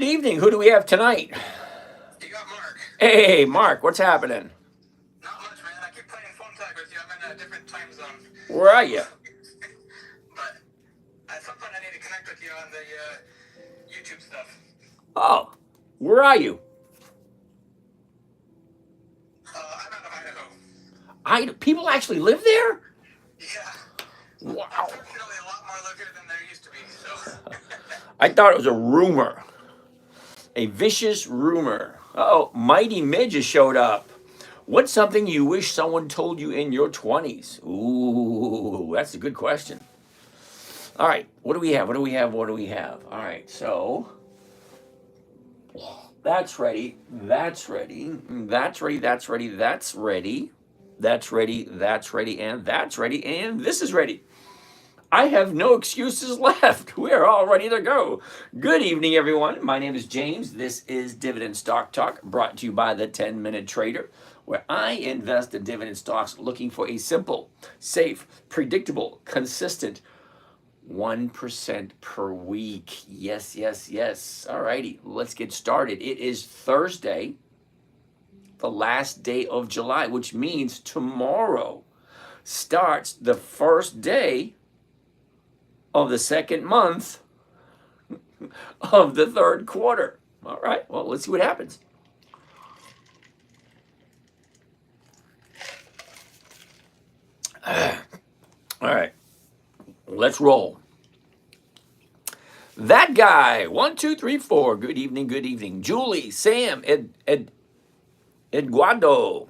Good evening. Who do we have tonight? You got Mark. Hey, Mark, what's happening? Not much, man. I keep playing phone tag with you. I'm in a different time zone. Where are you? But at some point, I need to connect with you on the YouTube stuff. Oh, where are you? I'm out of Idaho. People actually live there? Yeah. Wow. Unfortunately, a lot more live here than there used to be. So. I thought it was a rumor. A vicious rumor. Oh, Mighty Midge has showed up. What's something you wish someone told you in your 20s? Ooh, that's a good question. All right, what do we have? What do we have? What do we have? All right, so that's ready. That's ready. That's ready. That's ready. That's ready. That's ready. That's ready. And that's ready. And this is ready. I have no excuses left. We're all ready to go. Good evening, everyone. My name is James. This is Dividend Stock Talk, brought to you by the 10-Minute Trader, where I invest in dividend stocks looking for a simple, safe, predictable, consistent 1% per week. Yes, yes, yes. All righty, let's get started. It is Thursday, the last day of July, which means tomorrow starts the first day of the second month of the third quarter. All right, well, let's see what happens. All right, let's roll. That guy, 1, 2, 3, 4. Good evening, good evening. Julie, Sam, Eduardo,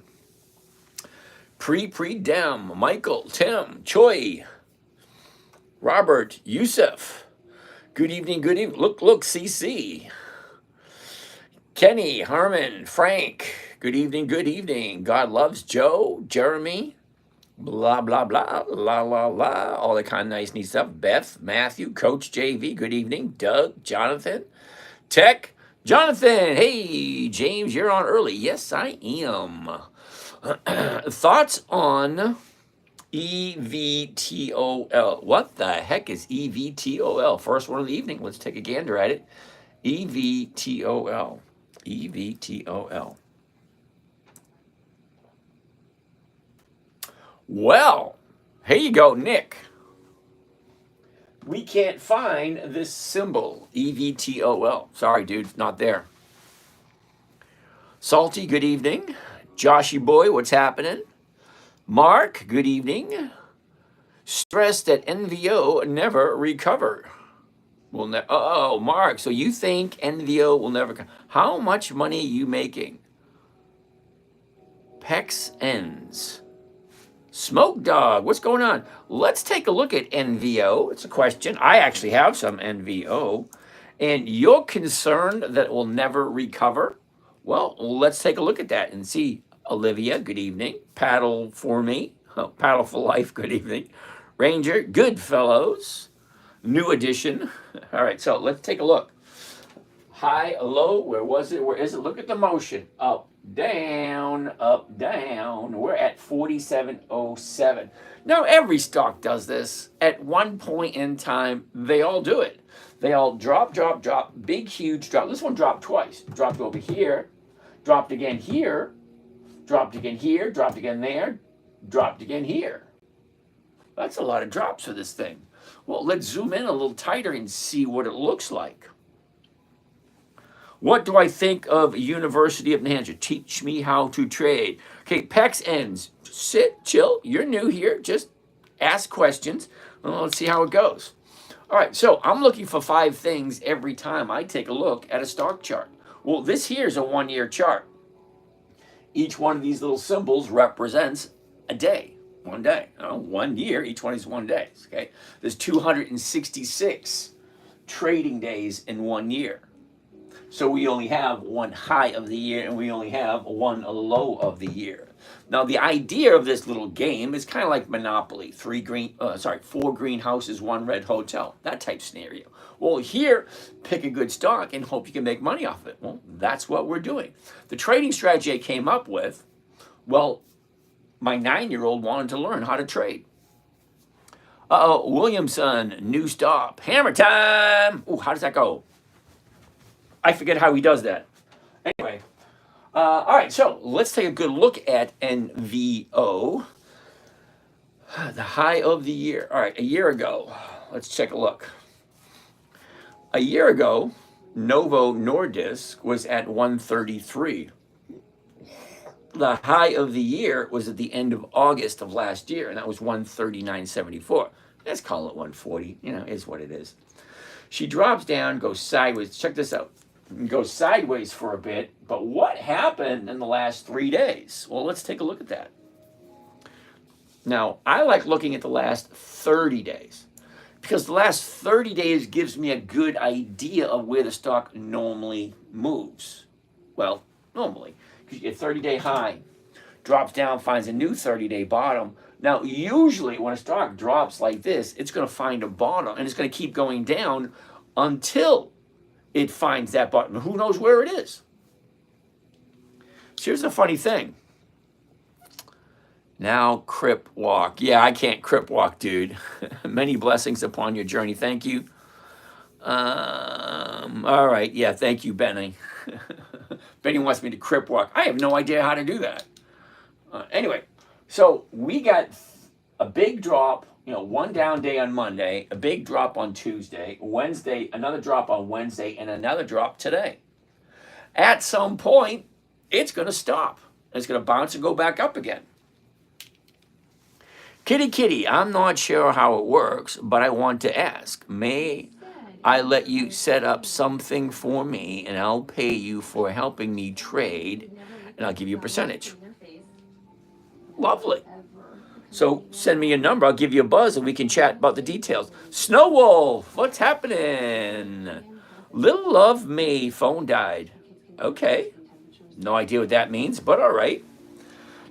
Dem, Michael, Tim, Choi, Robert, Yusuf. Good evening, good evening. Look, CC. Kenny, Harmon, Frank. Good evening, good evening. God loves Joe, Jeremy, blah, blah, blah, la, la, la. All the kind of nice, neat stuff. Beth, Matthew, Coach JV. Good evening. Doug, Jonathan, Tech, Jonathan. Hey, James, you're on early. Yes, I am. Thoughts on EVTOL? What the heck is EVTOL? First one of the evening. Let's take a gander at it. EVTOL. EVTOL. Well, here you go, Nick. We can't find this symbol, EVTOL. Sorry, dude, not there. Salty, good evening. Joshy boy, what's happening? Mark, good evening. Stressed that NVO never recover. Oh, Mark, so you think NVO will never? How much money are you making? PEX ends. Smoke Dog, what's going on? Let's take a look at NVO. It's a question. I actually have some NVO. And you're concerned that it will never recover? Well, let's take a look at that and see. Olivia, good evening. Paddle for me. Oh, Paddle for life, good evening. Ranger, good fellows. New edition. All right, so let's take a look. High, low, where was it? Where is it? Look at the motion. Up, down, up, down. We're at 47.07. Now, every stock does this. At one point in time, they all do it. They all drop, drop, drop, big, huge drop. This one dropped twice. Dropped over here, dropped again here, dropped again here, dropped again there, dropped again here. That's a lot of drops for this thing. Well, let's zoom in a little tighter and see what it looks like. What do I think of University of New Hampshire? Teach me how to trade. Okay, PEX ends. Sit, chill. You're new here. Just ask questions. Well, let's see how it goes. All right, so I'm looking for 5 things every time I take a look at a stock chart. Well, this here is a 1-year chart. Each one of these little symbols represents a day. 1 day. 1 year, each one is 1 day. Okay, there's 266 trading days in 1 year. So we only have 1 high of the year and we only have 1 low of the year. Now the idea of this little game is kind of like Monopoly. 4 greenhouses, 1 red hotel. That type scenario. Well, here, pick a good stock and hope you can make money off it. Well, that's what we're doing. The trading strategy I came up with, well, my 9-year-old wanted to learn how to trade. Williamson, new stop. Hammer time. Ooh, how does that go? I forget how he does that. Anyway, all right, so let's take a good look at NVO. The high of the year. All right, a year ago. Let's take a look. A year ago, Novo Nordisk was at 133. The high of the year was at the end of August of last year, and that was 139.74. Let's call it 140. You know, is what it is. She drops down, goes sideways. Check this out. Goes sideways for a bit. But what happened in the last 3 days? Well, let's take a look at that. Now, I like looking at the last 30 days because the last 30 days gives me a good idea of where the stock normally moves. Well, normally, because you get 30-day high, drops down, finds a new 30-day bottom. Now, usually when a stock drops like this, it's going to find a bottom and it's going to keep going down until it finds that bottom. Who knows where it is? So here's the funny thing. Now, crip walk. Yeah, I can't crip walk, dude. Many blessings upon your journey. Thank you. All right. Yeah, thank you, Benny. Benny wants me to crip walk. I have no idea how to do that. Anyway, so we got a big drop, you know, one down day on Monday, a big drop on Tuesday, Wednesday, another drop on Wednesday, and another drop today. At some point, it's going to stop. It's going to bounce and go back up again. Kitty, I'm not sure how it works, but I want to ask. May I let you set up something for me, and I'll pay you for helping me trade, and I'll give you a percentage. Lovely. So send me your number. I'll give you a buzz, and we can chat about the details. Snow Wolf, what's happening? Little Love Me, phone died. Okay. No idea what that means, but all right.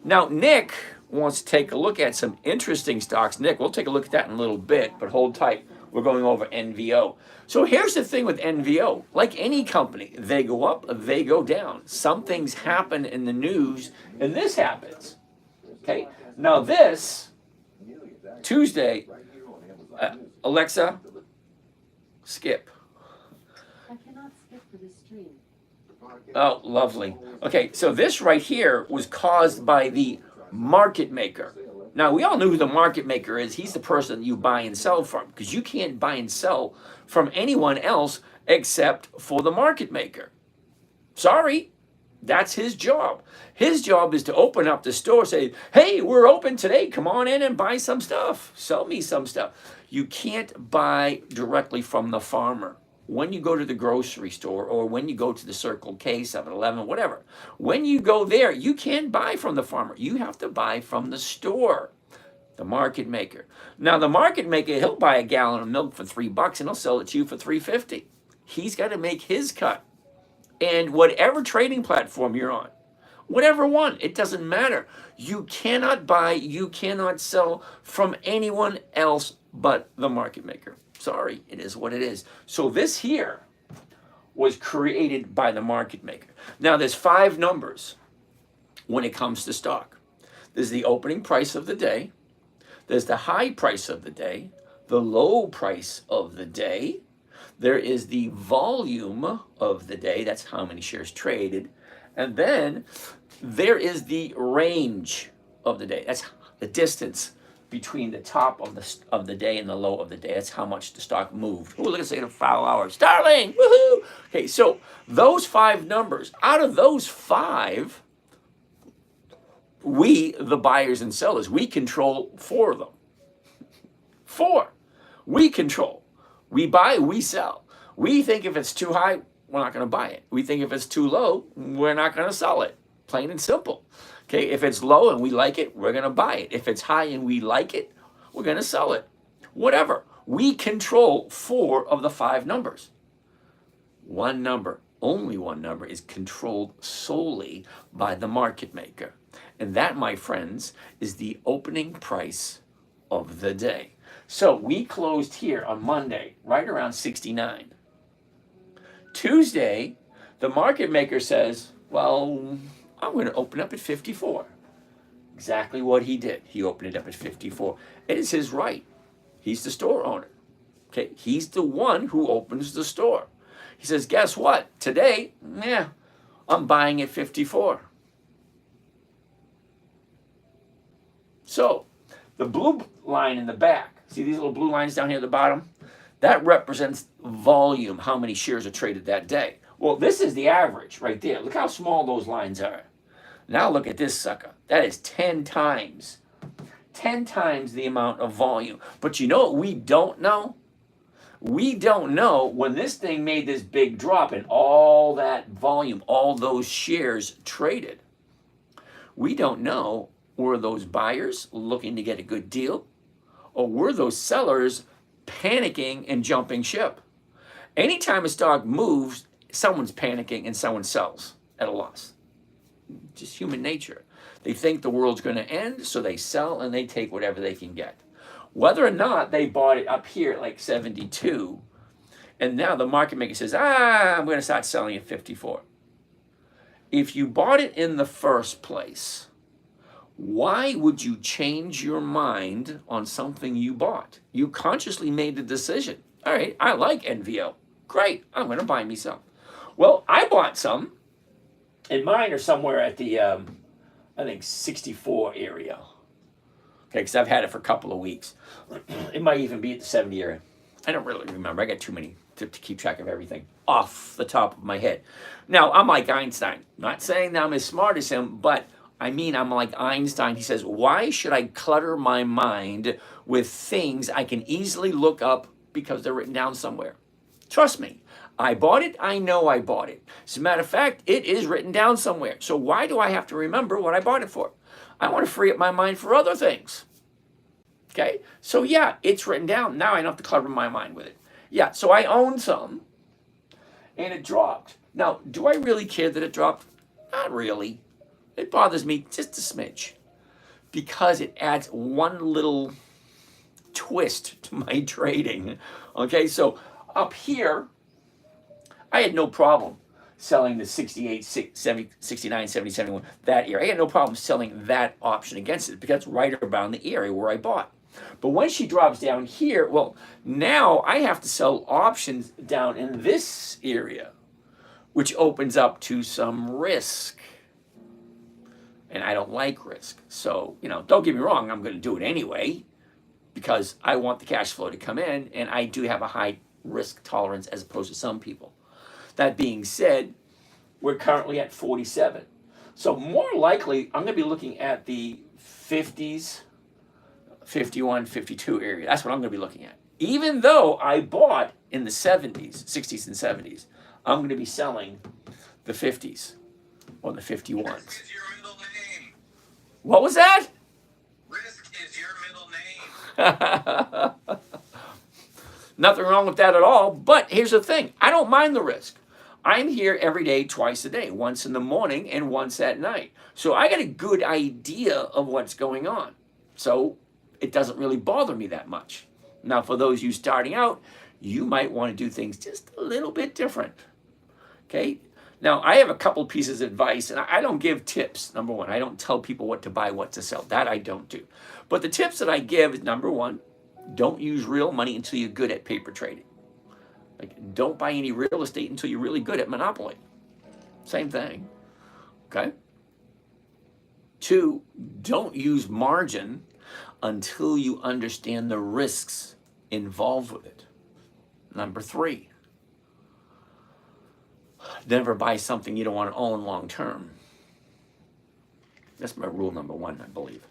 Now, Nick wants to take a look at some interesting stocks. Nick, we'll take a look at that in a little bit, but hold tight. We're going over NVO. So here's the thing with NVO. Like any company, they go up, they go down. Some things happen in the news, and this happens. Okay? Now this, Tuesday, Alexa, skip. I cannot skip for this stream. Oh, lovely. Okay, so this right here was caused by the market maker. Now, we all know who the market maker is. He's the person you buy and sell from, because you can't buy and sell from anyone else except for the market maker. Sorry, that's his job. His job is to open up the store, say, hey, we're open today. Come on in and buy some stuff. Sell me some stuff. You can't buy directly from the farmer. When you go to the grocery store or when you go to the Circle K, 7-Eleven, whatever, when you go there, you can't buy from the farmer. You have to buy from the store, the market maker. Now, the market maker, he'll buy a gallon of milk for $3 and he'll sell it to you for $3.50. He's got to make his cut. And whatever trading platform you're on, whatever one, it doesn't matter. You cannot buy, you cannot sell from anyone else but the market maker. Sorry, it is what it is. So this here was created by the market maker. Now there's 5 numbers when it comes to stock. There's the opening price of the day. There's the high price of the day, the low price of the day. There is the volume of the day. That's how many shares traded. And then there is the range of the day. That's the distance between the top of the day and the low of the day. That's how much the stock moved. Oh, look at the 5 hours. Starling, woohoo! Okay, so those 5 numbers, out of those 5, we, the buyers and sellers, we control 4 of them. 4. We control. We buy, we sell. We think if it's too high, we're not going to buy it. We think if it's too low, we're not going to sell it. Plain and simple. Okay, if it's low and we like it, we're going to buy it. If it's high and we like it, we're going to sell it. Whatever. We control 4 of the 5 numbers. One number, only one number, is controlled solely by the market maker. And that, my friends, is the opening price of the day. So we closed here on Monday, right around 69. Tuesday, the market maker says, well, I'm going to open up at 54. Exactly what he did. He opened it up at 54. It is his right. He's the store owner. Okay, he's the one who opens the store. He says, guess what? Today, I'm buying at 54. So the blue line in the back, see these little blue lines down here at the bottom? That represents volume, how many shares are traded that day. Well, this is the average right there. Look how small those lines are. Now look at this sucker. That is 10 times the amount of volume. But you know what we don't know? We don't know when this thing made this big drop and all that volume, all those shares traded. We don't know, were those buyers looking to get a good deal? Or were those sellers panicking and jumping ship? Anytime a stock moves, someone's panicking and someone sells at a loss. Just human nature. They think the world's going to end, so they sell and they take whatever they can get. Whether or not they bought it up here at like 72, and now the market maker says, I'm going to start selling at 54. If you bought it in the first place, why would you change your mind on something you bought? You consciously made the decision. All right, I like NVO. Great, I'm going to buy me some. Well, I bought some, and mine are somewhere at the, I think, 64 area. Okay, because I've had it for a couple of weeks. It might even be at the 70 area. I don't really remember. I got too many to keep track of everything off the top of my head. Now, I'm like Einstein. Not saying that I'm as smart as him, but I mean, I'm like Einstein. He says, why should I clutter my mind with things I can easily look up because they're written down somewhere? Trust me, I bought it. I know I bought it. As a matter of fact, it is written down somewhere. So why do I have to remember what I bought it for? I want to free up my mind for other things. Okay, so yeah, it's written down. Now I don't have to clutter my mind with it. Yeah, so I own some, and it dropped. Now, do I really care that it dropped? Not really. It bothers me just a smidge because it adds one little twist to my trading. Okay, so up here, I had no problem selling the 68, 70, 69, 70, 71, that area. I had no problem selling that option against it because it's right around the area where I bought. But when she drops down here, well, now I have to sell options down in this area, which opens up to some risk. And I don't like risk. So, don't get me wrong, I'm going to do it anyway because I want the cash flow to come in, and I do have a high risk tolerance as opposed to some people. That being said, we're currently at 47. So more likely, I'm going to be looking at the 50s, 51, 52 area. That's what I'm going to be looking at. Even though I bought in the 70s, 60s and 70s, I'm going to be selling the 50s or the 51s. Risk is your middle name. What was that? Risk is your middle name. Nothing wrong with that at all. But here's the thing. I don't mind the risk. I'm here every day, twice a day, once in the morning and once at night. So I got a good idea of what's going on. So it doesn't really bother me that much. Now, for those of you starting out, you might want to do things just a little bit different. Okay? Now, I have a couple pieces of advice, and I don't give tips. Number one, I don't tell people what to buy, what to sell. That I don't do. But the tips that I give is, number one, don't use real money until you're good at paper trading. Like, don't buy any real estate until you're really good at Monopoly. Same thing. Okay? Two, don't use margin until you understand the risks involved with it. Number three, never buy something you don't want to own long term. That's my rule number one, I believe.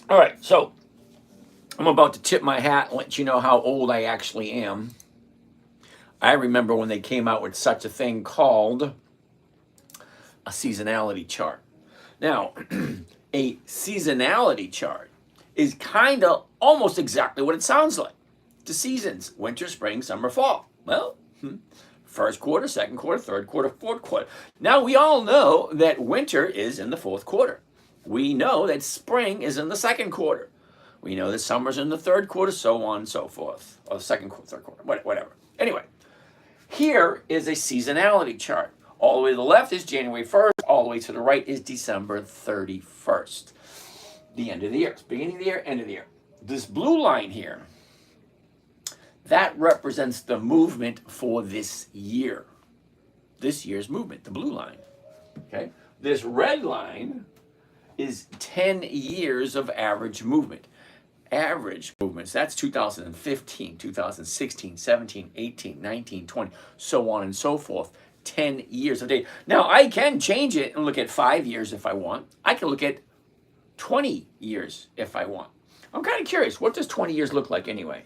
All right, so I'm about to tip my hat and let you know how old I actually am. I remember when they came out with such a thing called a seasonality chart. Now, a seasonality chart is kind of almost exactly what it sounds like. The seasons, winter, spring, summer, fall. Well, first quarter, second quarter, third quarter, fourth quarter. Now, we all know that winter is in the fourth quarter. We know that spring is in the second quarter. We know that summer's in the third quarter, so on and so forth. Or the second quarter, third quarter, whatever. Anyway, here is a seasonality chart. All the way to the left is January 1st. All the way to the right is December 31st. The end of the year. It's beginning of the year, end of the year. this blue line here, that represents the movement for this year. This year's movement, the blue line. Okay? This red line is 10 years of average movement. Average movements, that's 2015, 2016, 17, 18, 19, 20, so on and so forth. 10 years of data. Now, I can change it and look at 5 years if I want. I can look at 20 years if I want. I'm kind of curious, what does 20 years look like anyway?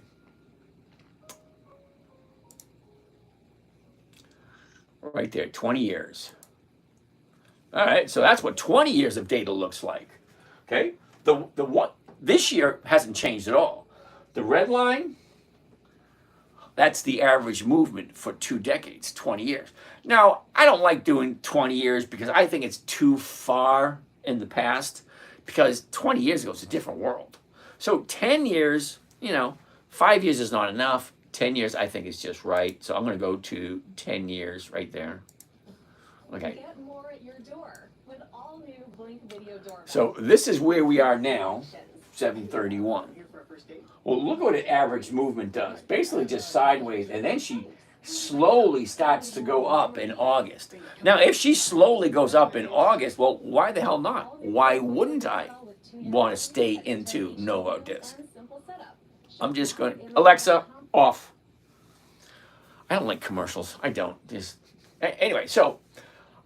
Right there, 20 years. All right, so that's what 20 years of data looks like. Okay, the one this year hasn't changed at all. The red line, that's the average movement for 2 decades, 20 years. Now, I don't like doing 20 years because I think it's too far in the past, because 20 years ago it's a different world. So 10 years, 5 years is not enough. 10 years I think is just right. So I'm going to go to 10 years right there. Okay. Get more at your door with all new Blink Video Doorbell. So this is where we are now, 7:31. Well, look what an average movement does. Basically just sideways, and then she slowly starts to go up in August. Now, if she slowly goes up in August, well, why the hell not? Why wouldn't I want to stay into Novo Disc? I'm just going, Alexa, off. I don't like commercials. I don't. Anyway, so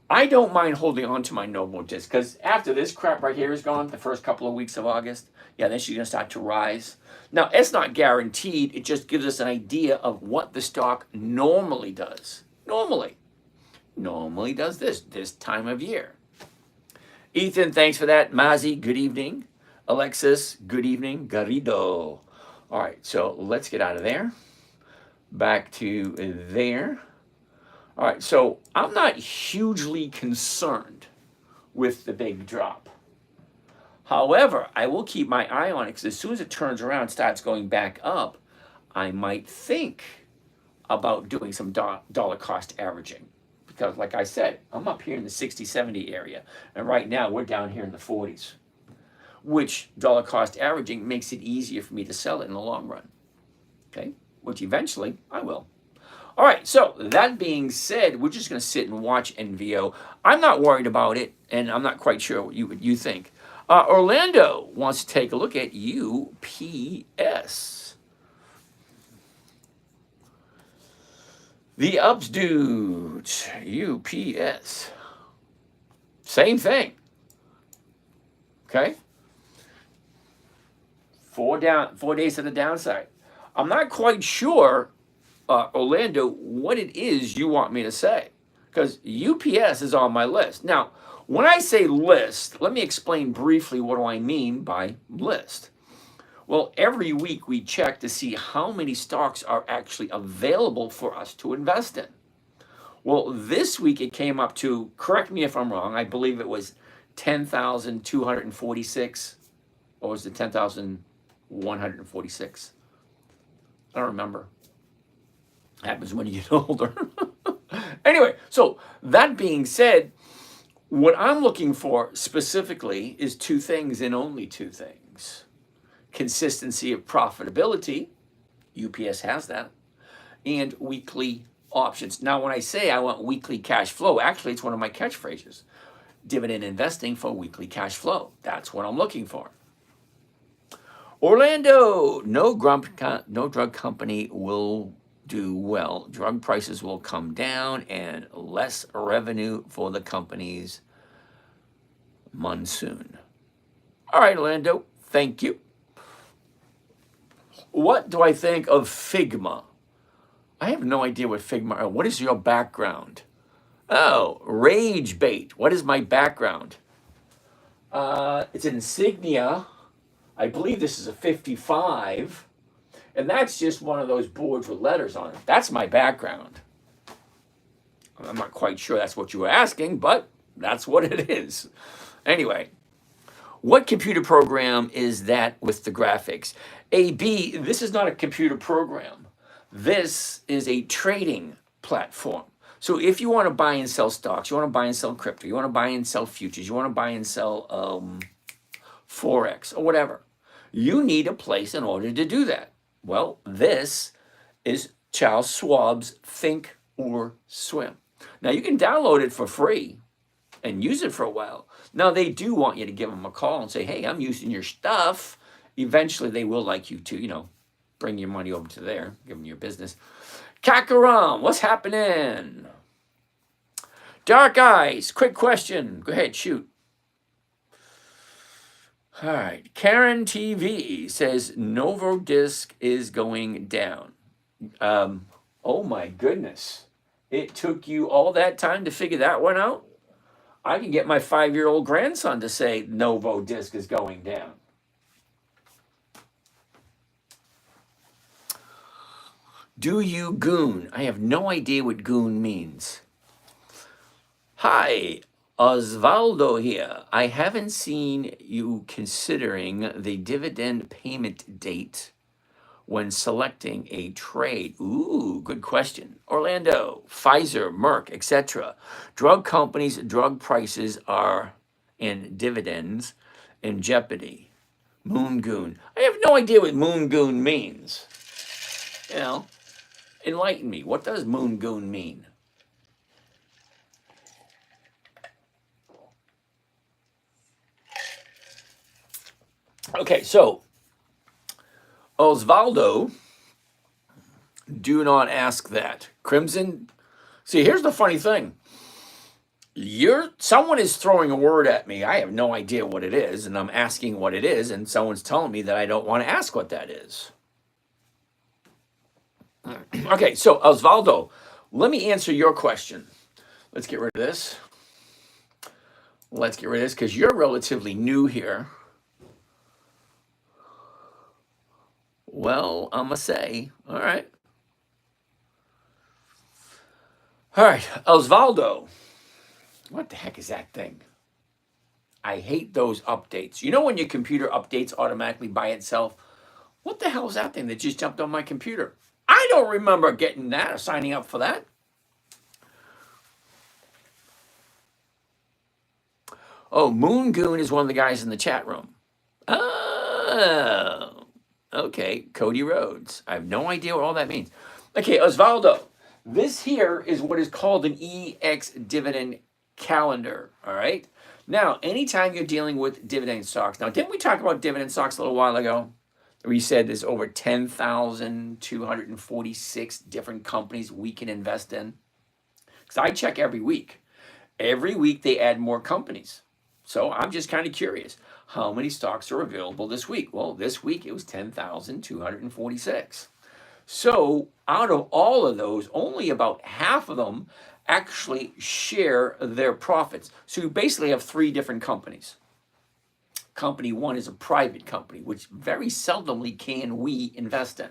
I don't mind holding on to my Novo Disc, because after this crap right here is gone, the first couple of weeks of August, yeah, then she's going to start to rise. Now, it's not guaranteed. It just gives us an idea of what the stock normally does. Normally does this time of year. Ethan, thanks for that. Mazi, good evening. Alexis, good evening. Garrido. All right, so let's get out of there. Back to there. All right, so I'm not hugely concerned with the big drop. However, I will keep my eye on it, because as soon as it turns around, starts going back up, I might think about doing some dollar cost averaging. Because like I said, I'm up here in the 60, 70 area. And right now we're down here in the 40s, which dollar cost averaging makes it easier for me to sell it in the long run. Okay, which eventually I will. All right, so that being said, we're just going to sit and watch NVO. I'm not worried about it, and I'm not quite sure what you think. Orlando wants to take a look at UPS. The ups dudes, UPS. Same thing. Okay? 4 days to the downside. I'm not quite sure, Orlando, what it is you want me to say, because UPS is on my list. Now, when I say list, let me explain briefly what do I mean by list. Well, every week we check to see how many stocks are actually available for us to invest in. Well, this week it came up to, correct me if I'm wrong, I believe it was 10,246, or was it 10,146? I don't remember. Happens when you get older. Anyway, so that being said, what I'm looking for specifically is 2 things, and only 2 things. Consistency of profitability, UPS has that, and weekly options. Now, when I say I want weekly cash flow, actually it's one of my catchphrases. Dividend investing for weekly cash flow. That's what I'm looking for. Orlando, no drug company will do well. Drug prices will come down and less revenue for the company's monsoon. All right, Orlando, thank you. What do I think of Figma? I have no idea what Figma are. What is your background? Oh, rage bait. What is my background? It's an insignia. I believe this is a 55. And that's just one of those boards with letters on it. That's my background. I'm not quite sure that's what you were asking, but that's what it is. Anyway, what computer program is that with the graphics? AB, this is not a computer program. This is a trading platform. So if you want to buy and sell stocks, you want to buy and sell crypto, you want to buy and sell futures, you want to buy and sell Forex or whatever, You need a place in order to do that. Well, this is Charles Schwab's Think or Swim. Now, you can download it for free and use it for a while. Now, they do want you to give them a call and say, hey, I'm using your stuff. Eventually, they will like you to, bring your money over to there, give them your business. Kakaram, what's happening? Dark Eyes, quick question. Go ahead, shoot. All right. Karen TV says Novo Disc is going down. Oh my goodness. It took you all that time to figure that one out? I can get my 5-year-old grandson to say Novo Disc is going down. Do you goon? I have no idea what goon means. Hi, Osvaldo here. I haven't seen you considering the dividend payment date when selecting a trade. Ooh, good question. Orlando, Pfizer, Merck, etc. Drug companies, drug prices are and dividends in jeopardy. Moon goon. I have no idea what moon goon means. Enlighten me. What does moon goon mean? Okay, so Osvaldo, do not ask that. Crimson, see, here's the funny thing. Someone is throwing a word at me. I have no idea what it is, and I'm asking what it is, and someone's telling me that I don't want to ask what that is. Okay, so Osvaldo, let me answer your question. Let's get rid of this. Let's get rid of this because you're relatively new here. Well, I'm going to say, all right. All right, Osvaldo. What the heck is that thing? I hate those updates. You know when your computer updates automatically by itself? What the hell is that thing that just jumped on my computer? I don't remember getting that or signing up for that. Oh, Moon Goon is one of the guys in the chat room. Oh, okay. Cody Rhodes. I have no idea what all that means. Okay, Osvaldo, this here is what is called an EX dividend calendar, all right? Now, anytime you're dealing with dividend stocks, now, didn't we talk about dividend stocks a little while ago? We said there's over 10,246 different companies we can invest in. Because I check every week. Every week they add more companies. So I'm just kind of curious. How many stocks are available this week? Well, this week it was 10,246. So out of all of those, only about half of them actually share their profits. So you basically have 3 different companies. Company 1 is a private company, which very seldomly can we invest in.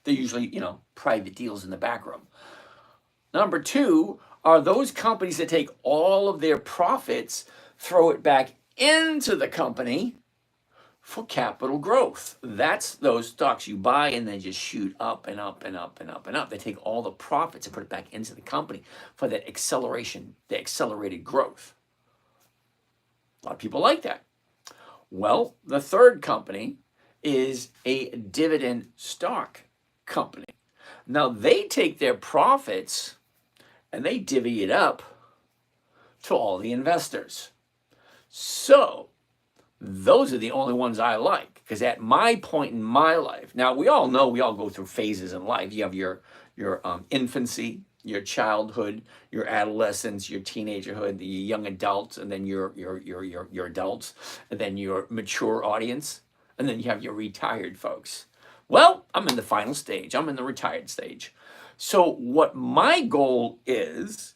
They're usually, private deals in the back room. Number 2 are those companies that take all of their profits, throw it back into the company for capital growth. That's those stocks you buy and then just shoot up and up and up and up and up. They take all the profits and put it back into the company for that acceleration, the accelerated growth. A lot of people like that. Well, the third company is a dividend stock company. Now, they take their profits and they divvy it up to all the investors. So, those are the only ones I like, because at my point in my life, now we all know we all go through phases in life. You have your infancy, your childhood, your adolescence, your teenagerhood, the young adults, and then your adults, and then your mature audience, and then you have your retired folks. Well, I'm in the final stage. I'm in the retired stage. So what my goal is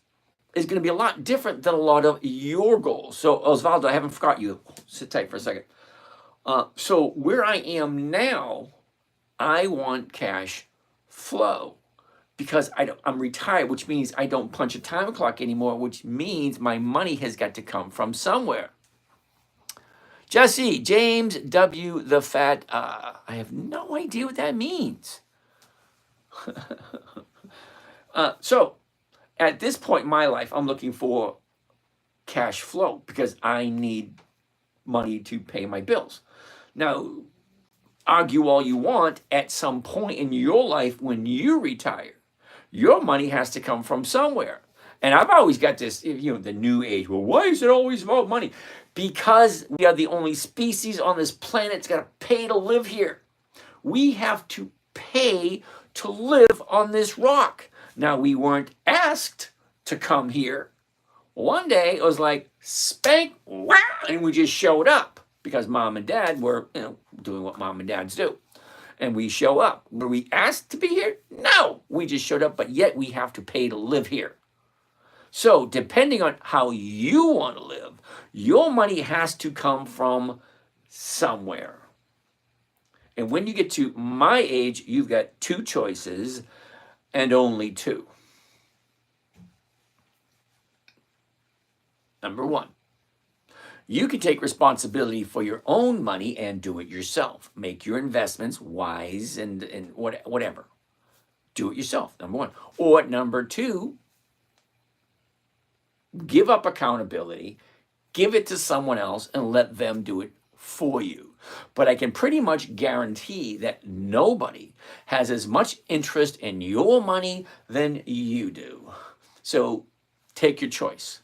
going to be a lot different than a lot of your goals. So Osvaldo, I haven't forgot you. Sit tight for a second. So where I am now, I want cash flow because I'm retired, which means I don't punch a time clock anymore, which means my money has got to come from somewhere. Jesse, James W. the Fat, I have no idea what that means. So at this point in my life, I'm looking for cash flow because I need money to pay my bills. Now, argue all you want, at some point in your life when you retire, your money has to come from somewhere. And I've always got this, the new age. Well, why is it always about money? Because we are the only species on this planet that's got to pay to live here. We have to pay to live on this rock. Now, we weren't asked to come here. One day it was like, spank, wow, and we just showed up because mom and dad were, doing what mom and dads do. And we show up. Were we asked to be here? No, we just showed up, but yet we have to pay to live here. So depending on how you want to live, your money has to come from somewhere. And when you get to my age, you've got two choices and only two. Number one, you can take responsibility for your own money and do it yourself. Make your investments wise and whatever. Do it yourself, number one. Or number two, give up accountability, give it to someone else and let them do it for you. But I can pretty much guarantee that nobody has as much interest in your money than you do. So take your choice.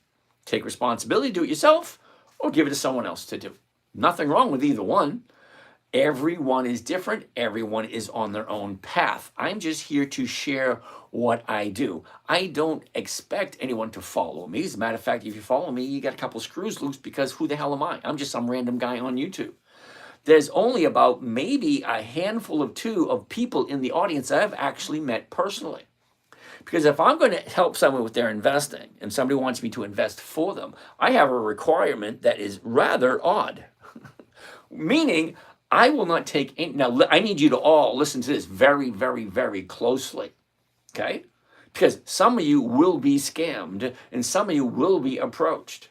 Take responsibility, do it yourself, or give it to someone else to do. Nothing wrong with either one. Everyone is different. Everyone is on their own path. I'm just here to share what I do. I don't expect anyone to follow me. As a matter of fact, if you follow me, you got a couple screws loose because who the hell am I? I'm just some random guy on YouTube. There's only about maybe a handful of two of people in the audience that I've actually met personally. Because if I'm going to help someone with their investing and somebody wants me to invest for them, I have a requirement that is rather odd. Meaning, I will not take any. Now, I need you to all listen to this very, very, very closely. Okay? Because some of you will be scammed and some of you will be approached.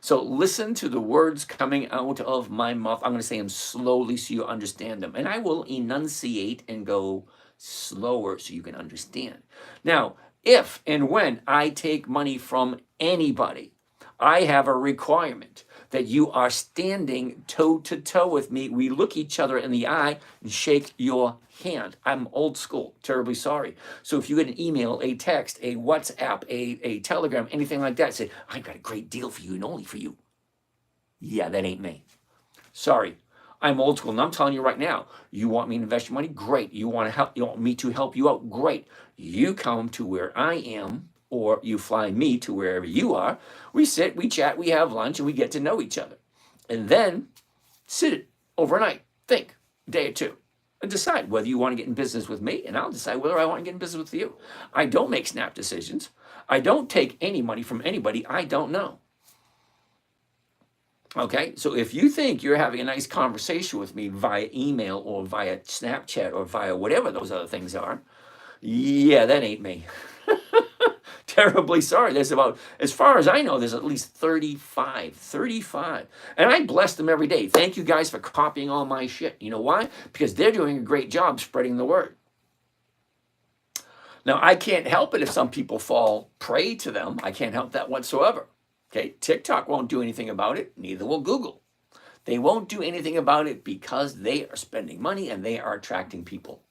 So listen to the words coming out of my mouth. I'm going to say them slowly so you understand them. And I will enunciate and go slower so you can understand. Now, if and when I take money from anybody, I have a requirement that you are standing toe to toe with me. We look each other in the eye and shake your hand. I'm old school, terribly sorry. So if you get an email, a text, a WhatsApp, a Telegram, anything like that, say, I've got a great deal for you and only for you. Yeah, that ain't me. Sorry. I'm old school, and I'm telling you right now, you want me to invest your money? Great. You want me to help you out? Great. You come to where I am, or you fly me to wherever you are. We sit, we chat, we have lunch, and we get to know each other. And then sit overnight, think a day or two, and decide whether you want to get in business with me, and I'll decide whether I want to get in business with you. I don't make snap decisions. I don't take any money from anybody I don't know. Okay, so if you think you're having a nice conversation with me via email or via Snapchat or via whatever those other things are, yeah, that ain't me. Terribly sorry. There's about, as far as I know, there's at least 35. And I bless them every day. Thank you guys for copying all my shit. You know why? Because they're doing a great job spreading the word. Now, I can't help it if some people fall prey to them. I can't help that whatsoever. Okay, TikTok won't do anything about it. Neither will Google. They won't do anything about it because they are spending money and they are attracting people.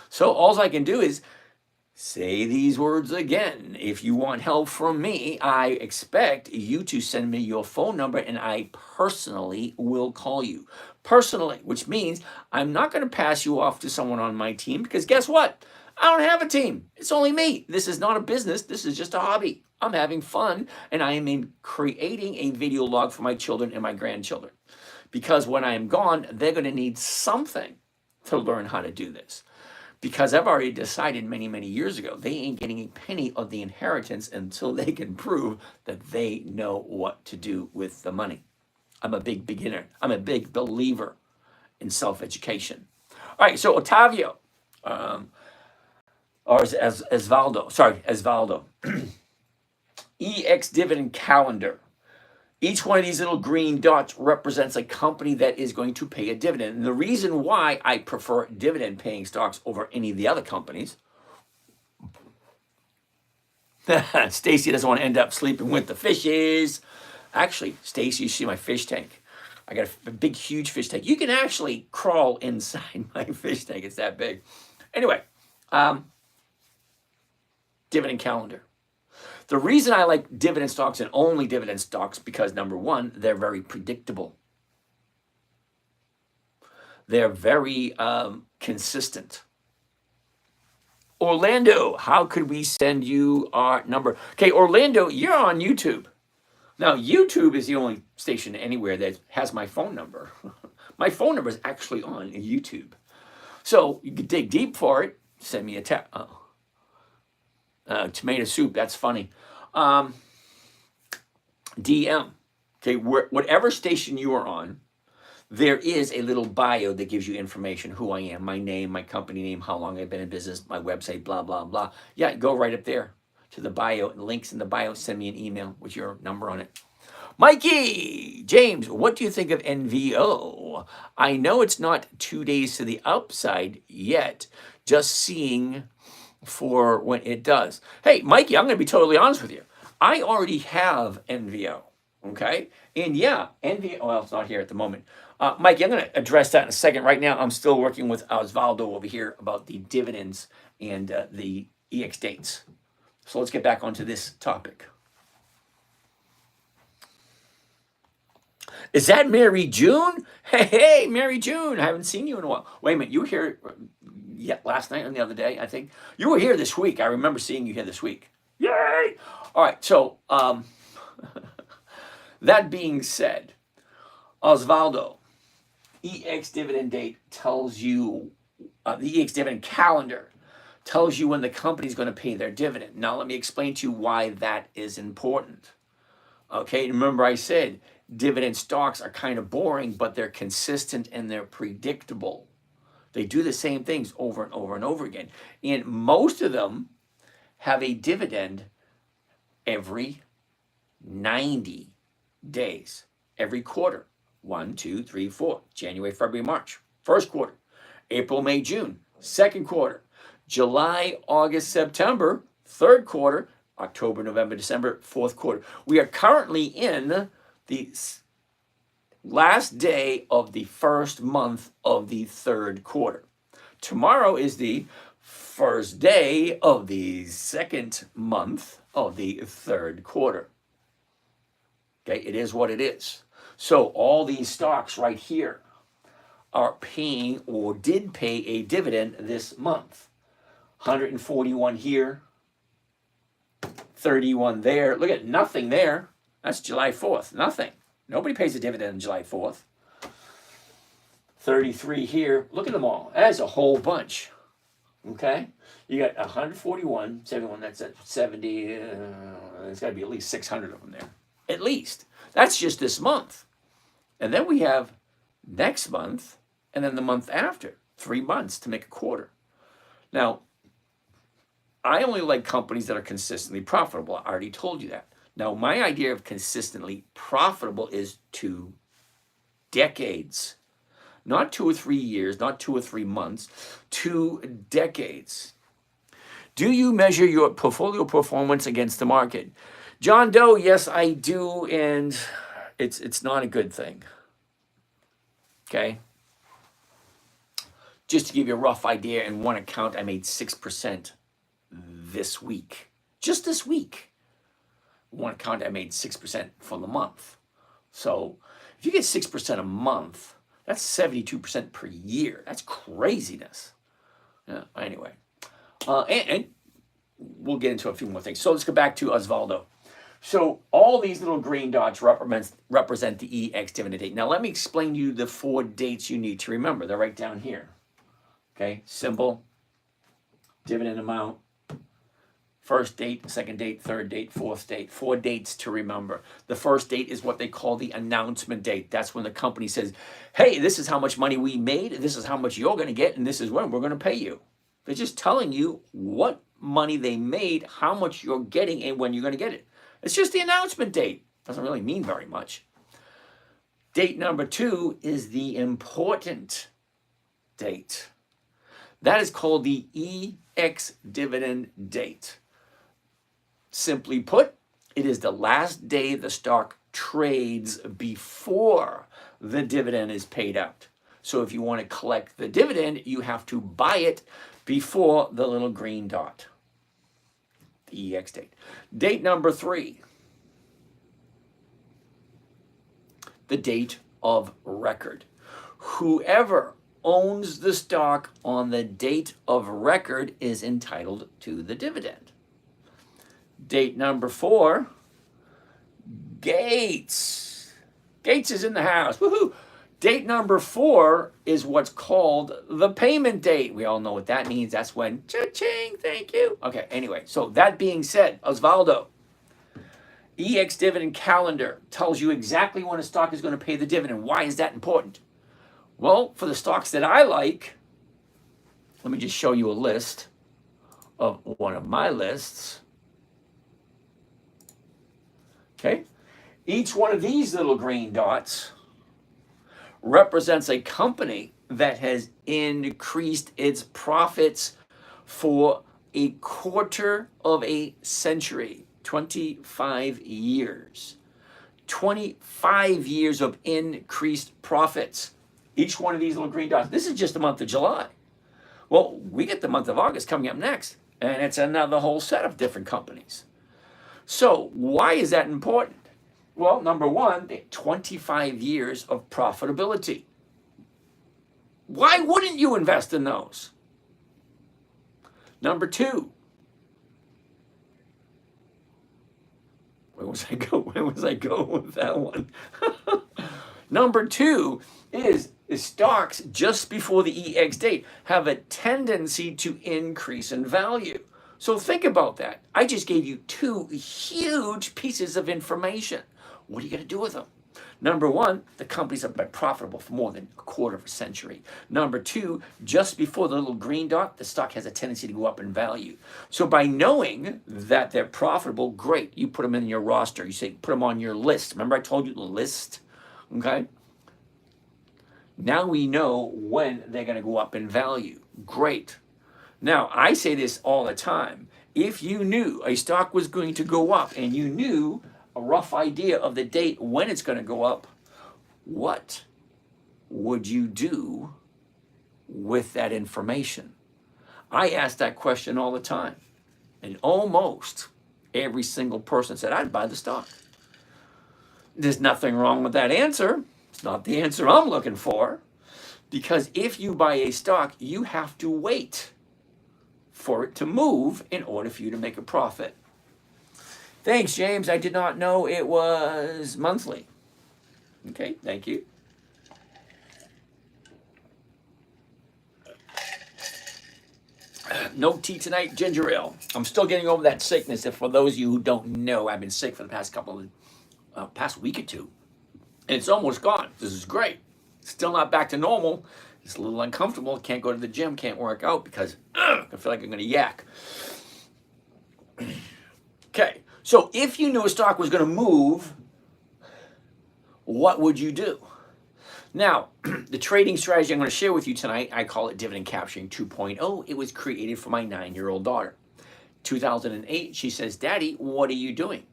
So all I can do is say these words again. If you want help from me, I expect you to send me your phone number and I personally will call you. Personally, which means I'm not going to pass you off to someone on my team because guess what? I don't have a team. It's only me. This is not a business. This is just a hobby. I'm having fun and I am creating a video log for my children and my grandchildren. Because when I am gone, they're going to need something to learn how to do this. Because I've already decided many, many years ago, they ain't getting a penny of the inheritance until they can prove that they know what to do with the money. I'm a big beginner. I'm a big believer in self-education. All right, so Otavio, or Osvaldo. EX dividend calendar. Each one of these little green dots represents a company that is going to pay a dividend. And the reason why I prefer dividend paying stocks over any of the other companies, Stacy doesn't want to end up sleeping with the fishes. Actually, Stacy, you see my fish tank. I got a big, huge fish tank. You can actually crawl inside my fish tank. It's that big. Anyway, dividend calendar. The reason I like dividend stocks and only dividend stocks because number one, they're very predictable. They're very consistent. Orlando, how could we send you our number? Okay, Orlando, you're on YouTube. Now, YouTube is the only station anywhere that has my phone number. My phone number is actually on YouTube. So you can dig deep for it. Send me a text. Tomato soup, that's funny. DM. Okay, whatever station you are on, there is a little bio that gives you information, who I am, my name, my company name, how long I've been in business, my website, blah, blah, blah. Yeah, go right up there to the bio. Links in the bio. Send me an email with your number on it. Mikey, James, what do you think of NVO? I know it's not 2 days to the upside yet, just seeing for when it does. Hey, Mikey, I'm going to be totally honest with you. I already have NVO, okay? And yeah, NVO, well, it's not here at the moment. Mikey, I'm going to address that in a second. Right now, I'm still working with Osvaldo over here about the dividends and the EX dates. So let's get back onto this topic. Is that Mary June? Hey, Mary June, I haven't seen you in a while. Wait a minute, you were here last night or the other day, I think. You were here this week. I remember seeing you here this week. Yay! All right, so that being said, Osvaldo, EX dividend date tells you, the EX dividend calendar tells you when the company's going to pay their dividend. Now, let me explain to you why that is important. Okay, remember I said dividend stocks are kind of boring, but they're consistent and they're predictable. They do the same things over and over and over again. And most of them have a dividend every 90 days, every quarter. 1, 2, 3, 4. January, February, March. First quarter. April, May, June. Second quarter. July, August, September. Third quarter. October, November, December. Fourth quarter. We are currently in the last day of the first month of the third quarter. Tomorrow is the first day of the second month of the third quarter. Okay, it is what it is. So all these stocks right here are paying or did pay a dividend this month. 141 here, 31 there. Look at nothing there. That's July 4th, nothing. Nobody pays a dividend on July 4th. 33 here. Look at them all. That's a whole bunch. Okay? You got 141, 71, that's at 70. There's got to be at least 600 of them there. At least. That's just this month. And then we have next month and then the month after. 3 months to make a quarter. Now, I only like companies that are consistently profitable. I already told you that. Now, my idea of consistently profitable is 2 decades. Not 2 or 3 years, not 2 or 3 months, 2 decades. Do you measure your portfolio performance against the market? John Doe, yes, I do, and it's not a good thing. Okay? Just to give you a rough idea, in one account, I made 6% this week. Just this week. One account, I made 6% for the month. So if you get 6% a month, that's 72% per year. That's craziness. Yeah, anyway. And we'll get into a few more things. So let's go back to Osvaldo. So all these little green dots represent the EX dividend date. Now let me explain to you the 4 dates you need to remember. They're right down here. Okay, symbol, dividend amount, first date, second date, third date, fourth date. 4 dates to remember. The first date is what they call the announcement date. That's when the company says, hey, this is how much money we made, this is how much you're going to get, and this is when we're going to pay you. They're just telling you what money they made, how much you're getting, and when you're going to get it. It's just the announcement date. Doesn't really mean very much. Date number 2 is the important date. That is called the EX dividend date. Simply put, it is the last day the stock trades before the dividend is paid out. So if you want to collect the dividend, you have to buy it before the little green dot, the EX date. Date number 3, the date of record. Whoever owns the stock on the date of record is entitled to the dividend. Date number 4, Gates. Gates is in the house. Woohoo! Date number 4 is what's called the payment date. We all know what that means. That's when, cha-ching, thank you. Okay, anyway, so that being said, Osvaldo, EX dividend calendar tells you exactly when a stock is going to pay the dividend. Why is that important? Well, for the stocks that I like, let me just show you a list of one of my lists. Okay, each one of these little green dots represents a company that has increased its profits for a quarter of a century, 25 years. 25 years of increased profits. Each one of these little green dots. This is just the month of July. Well, we get the month of August coming up next, and it's another whole set of different companies. So why is that important? Well, number one, 25 years of profitability. Why wouldn't you invest in those? Number 2, where was I going with that one? Number 2 is stocks just before the EX date have a tendency to increase in value. So think about that. I just gave you 2 huge pieces of information. What are you going to do with them? Number 1, the companies have been profitable for more than a quarter of a century. Number 2, just before the little green dot, the stock has a tendency to go up in value. So by knowing that they're profitable, great. You put them in your roster. You say, put them on your list. Remember I told you the list? Okay? Now we know when they're going to go up in value. Great. Now, I say this all the time. If you knew a stock was going to go up and you knew a rough idea of the date when it's going to go up, what would you do with that information? I ask that question all the time. And almost every single person said, I'd buy the stock. There's nothing wrong with that answer. It's not the answer I'm looking for. Because if you buy a stock, you have to wait for it to move in order for you to make a profit. Thanks, James. I did not know it was monthly. Okay, thank you. No tea tonight, ginger ale. I'm still getting over that sickness. And for those of you who don't know, I've been sick for the past week or 2. And it's almost gone. This is great. Still not back to normal. It's a little uncomfortable. Can't go to the gym, can't work out because I feel like I'm going to yak. Okay. So if you knew a stock was going to move, what would you do? Now, the trading strategy I'm going to share with you tonight, I call it Dividend Capturing 2.0. It was created for my 9-year-old daughter. 2008, she says, Daddy, what are you doing?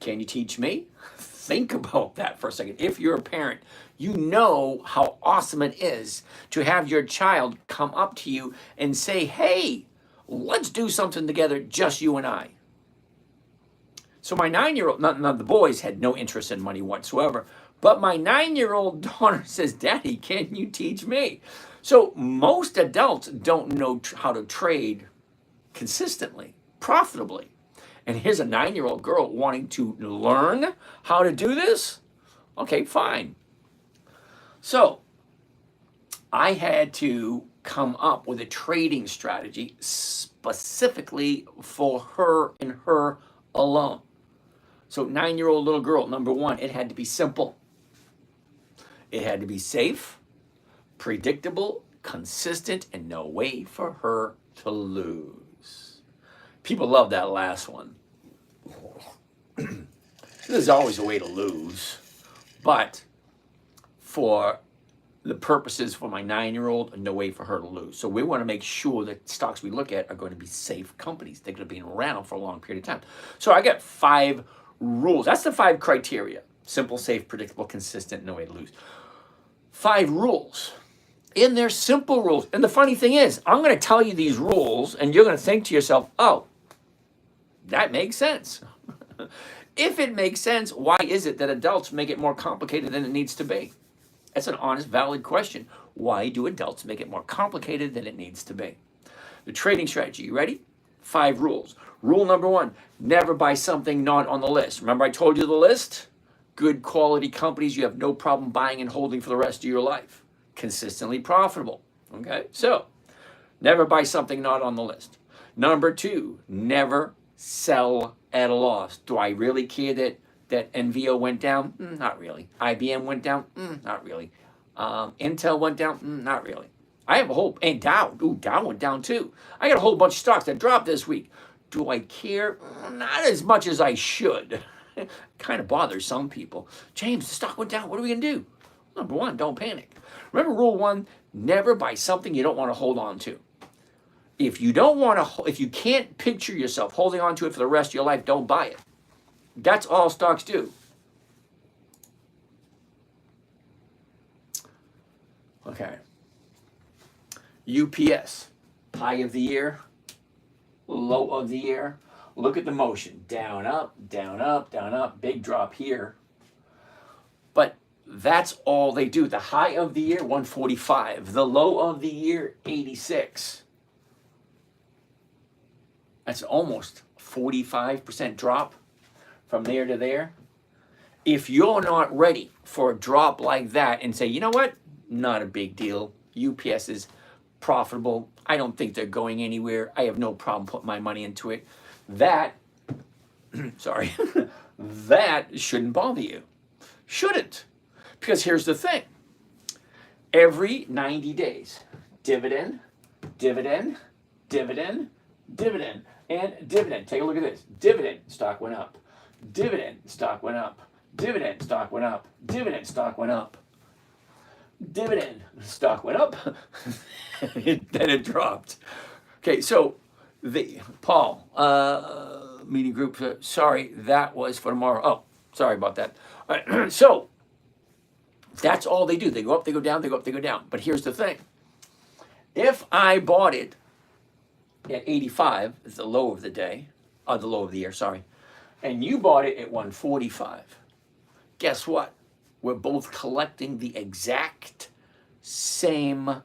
Can you teach me? Think about that for a second. If you're a parent, you know how awesome it is to have your child come up to you and say, hey, let's do something together, just you and I. So my 9-year-old, none of the boys had no interest in money whatsoever, but my 9-year-old daughter says, Daddy, can you teach me? So most adults don't know how to trade consistently, profitably. And here's a 9-year-old girl wanting to learn how to do this? Okay, fine. So I had to come up with a trading strategy specifically for her and her alone. So 9-year-old little girl, number 1, it had to be simple. It had to be safe, predictable, consistent, and no way for her to lose. People love that last one. There's always a way to lose, but for the purposes for my 9-year-old, no way for her to lose. So we want to make sure that stocks we look at are going to be safe companies. They're going to be around for a long period of time. So I got 5 rules. That's the 5 criteria. Simple, safe, predictable, consistent, no way to lose. 5 rules. And they're simple rules. And the funny thing is, I'm going to tell you these rules, and you're going to think to yourself, oh, that makes sense. If it makes sense, why is it that adults make it more complicated than it needs to be? That's an honest, valid question. Why do adults make it more complicated than it needs to be? The trading strategy, you ready? 5 rules. Rule number 1, never buy something not on the list. Remember I told you the list? Good quality companies you have no problem buying and holding for the rest of your life. Consistently profitable. Okay, so never buy something not on the list. Number 2, never sell at a loss. Do I really care that NVO went down? Not really. IBM went down? Not really. Intel went down? Not really. I have a whole, and Dow. Ooh, Dow went down too. I got a whole bunch of stocks that dropped this week. Do I care? Not as much as I should. Kind of bothers some people. James, the stock went down. What are we going to do? Number 1, don't panic. Remember rule 1, never buy something you don't want to hold on to. If you don't want to, if you can't picture yourself holding on to it for the rest of your life, don't buy it. That's all stocks do. Okay. UPS, high of the year, low of the year. Look at the motion. Down, up, down, up, down, up. Big drop here. But that's all they do. The high of the year, 145. The low of the year, 86. That's almost 45% drop from there to there. If you're not ready for a drop like that and say, you know what? Not a big deal. UPS is profitable. I don't think they're going anywhere. I have no problem putting my money into it. That, sorry, that shouldn't bother you. Shouldn't. Because here's the thing. Every 90 days, dividend, dividend, dividend, dividend, and dividend. Take a look at this. Dividend, stock went up. Dividend, stock went up. Dividend, stock went up. Dividend, stock went up. Dividend, stock went up. Then it dropped. Okay, so the Paul meeting group. Sorry, that was for tomorrow. Oh, sorry about that. All right, so that's all they do. They go up, they go down, they go up, they go down. But here's the thing. If I bought it at 85, is the low of the day, the low of the year, sorry, and you bought it at 145, guess what? We're both collecting the exact same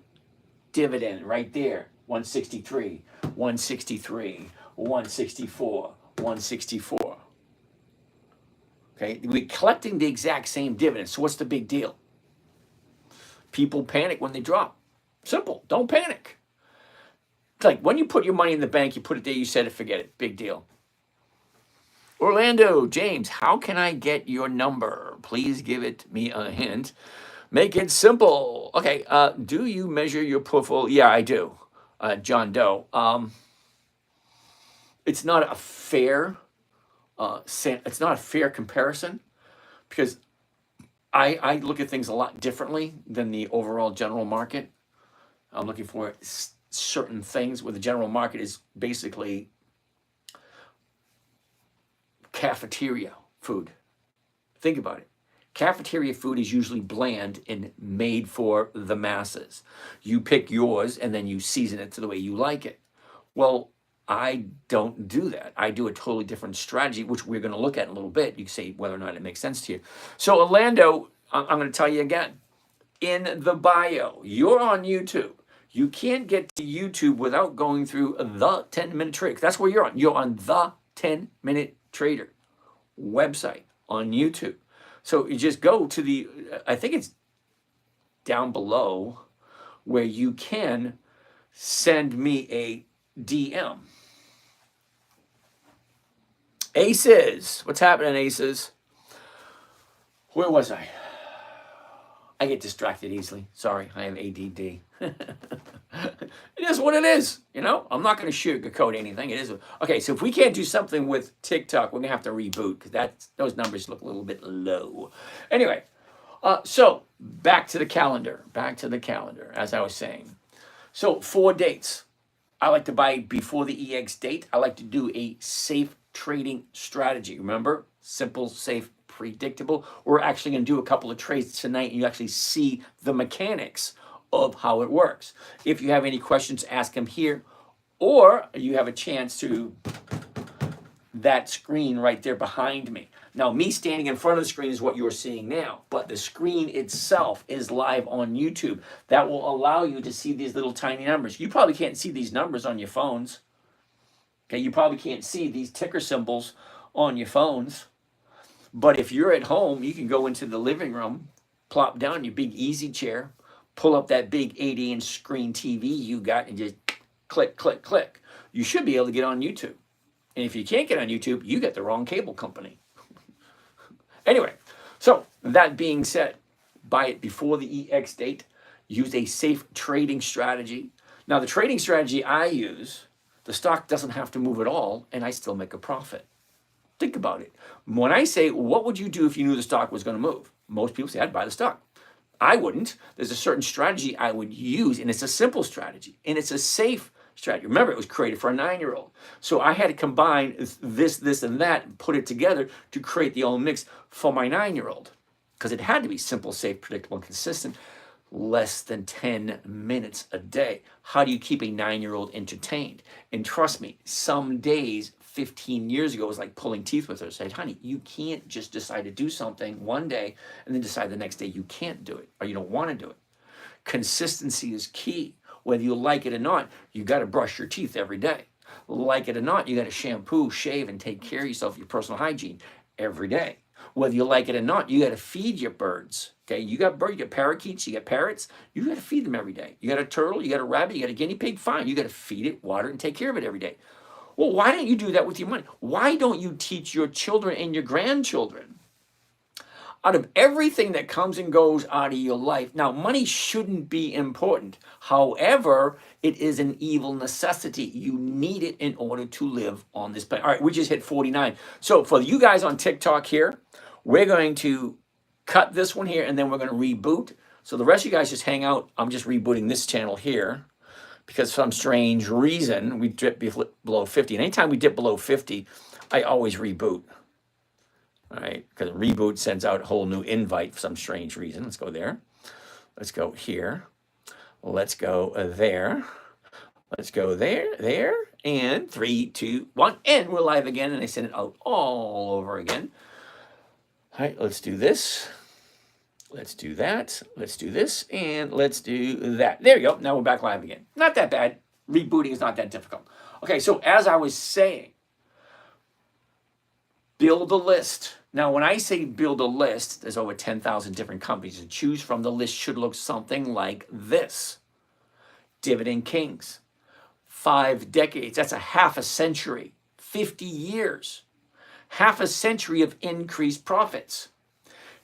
dividend right there. 163, 163, 164, 164. Okay, we're collecting the exact same dividend. So what's the big deal? People panic when they drop. Simple, don't panic. It's like when you put your money in the bank, you put it there, you set it, forget it. Big deal. Orlando, James, how can I get your number? Please give it me a hint. Make it simple. Okay, do you measure your portfolio? Yeah, I do. John Doe. It's not a fair it's not a fair comparison because I look at things a lot differently than the overall general market. I'm looking for certain things where the general market is basically cafeteria food. Think about it. Cafeteria food is usually bland and made for the masses. You pick yours and then you season it to the way you like it. Well, I don't do that. I do a totally different strategy, which we're going to look at in a little bit. You can say whether or not it makes sense to you. So Orlando, I'm going to tell you again. In the bio, you're on YouTube. You can't get to YouTube without going through the 10-minute trader. That's where you're on. You're on the 10-minute trader website on YouTube. So you just go to the, I think it's down below where you can send me a DM. Aces. What's happening, Aces? Where was I? I get distracted easily. Sorry, I have ADD. It is what it is, you know? I'm not going to sugarcoat anything. It is. Okay, so if we can't do something with TikTok, we're going to have to reboot because those numbers look a little bit low. Anyway, so back to the calendar. Back to the calendar, as I was saying. So 4 dates. I like to buy before the EX date. I like to do a safe trading strategy. Remember? Simple, safe, predictable. We're actually going to do a couple of trades tonight, and you actually see the mechanics of how it works. If you have any questions, ask them here, or you have a chance to that screen right there behind me. Now, me standing in front of the screen is what you're seeing now, but the screen itself is live on YouTube. That will allow you to see these little tiny numbers. You probably can't see these numbers on your phones. Okay, you probably can't see these ticker symbols on your phones. But if you're at home, you can go into the living room, plop down your big easy chair, pull up that big 80-inch screen TV you got, and just click, click, click. You should be able to get on YouTube. And if you can't get on YouTube, you get the wrong cable company. Anyway, so that being said, buy it before the EX date. Use a safe trading strategy. Now, the trading strategy I use, the stock doesn't have to move at all, and I still make a profit. Think about it. When I say, what would you do if you knew the stock was going to move? Most people say, I'd buy the stock. I wouldn't. There's a certain strategy I would use, and it's a simple strategy, and it's a safe strategy. Remember, it was created for a 9-year-old. So I had to combine this, and that, and put it together to create the old mix for my 9-year-old. Because it had to be simple, safe, predictable, and consistent. Less than 10 minutes a day. How do you keep a 9-year-old entertained? And trust me, some days, 15 years ago, it was like pulling teeth with her. I said, honey, you can't just decide to do something one day and then decide the next day you can't do it or you don't want to do it. Consistency is key. Whether you like it or not, you got to brush your teeth every day. Like it or not, you got to shampoo, shave, and take care of yourself, your personal hygiene every day. Whether you like it or not, you got to feed your birds. Okay, you got birds, you got parakeets, you got parrots. You got to feed them every day. You got a turtle, you got a rabbit, you got a guinea pig. Fine, you got to feed it, water it, and take care of it every day. Well, why don't you do that with your money? Why don't you teach your children and your grandchildren? Out of everything that comes and goes out of your life, now money shouldn't be important. However, it is an evil necessity. You need it in order to live on this planet. All right, we just hit 49. So for you guys on TikTok here, we're going to cut this one here and then we're going to reboot. So the rest of you guys just hang out. I'm just rebooting this channel here because for some strange reason we dip below 50. And anytime we dip below 50, I always reboot. All right, because reboot sends out a whole new invite for some strange reason. Let's go there. Let's go here. Let's go there. Let's go there. And 3, 2, 1. And we're live again. And I send it out all over again. All right, let's do this. Let's do that. Let's do this. And let's do that. There you go. Now we're back live again. Not that bad. Rebooting is not that difficult. Okay, so as I was saying, build a list. Now, when I say build a list, there's over 10,000 different companies to choose from. The list should look something like this. Dividend Kings. 5 decades. That's a half a century. 50 years. Half a century of increased profits.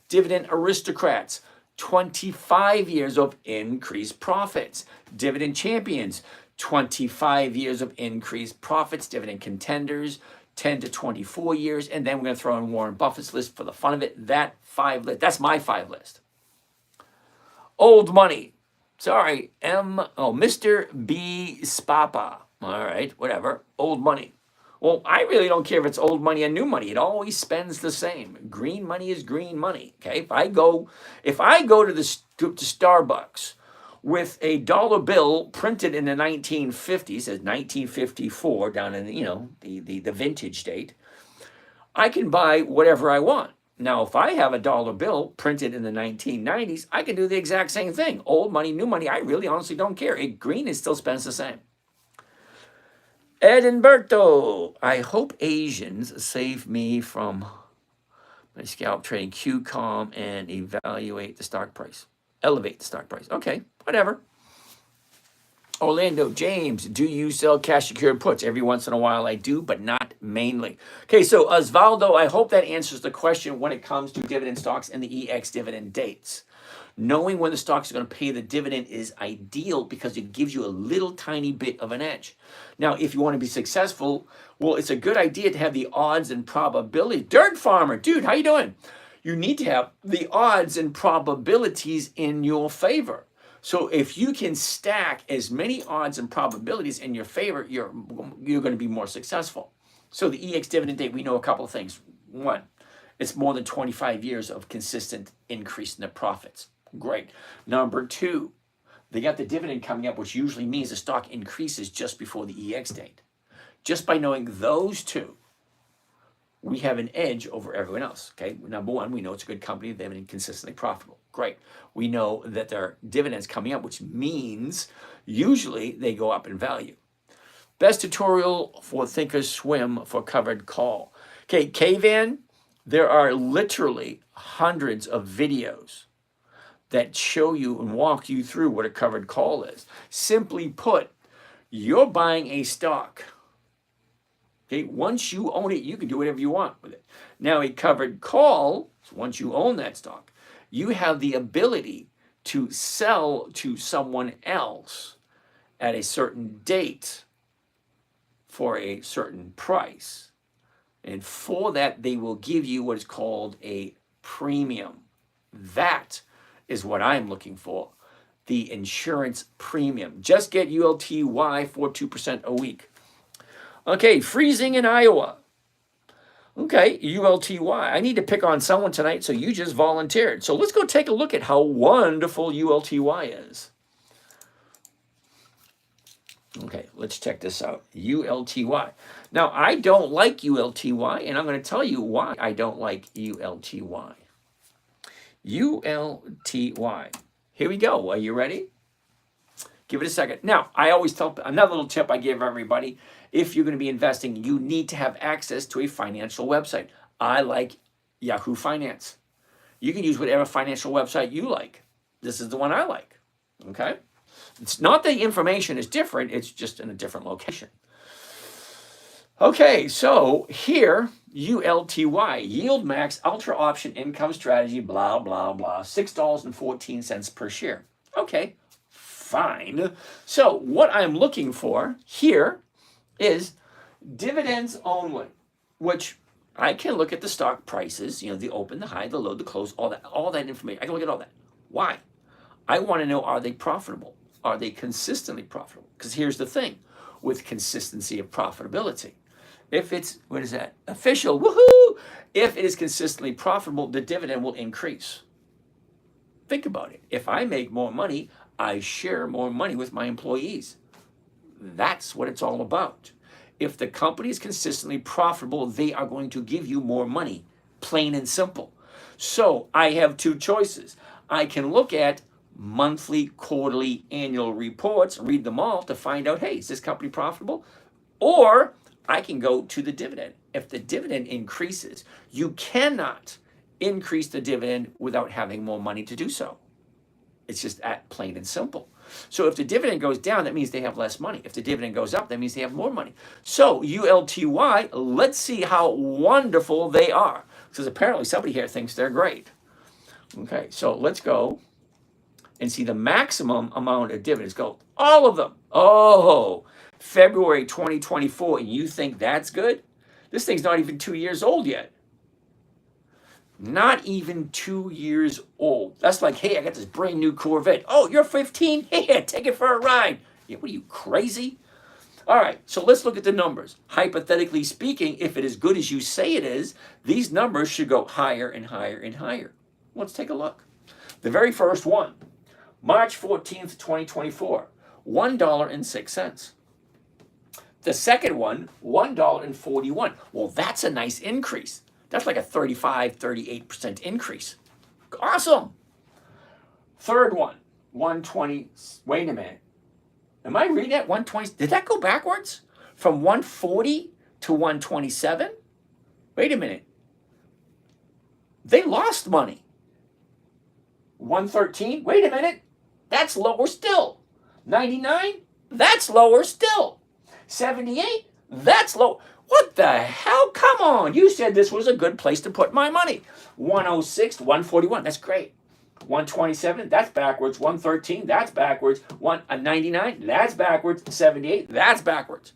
Dividend Aristocrats. 25 years of increased profits. Dividend Champions. 25 years of increased profits. Dividend Contenders. 10 to 24 years, and then we're going to throw in Warren Buffett's list for the fun of it. That 5 list, that's my 5 list. Old money. Sorry, Mr. B. Spapa. All right, whatever. Old money. Well, I really don't care if it's old money and new money. It always spends the same. Green money is green money. Okay, if I go to Starbucks with a dollar bill printed in the 1950s, says 1954 down in the vintage date, I can buy whatever I want. Now, if I have a dollar bill printed in the 1990s, I can do the exact same thing. Old money, new money, I really honestly don't care. Green is still spends the same. Edinberto, I hope Asians save me from my scalp trading QCOM and evaluate the stock price. Elevate the stock price. Okay, whatever. Orlando James, do you sell cash secured puts? Every once in a while I do, but not mainly. Okay, so Osvaldo, I hope that answers the question when it comes to dividend stocks and the EX dividend dates. Knowing when the stocks are going to pay the dividend is ideal because it gives you a little tiny bit of an edge. Now, if you want to be successful, well, it's a good idea to have the odds and probability. Dirt Farmer, dude, how you doing? You need to have the odds and probabilities in your favor. So if you can stack as many odds and probabilities in your favor, you're going to be more successful. So the EX dividend date, we know a couple of things. One, It's more than 25 years of consistent increase in their profits. Great. Number two, they got the dividend coming up, which usually means the stock increases just before the EX date. Just by knowing those two, we have an edge over everyone else. Okay. Number one, we know it's a good company. They've been consistently profitable. Great. We know that their dividends coming up, which means usually they go up in value. Best tutorial for Thinkorswim for covered call. Okay, Kvan, there are literally hundreds of videos that show you and walk you through what a covered call is. Simply put, you're buying a stock. Okay, once you own it, you can do whatever you want with it. Now, a covered call, once you own that stock, you have the ability to sell to someone else at a certain date for a certain price. And for that, they will give you what is called a premium. That is what I'm looking for, the insurance premium. Just get ULTY for 2% a week. Okay, freezing in Iowa. Okay, ULTY. I need to pick on someone tonight, so you just volunteered. So let's go take a look at how wonderful ULTY is. Okay, let's check this out. ULTY. Now, I don't like ULTY, and I'm going to tell you why I don't like ULTY. ULTY. Here we go. Are you ready? Give it a second. Now, I always tell, another little tip I give everybody, if you're going to be investing, you need to have access to a financial website. I like Yahoo Finance. You can use whatever financial website you like. This is the one I like. Okay? It's not that the information is different, it's just in a different location. Okay, so here, ULTY, Yield Max Ultra Option Income Strategy, blah, blah, blah, $6.14 per share. Okay, fine. So what I'm looking for here is dividends only, which I can look at the stock prices, you know, the open, the high, the low, the close, all that information. I can look at all that. Why? I want to know, are they profitable? Are they consistently profitable? Because here's the thing with consistency of profitability. If it's, what is that? Official, woohoo! If it is consistently profitable, the dividend will increase. Think about it. If I make more money, I share more money with my employees. That's what it's all about. If the company is consistently profitable, they are going to give you more money, plain and simple. So I have two choices. I can look at monthly, quarterly, annual reports, read them all to find out, hey, is this company profitable? Or I can go to the dividend. If the dividend increases, you cannot increase the dividend without having more money to do so. It's just that plain and simple. So if the dividend goes down, that means they have less money. If the dividend goes up, that means they have more money. So ULTY, let's see how wonderful they are. Because apparently somebody here thinks they're great. Okay, so let's go and see the maximum amount of dividends. Go, all of them. Oh, February 2024, and you think that's good? This thing's not even 2 years old yet. Not even 2 years old. That's like, hey, I got this brand new Corvette. Oh, you're 15? Here, take it for a ride. Yeah, what are you, crazy? All right, so let's look at the numbers. Hypothetically speaking, if it is good as you say it is, these numbers should go higher and higher and higher. Let's take a look. The very first one, March 14th, 2024, $1.06. The second one, $1.41. Well, that's a nice increase. That's like a 38% increase. Awesome. Third one, 120. Wait a minute. Am I reading that 120? Did that go backwards? From 140 to 127? Wait a minute. They lost money. 113? Wait a minute. That's lower still. 99? That's lower still. 78? That's low. What the hell? Come on. You said this was a good place to put my money. 106, 141. That's great. 127, that's backwards. 113, that's backwards. 99, that's backwards. 78, that's backwards.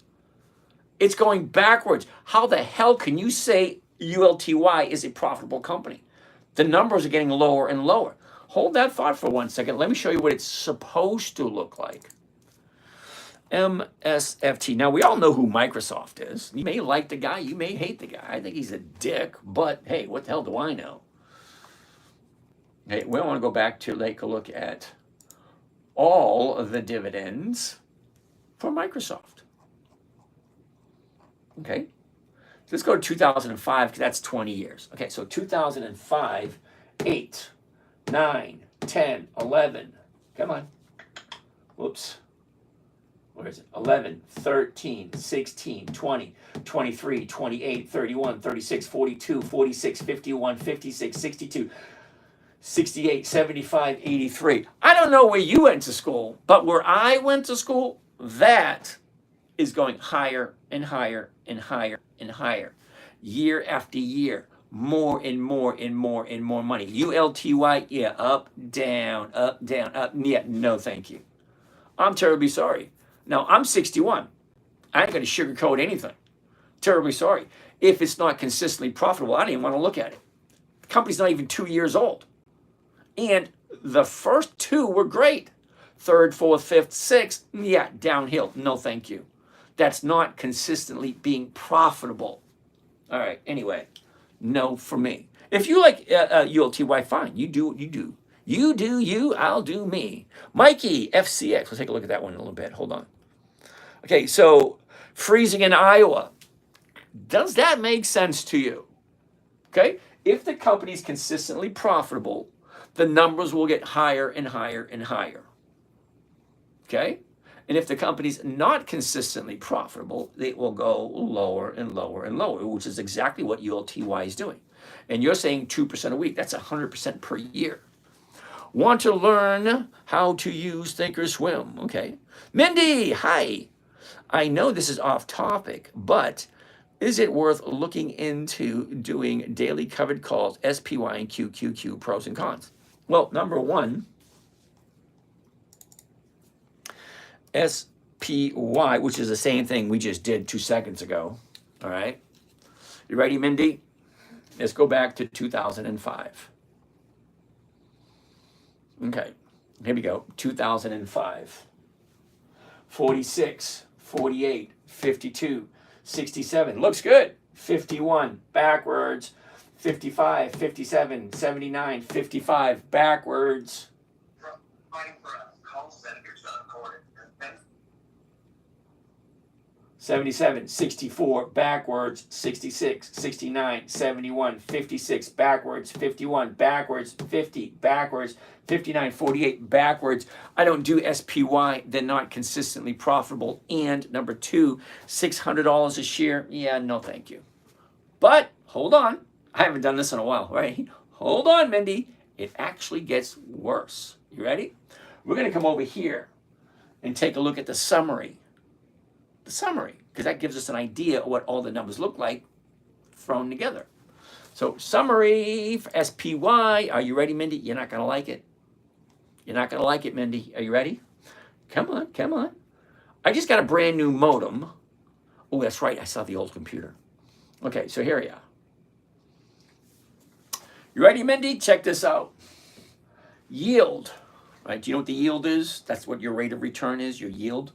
It's going backwards. How the hell can you say ULTY is a profitable company? The numbers are getting lower and lower. Hold that thought for 1 second. Let me show you what it's supposed to look like. MSFT. Now, we all know who Microsoft is. You may like the guy, you may hate the guy. I think he's a dick, but hey, what the hell do I know? Okay, we want to go back to take a look at all of the dividends for Microsoft. Okay, so let's go to 2005 because that's 20 years. Okay, so 2005, 8, 9, 10, 11. Come on. Whoops. Where is it? 11, 13, 16, 20, 23, 28, 31, 36, 42, 46, 51, 56, 62, 68, 75, 83. I don't know where you went to school, but where I went to school, that is going higher and higher and higher and higher. Year after year, more and more and more and more money. ULTY, yeah, up, down, up, yeah, no thank you. I'm terribly sorry. Now, I'm 61. I ain't going to sugarcoat anything. Terribly sorry. If it's not consistently profitable, I don't even want to look at it. The company's not even 2 years old. And the first two were great. Third, fourth, fifth, sixth, yeah, downhill. No, thank you. That's not consistently being profitable. All right, anyway, no for me. If you like ULTY, fine. You do what you do. You do you, I'll do me. Mikey, FCX. Let's take a look at that one in a little bit. Hold on. Okay, so freezing in Iowa. Does that make sense to you? Okay, if the company's consistently profitable, the numbers will get higher and higher and higher. Okay, and if the company's not consistently profitable, it will go lower and lower and lower, which is exactly what ULTY is doing. And you're saying 2% a week. That's 100% per year. Want to learn how to use Thinkorswim? Okay. Mindy, hi. I know this is off topic, but is it worth looking into doing daily covered calls, SPY and QQQ, pros and cons? Well, number one, SPY, which is the same thing we just did 2 seconds ago. All right. You ready, Mindy? Let's go back to 2005. Okay, here we go. 2005. 46, 48, 52, 67. Looks good. 51, backwards. 55, 57, 79, 55, backwards. Fighting for a call center recorded. 77, 64, backwards, 66, 69, 71, 56, backwards, 51, backwards, 50, backwards, 59, 48, backwards. I don't do SPY. They're not consistently profitable. And number two, $600 a share. Yeah, no, thank you. But hold on. I haven't done this in a while, right? Hold on, Mindy. It actually gets worse. You ready? We're going to come over here and take a look at the summary. The summary, because that gives us an idea of what all the numbers look like thrown together. So summary for SPY. Are you ready, Mindy? You're not going to like it. You're not going to like it, Mindy. Are you ready? Come on, come on. I just got a brand new modem. Oh, that's right. I saw the old computer. Okay, so here we are. You ready, Mindy? Check this out. Yield. Right? Do you know what the yield is? That's what your rate of return is, your yield.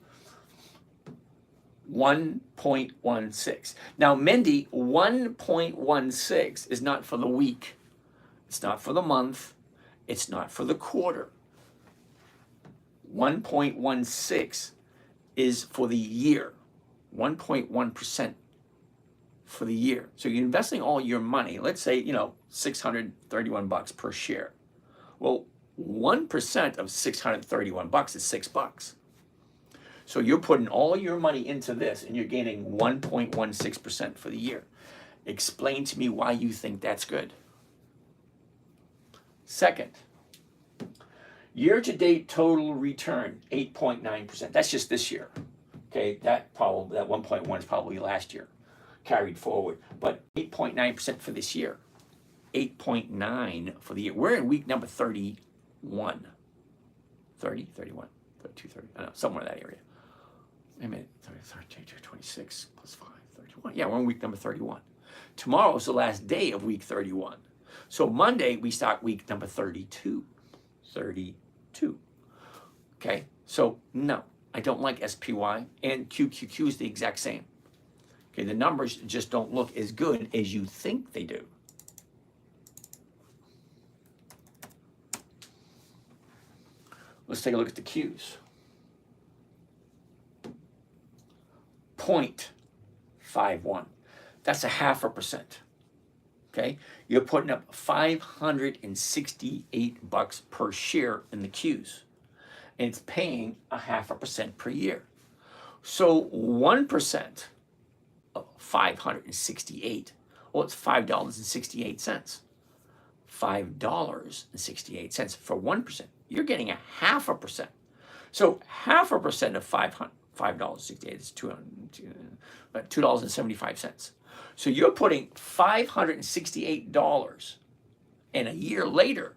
1.16. Now, Mindy, 1.16 is not for the week. It's not for the month. It's not for the quarter. 1.16 is for the year. 1.1% for the year. So you're investing all your money. Let's say, $631 per share. Well, 1% of $631 is $6. So you're putting all your money into this and you're gaining 1.16% for the year. Explain to me why you think that's good. Second, year-to-date total return, 8.9%. That's just this year. Okay, that 1.1 is probably last year, carried forward. But 8.9% for this year. 8.9 for the year. We're in week number 31. 30, 31, 32, 30, I don't know, somewhere in that area. Wait a minute, 26 plus 5, 31. Yeah, we're on week number 31. Tomorrow is the last day of week 31. So Monday, we start week number 32. 32. Okay, so no, I don't like SPY, and QQQ is the exact same. Okay, the numbers just don't look as good as you think they do. Let's take a look at the Qs. 0.51. That's 0.5%. Okay, you're putting up $568 per share in the Qs, and it's paying 0.5% per year. So 1% of 568, well, it's $5.68. $5.68 for 1%. You're getting 0.5%. So 0.5% of $5.68 is $2.75. So you're putting $568, and a year later,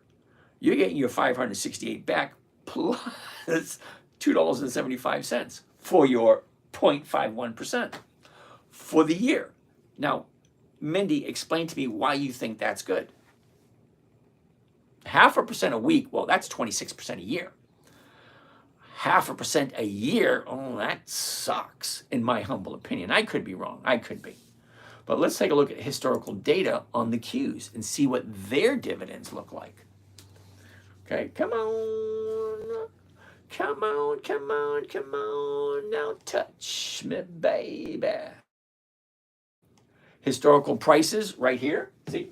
you're getting your $568 back plus $2.75 for your 0.51% for the year. Now, Mindy, explain to me why you think that's good. 0.5% a week, well, that's 26% a year. 0.5% a year, oh, that sucks, in my humble opinion. I could be wrong. I could be. But let's take a look at historical data on the Qs and see what their dividends look like. Okay, come on. Come on, come on, come on. Now touch me, baby. Historical prices right here. See?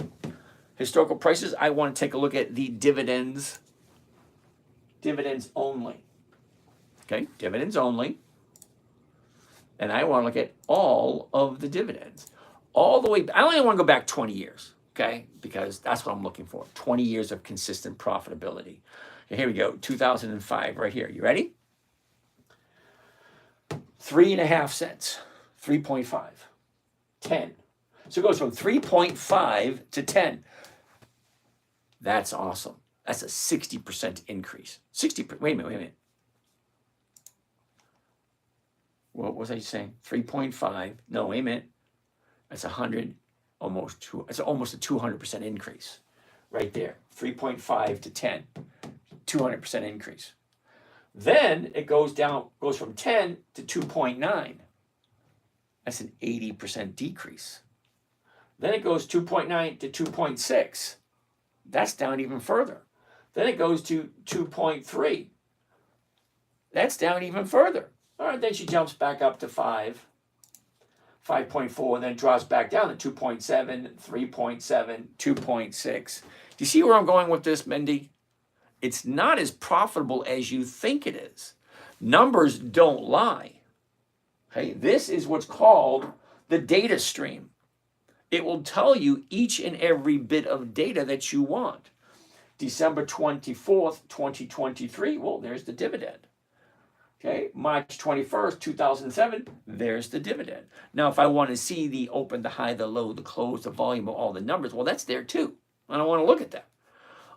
Historical prices. I want to take a look at the dividends. Dividends only. Okay, dividends only. And I want to look at all of the dividends. All the way, I only want to go back 20 years, okay? Because that's what I'm looking for. 20 years of consistent profitability. Okay, here we go, 2005, right here. You ready? 3.5 cents, 3.5, 10. So it goes from 3.5 to 10. That's awesome. That's a 60% increase. 60%, wait a minute. What was I saying? 3.5, no, wait a minute. That's almost a 200% increase right there. 3.5 to 10, 200% increase. Then it goes from 10 to 2.9. That's an 80% decrease. Then it goes 2.9 to 2.6. That's down even further. Then it goes to 2.3. That's down even further. All right, then she jumps back up to 5. 5.4, and then drops back down to 2.7, 3.7, 2.6. Do you see where I'm going with this, Mindy? It's not as profitable as you think it is. Numbers don't lie. Okay, this is what's called the data stream. It will tell you each and every bit of data that you want. December 24th, 2023, well, there's the dividend. Okay, March 21st, 2007, there's the dividend. Now, if I want to see the open, the high, the low, the close, the volume of all the numbers, well, that's there too. I don't want to look at that.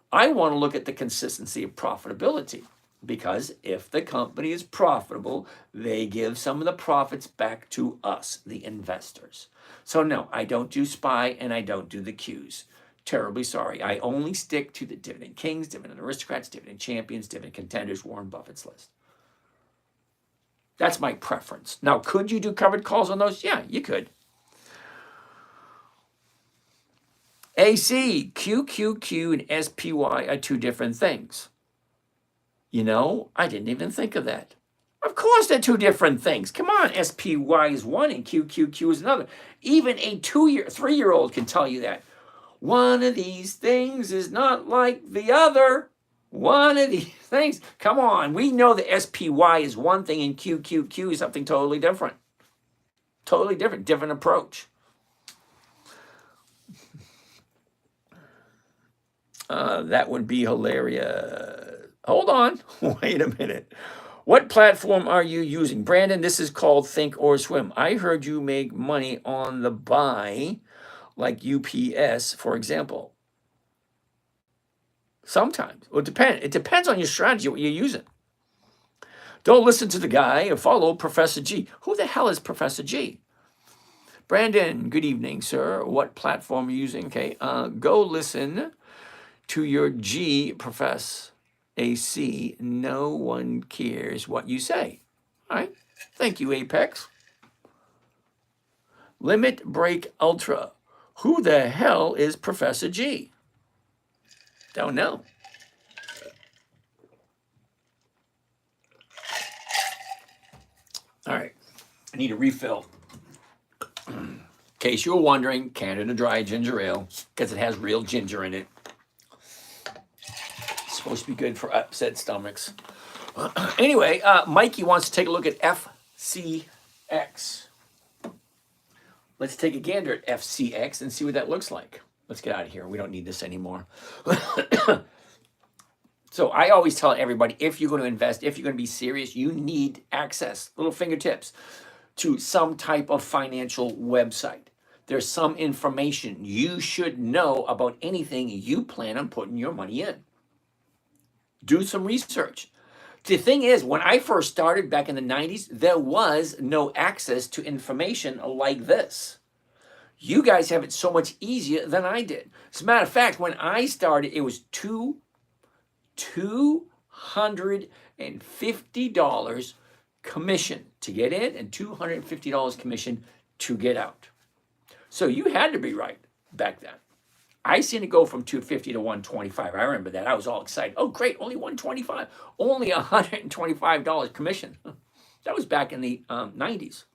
I want to look at the consistency of profitability, because if the company is profitable, they give some of the profits back to us, the investors. So no, I don't do SPY and I don't do the Qs. Terribly sorry. I only stick to the dividend kings, dividend aristocrats, dividend champions, dividend contenders, Warren Buffett's list. That's my preference. Now, could you do covered calls on those? Yeah, you could. AC, QQQ, and SPY are two different things. You know, I didn't even think of that. Of course they're two different things. Come on, SPY is one and QQQ is another. Even a 3-year-old can tell you that. One of these things is not like the other. One of these things. Come on, we know that SPY is one thing and QQQ is something totally different. Totally different, different approach. That would be hilarious. Hold on, wait a minute. What platform are you using? Brandon, this is called Think or Swim. I heard you make money on the buy, like UPS, for example. Sometimes. Well, it depends on your strategy, what you're using. Don't listen to the guy or follow Professor G. Who the hell is Professor G? Brandon, good evening, sir. What platform are you using? Okay, go listen to your G, Professor AC. No one cares what you say. All right. Thank you, Apex. Limit Break Ultra. Who the hell is Professor G? Don't know. All right. I need a refill. In case you were wondering, Canada Dry Ginger Ale, because it has real ginger in it. It's supposed to be good for upset stomachs. Anyway, Mikey wants to take a look at FCX. Let's take a gander at FCX and see what that looks like. Let's get out of here. We don't need this anymore. So I always tell everybody, if you're going to invest, if you're going to be serious, you need access, little fingertips, to some type of financial website. There's some information you should know about anything you plan on putting your money in. Do some research. The thing is, when I first started back in the 90s, there was no access to information like this. You guys have it so much easier than I did. As a matter of fact, when I started, it was $250 commission to get in and $250 commission to get out. So you had to be right back then. I seen it go from $250 to $125. I remember that. I was all excited. Oh, great, only $125, only $125 commission. That was back in the 90s.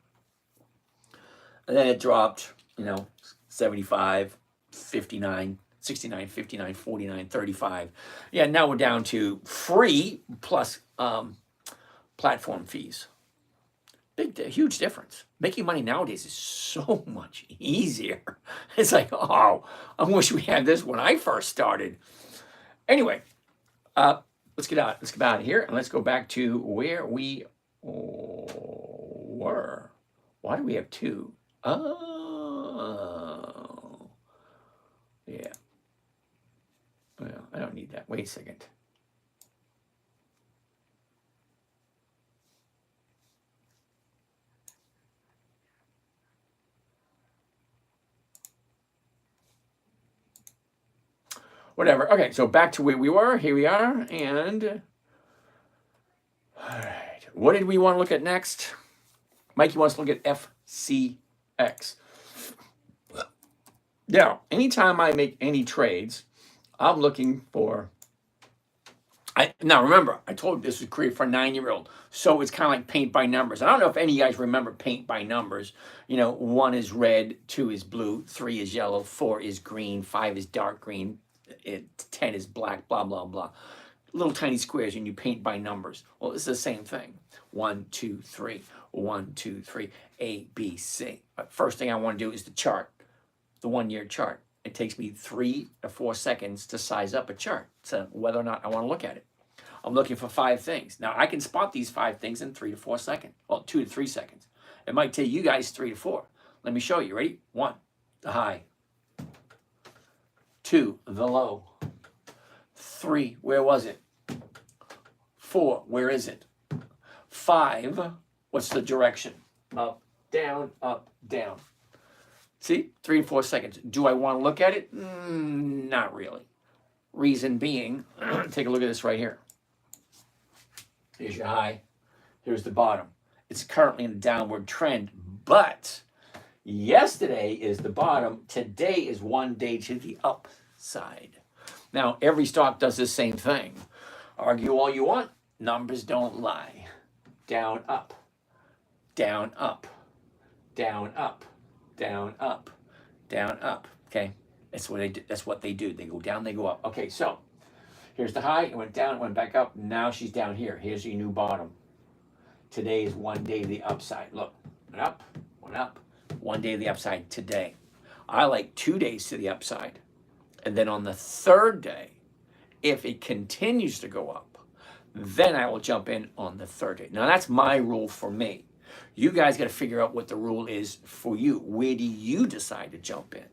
And then it dropped, 75, 59, 69, 59, 49, 35. Yeah, now we're down to free plus platform fees. Huge difference. Making money nowadays is so much easier. It's like, oh, I wish we had this when I first started. Anyway, let's get out of here and let's go back to where we were. Why do we have two? Oh, yeah. Well, I don't need that. Wait a second. Whatever. Okay, so back to where we were. Here we are. And all right, what did we want to look at next? Mikey wants to look at FCX. Now, anytime I make any trades, I'm looking for. Now remember, I told you this was created for a 9-year-old, so it's kind of like paint by numbers. I don't know if any of you guys remember paint by numbers. 1 is red, 2 is blue, 3 is yellow, 4 is green, 5 is dark green, 10 is black, blah, blah, blah. Little tiny squares, and you paint by numbers. Well, it's the same thing. 1, 2, 3, 1, 2, 3, A, B, C. But first thing I want to do is the chart, the 1-year chart. It takes me 3 to 4 seconds to size up a chart, so whether or not I want to look at it. I'm looking for 5 things. Now, I can spot these 5 things in 3 to 4 seconds. Well, 2 to 3 seconds. It might take you guys 3 to 4. Let me show you. Ready? 1, the high. 2, the low. 3, where was it? 4, where is it? 5, what's the direction? Up, down, down. See? 3 to 4 seconds. Do I want to look at it? Not really. Reason being, take a look at this right here. Here's your high. Here's the bottom. It's currently in a downward trend, but yesterday is the bottom. Today is one day to the upside. Now, every stock does the same thing. Argue all you want. Numbers don't lie. Down, up. Down, up. Down, up. Down, up. Down, up. Okay? That's what they do. That's what they do. They go down, they go up. Okay, so here's the high. It went down, it went back up. Now she's down here. Here's your new bottom. Today is one day to the upside. Look, went up, went up. One day to the upside today. I like 2 days to the upside. And then on the third day, if it continues to go up, then I will jump in on the third day. Now, that's my rule for me. You guys got to figure out what the rule is for you. Where do you decide to jump in?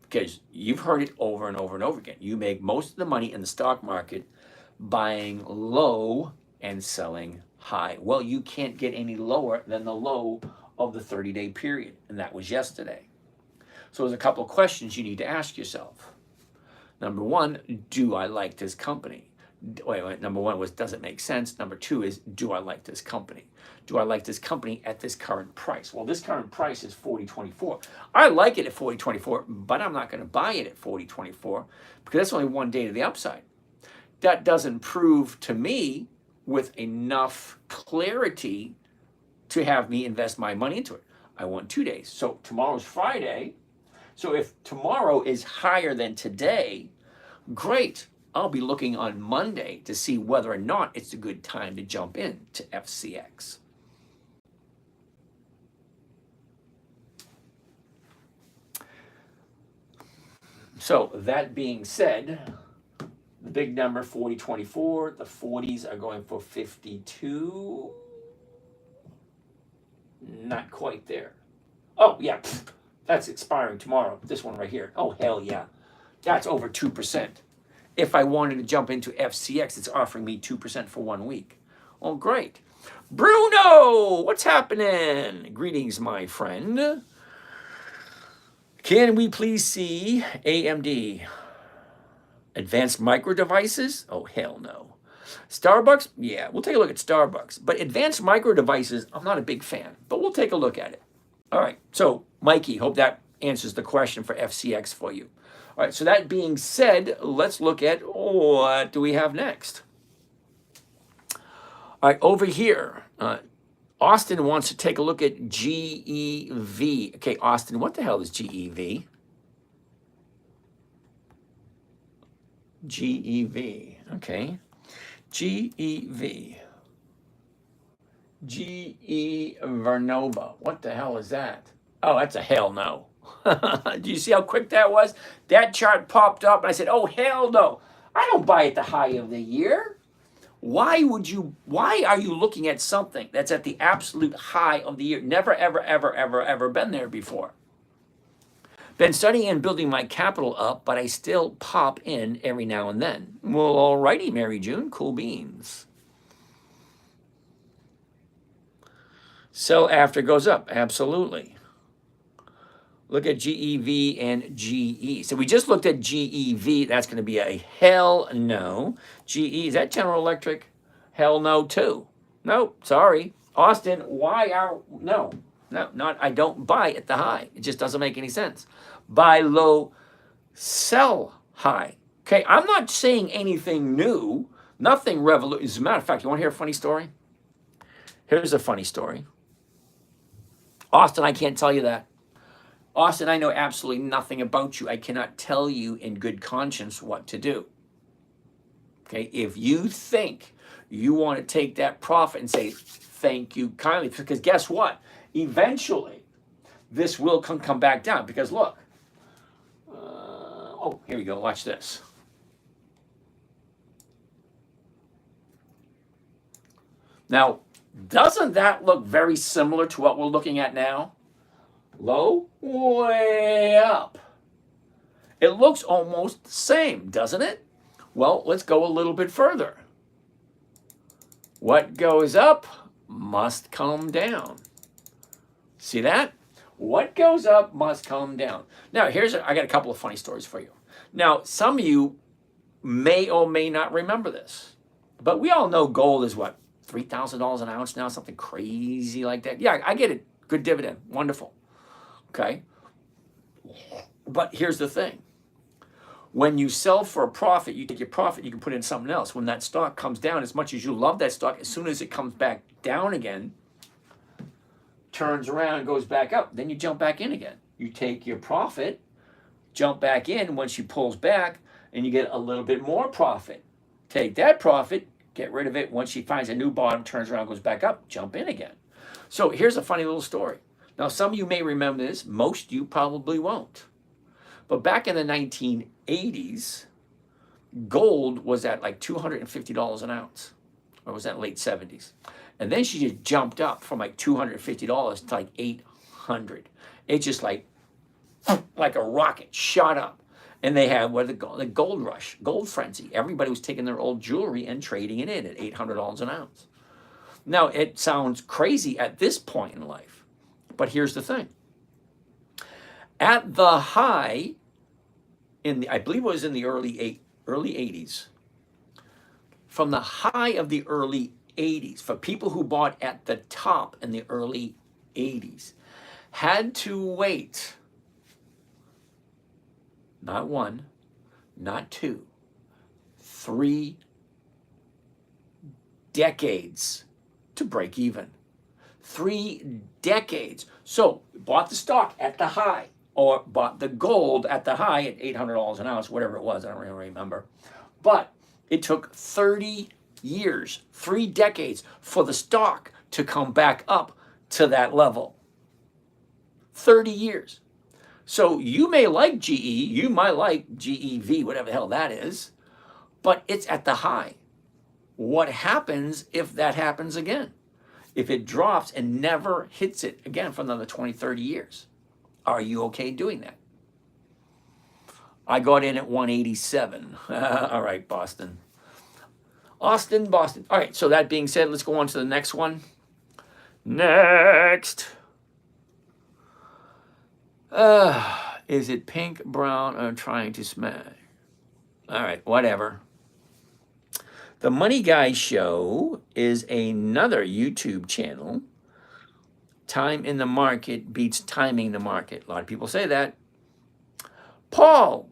Because you've heard it over and over and over again. You make most of the money in the stock market buying low and selling high. Well, you can't get any lower than the low of the 30-day period, and that was yesterday. So there's a couple of questions you need to ask yourself. Number one, do I like this company? Wait, number one was, does it make sense? Number two is, do I like this company? Do I like this company at this current price? Well, this current price is 40.24. I like it at 40.24, but I'm not going to buy it at 40.24 because that's only one day to the upside. That doesn't prove to me with enough clarity to have me invest my money into it. I want 2 days. So tomorrow's Friday. So if tomorrow is higher than today, great. I'll be looking on Monday to see whether or not it's a good time to jump in to FCX. So that being said, the big number 40.24, the 40s are going for 52. Not quite there. Oh, yeah, that's expiring tomorrow. This one right here. Oh, hell yeah. That's over 2%. If I wanted to jump into FCX, it's offering me 2% for 1 week. Oh, great. Bruno, what's happening? Greetings, my friend. Can we please see AMD? Advanced Micro Devices? Oh, hell no. Starbucks? Yeah, we'll take a look at Starbucks. But Advanced Micro Devices, I'm not a big fan, but we'll take a look at it. All right, so Mikey, hope that answers the question for FCX for you. All right, so that being said, let's look at what do we have next. All right, over here, Austin wants to take a look at GEV. Okay, Austin, what the hell is GEV? GEV, okay. GEV. GE Vernova. What the hell is that? Oh, that's a hell no. Do you see how quick that was? That chart popped up and I said, oh, hell no. I don't buy at the high of the year. Why are you looking at something that's at the absolute high of the year? Never, ever, ever, ever, ever been there before. Been studying and building my capital up, but I still pop in every now and then. Well, alrighty, Mary June, cool beans. Sell after goes up, absolutely. Look at GEV and GE. So we just looked at GEV. That's going to be a hell no. GE, is that General Electric? Hell no, too. No, sorry. Austin, no, not, I don't buy at the high. It just doesn't make any sense. Buy low, sell high. Okay, I'm not saying anything new, nothing revolutionary. As a matter of fact, you want to hear a funny story? Here's a funny story. Austin, I can't tell you that. Austin, I know absolutely nothing about you. I cannot tell you in good conscience what to do. Okay, if you think you want to take that profit and say, thank you kindly, because guess what? Eventually, this will come back down because look. Oh, here we go. Watch this. Now, doesn't that look very similar to what we're looking at now? Low, way up. It looks almost the same, doesn't it? Well, let's go a little bit further. What goes up must come down. See that? What goes up must come down. Now, I got a couple of funny stories for you. Now, some of you may or may not remember this, but we all know gold is what, $3,000 an ounce now, something crazy like that. Yeah, I get it. Good dividend. Wonderful. Okay. But here's the thing. When you sell for a profit, you take your profit, you can put in something else. When that stock comes down, as much as you love that stock, as soon as it comes back down again, turns around and goes back up, then you jump back in again. You take your profit, jump back in once she pulls back, and you get a little bit more profit. Take that profit, get rid of it. Once she finds a new bottom, turns around, goes back up, jump in again. So here's a funny little story. Now, some of you may remember this. Most of you probably won't. But back in the 1980s, gold was at like $250 an ounce. Or was that late 70s? And then she just jumped up from like $250 to like $800. It just like a rocket shot up. And they had the gold rush, gold frenzy. Everybody was taking their old jewelry and trading it in at $800 an ounce. Now, it sounds crazy at this point in life. But here's the thing. At the high, I believe it was in the early 80s, from the high of the early 80s, for people who bought at the top in the early 80s, had to wait not one, not two, 3 decades to break even. 3 decades. So bought the stock at the high, or bought the gold at the high at $800 an ounce, whatever it was, I don't really remember. But it took 30 years, 3 decades for the stock to come back up to that level. 30 years. So you may like GE, you might like GEV, whatever the hell that is, but it's at the high. What happens if that happens again? If it drops and never hits it again for another 20, 30 years? Are you okay doing that? I got in at 187. All right, Boston. Austin, Boston. All right, so that being said, let's go on to the next one. Next. Is it pink, brown, or trying to smash? All right, whatever. The Money Guy Show is another YouTube channel. Time in the market beats timing the market. A lot of people say that. Paul,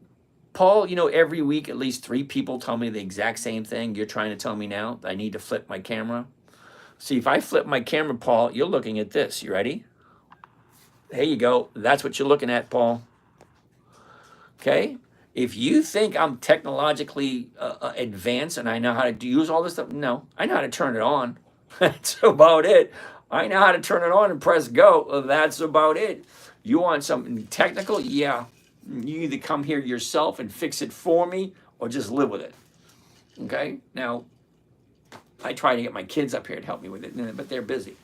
you know, every week at least 3 people tell me the exact same thing you're trying to tell me now. I need to flip my camera. See, if I flip my camera, Paul, you're looking at this. You ready? There you go. That's what you're looking at, Paul. Okay? If you think I'm technologically advanced and I know how to use all this stuff, no. I know how to turn it on. That's about it. I know how to turn it on and press go. That's about it. You want something technical? Yeah. You either come here yourself and fix it for me or just live with it. Okay? Now, I try to get my kids up here to help me with it, but they're busy.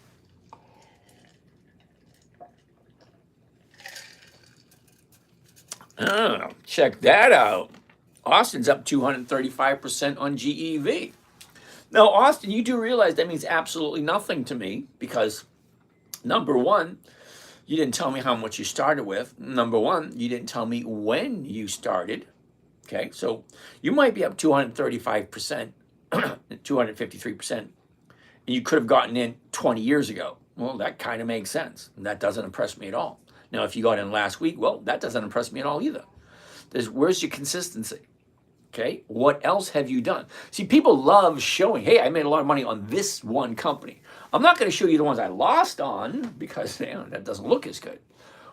Oh, check that out. Austin's up 235% on GEV. Now, Austin, you do realize that means absolutely nothing to me because, number one, you didn't tell me how much you started with. Number one, you didn't tell me when you started. Okay, so you might be up 235%, 253%, and you could have gotten in 20 years ago. Well, that kind of makes sense. And that doesn't impress me at all. Now, if you got in last week, well, that doesn't impress me at all either. Where's your consistency? Okay, what else have you done? See, people love showing, hey, I made a lot of money on this one company. I'm not going to show you the ones I lost on because that doesn't look as good.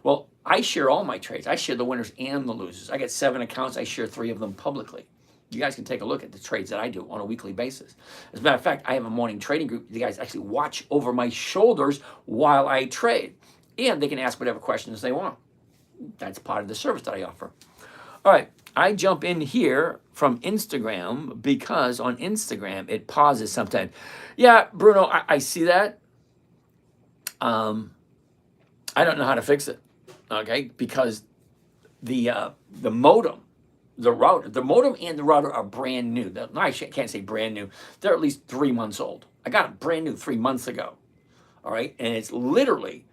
Well, I share all my trades. I share the winners and the losers. I get 7 accounts. I share 3 of them publicly. You guys can take a look at the trades that I do on a weekly basis. As a matter of fact, I have a morning trading group. You guys actually watch over my shoulders while I trade. And they can ask whatever questions they want. That's part of the service that I offer. All right, I jump in here from Instagram because on Instagram it pauses sometimes. Yeah, Bruno, I see that. I don't know how to fix it. Okay, because the modem, the modem and the router are brand new. No, I can't say brand new. They're at least 3 months old. I got them brand new 3 months ago. All right, and it's literally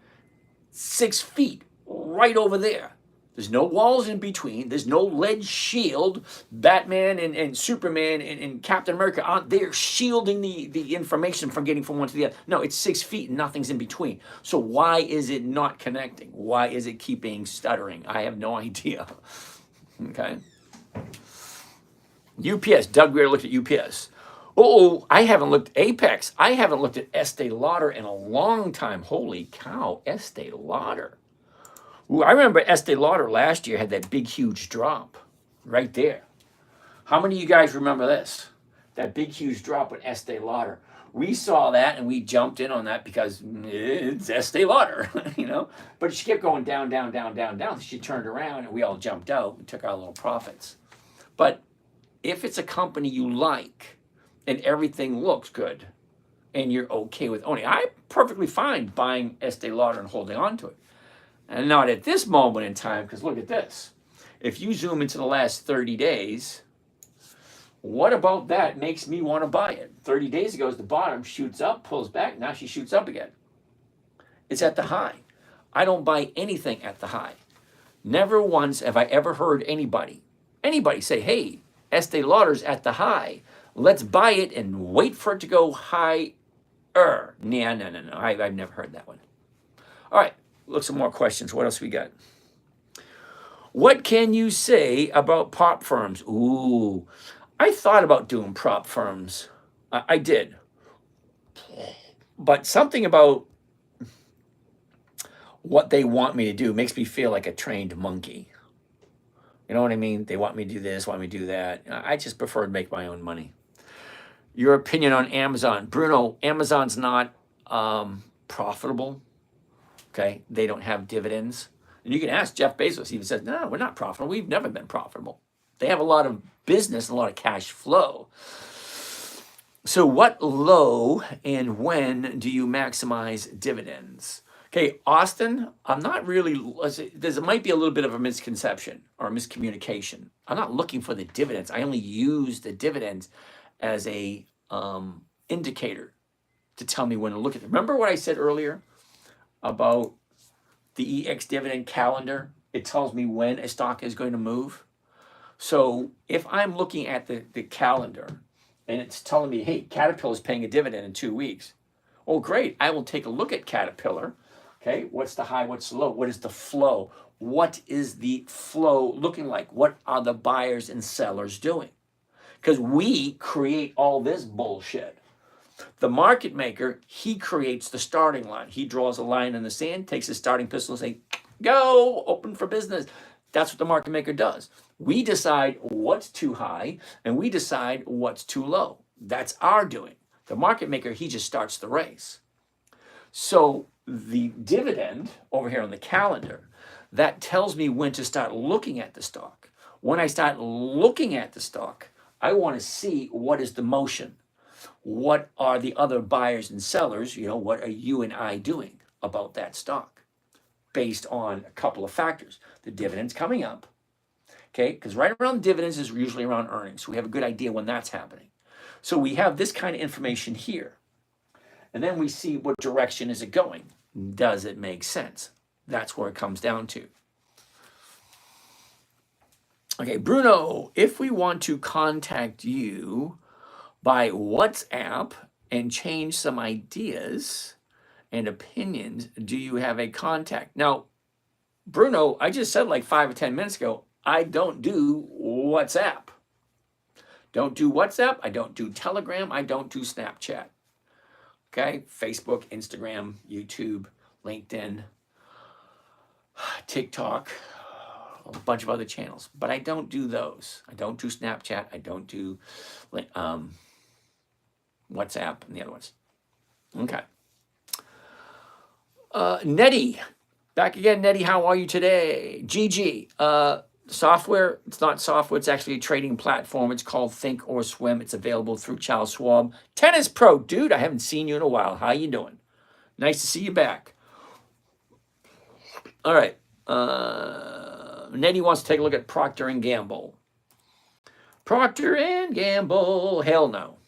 6 feet right over there. There's no walls in between. There's no lead shield. Batman and Superman and Captain America aren't there shielding the information from getting from one to the other. No, it's 6 feet and nothing's in between. So why is it not connecting? Why is it keeping stuttering? I have no idea. Okay. UPS. Doug Greer looked at UPS. Oh, I haven't looked at Apex. I haven't looked at Estee Lauder in a long time. Holy cow, Estee Lauder. Ooh, I remember Estee Lauder last year had that big, huge drop right there. How many of you guys remember this? That big, huge drop with Estee Lauder. We saw that and we jumped in on that because it's Estee Lauder, you know. But she kept going down, down, down, down, down. She turned around and we all jumped out and took our little profits. But if it's a company you like and everything looks good and you're okay with owning, I'm perfectly fine buying Estee Lauder and holding on to it. And not at this moment in time, because look at this. If you zoom into the last 30 days, what about that makes me want to buy it? 30 days ago is the bottom, shoots up, pulls back, now she shoots up again. It's at the high. I don't buy anything at the high. Never once have I ever heard anybody say, hey, Estee Lauder's at the high. Let's buy it and wait for it to go higher. Nah, no. I've never heard that one. All right, look, some more questions. What else we got? What can you say about prop firms? Ooh, I thought about doing prop firms. I did. But something about what they want me to do makes me feel like a trained monkey. You know what I mean? They want me to do this, want me to do that. I just prefer to make my own money. Your opinion on Amazon. Bruno, Amazon's not profitable. Okay, they don't have dividends. And you can ask Jeff Bezos. He even says, no, we're not profitable. We've never been profitable. They have a lot of business and a lot of cash flow. So what low and when do you maximize dividends? Okay, Austin, I'm not really, there might be a little bit of a misconception or a miscommunication. I'm not looking for the dividends. I only use the dividends as a indicator to tell me when to look at it. Remember what I said earlier about the EX dividend calendar? It tells me when a stock is going to move. So if I'm looking at the calendar and it's telling me, hey, Caterpillar is paying a dividend in 2 weeks. Oh, great. I will take a look at Caterpillar. Okay, what's the high, what's the low? What is the flow? What is the flow looking like? What are the buyers and sellers doing? Because we create all this bullshit. The market maker, he creates the starting line. He draws a line in the sand, takes his starting pistol and say, go, open for business. That's what the market maker does. We decide what's too high and we decide what's too low. That's our doing. The market maker, he just starts the race. So the dividend over here on the calendar, that tells me when to start looking at the stock. When I start looking at the stock, I want to see what is the motion. What are the other buyers and sellers? You know, what are you and I doing about that stock? Based on a couple of factors. The dividends coming up, okay? Because right around dividends is usually around earnings. So we have a good idea when that's happening. So we have this kind of information here. And then we see what direction is it going. Does it make sense? That's where it comes down to. Okay, Bruno, if we want to contact you by WhatsApp and change some ideas and opinions, do you have a contact? Now, Bruno, I just said like 5 or 10 minutes ago, I don't do WhatsApp. Don't do WhatsApp. I don't do Telegram. I don't do Snapchat. Okay, Facebook, Instagram, YouTube, LinkedIn, TikTok, a bunch of other channels. But I don't do those. I don't do Snapchat. I don't do WhatsApp and the other ones. Okay. Nettie, back again. Nettie, how are you today? GG, software, it's not software, it's actually a trading platform. It's called Think or Swim. It's available through Charles Schwab. Tennis Pro, dude, I haven't seen you in a while. How you doing? Nice to see you back. All right. Nettie wants to take a look at Procter & Gamble. Procter & Gamble, hell no.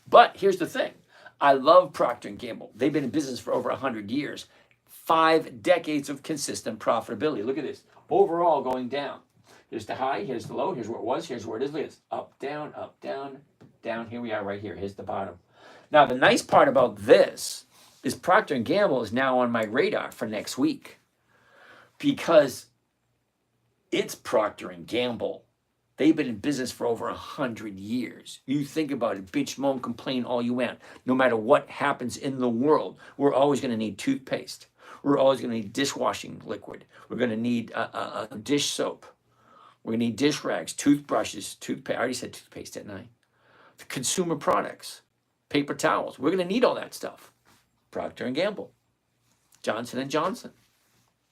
But here's the thing. I love Procter & Gamble. They've been in business for over 100 years. 5 decades of consistent profitability. Look at this. Overall going down. Here's the high, here's the low, here's where it was, here's where it is. Look at this. Up, down, down. Here we are right here. Here's the bottom. Now, the nice part about this is Procter & Gamble is now on my radar for next week because it's Procter & Gamble. They've been in business for over 100 years. You think about it, bitch, moan, complain all you want. No matter what happens in the world, we're always going to need toothpaste. We're always going to need dishwashing liquid. We're going to need a dish soap. We're going to need dish rags, toothbrushes, toothpaste. I already said toothpaste, didn't I? The consumer products, paper towels. We're going to need all that stuff. Procter & Gamble, Johnson & Johnson,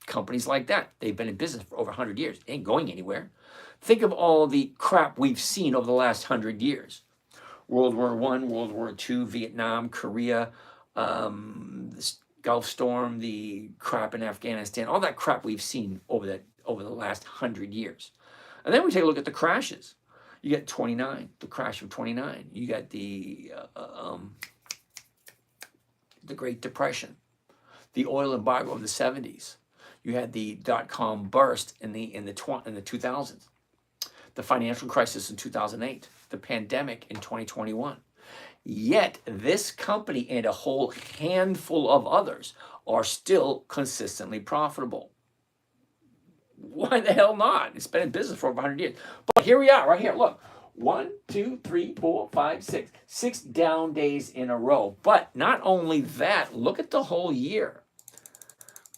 companies like that. They've been in business for over 100 years. They ain't going anywhere. Think of all the crap we've seen over the last 100 years. World War I, World War II, Vietnam, Korea, the Gulf Storm, the crap in Afghanistan, all that crap we've seen over the last 100 years. And then we take a look at the crashes. You got 29, the crash of 29. You got the Great Depression, the oil embargo of the 70s. You had the dot-com burst in the 2000s. the financial crisis in 2008, the pandemic in 2021. Yet this company and a whole handful of others are still consistently profitable. Why the hell not? It's been in business for over 100 years. But here we are, right here. Look, 1, 2, 3, 4, 5, 6. 6 down days in a row. But not only that, look at the whole year.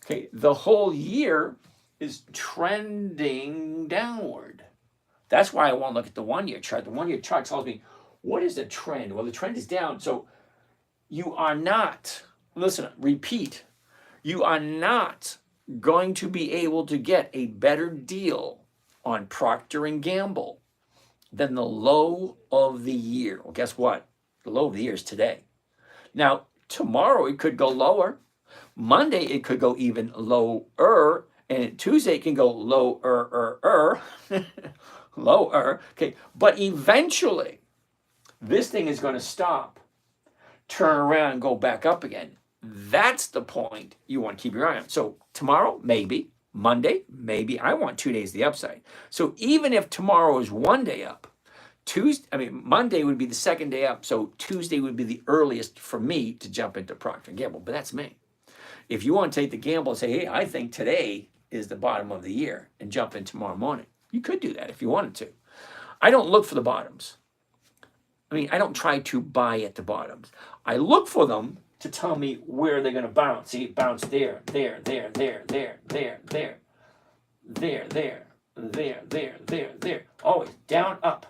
Okay, the whole year is trending downward. That's why I want to look at the 1-year chart. The 1-year chart tells me, what is the trend? Well, the trend is down. So you are not, listen, repeat, you are not going to be able to get a better deal on Procter & Gamble than the low of the year. Well, guess what? The low of the year is today. Now, tomorrow it could go lower. Monday it could go even lower. And Tuesday it can go lower. Lower. Okay. But eventually, this thing is going to stop, turn around, and go back up again. That's the point you want to keep your eye on. So tomorrow, maybe. Monday, maybe. I want 2 days the upside. So even if tomorrow is 1 day up, Monday would be the second day up. So Tuesday would be the earliest for me to jump into Procter & Gamble. But that's me. If you want to take the gamble and say, hey, I think today is the bottom of the year and jump in tomorrow morning, you could do that if you wanted to. I don't look for the bottoms. I don't try to buy at the bottoms. I look for them to tell me where they're going to bounce. See, bounce there. Always down, up,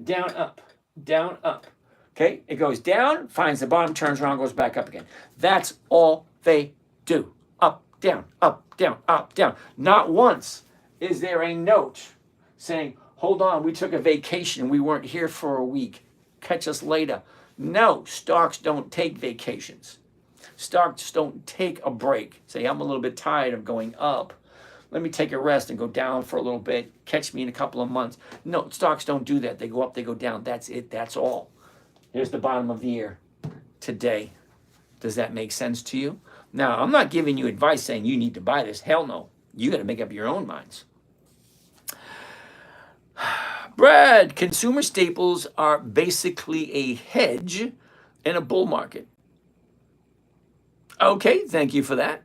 down, up, down, up. Okay, it goes down, finds the bottom, turns around, goes back up again. That's all they do. Up, down, up, down, up, down. Not once is there a note saying, hold on, we took a vacation, we weren't here for a week. Catch us later. No, stocks don't take vacations. Stocks don't take a break. Say, I'm a little bit tired of going up. Let me take a rest and go down for a little bit. Catch me in a couple of months. No, stocks don't do that. They go up, they go down. That's it. That's all. Here's the bottom of the year today. Does that make sense to you? Now, I'm not giving you advice saying you need to buy this. Hell no. You got to make up your own minds. Brad, consumer staples are basically a hedge in a bull market. Okay, thank you for that.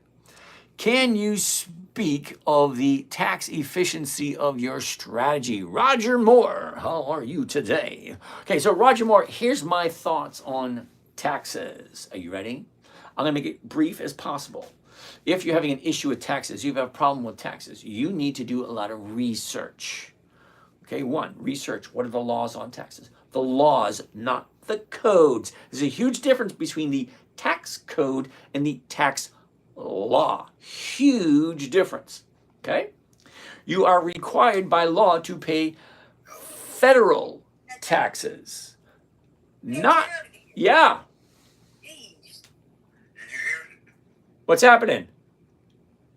Can you speak of the tax efficiency of your strategy? Roger Moore, how are you today? Okay, so Roger Moore, here's my thoughts on taxes. Are you ready? I'm going to make it brief as possible. If you're having an issue with taxes, you have a problem with taxes, you need to do a lot of research. Okay, 1, research. What are the laws on taxes? The laws, not the codes. There's a huge difference between the tax code and the tax law. Huge difference. Okay? You are required by law to pay federal taxes. Not, yeah. Did you hear? What's happening?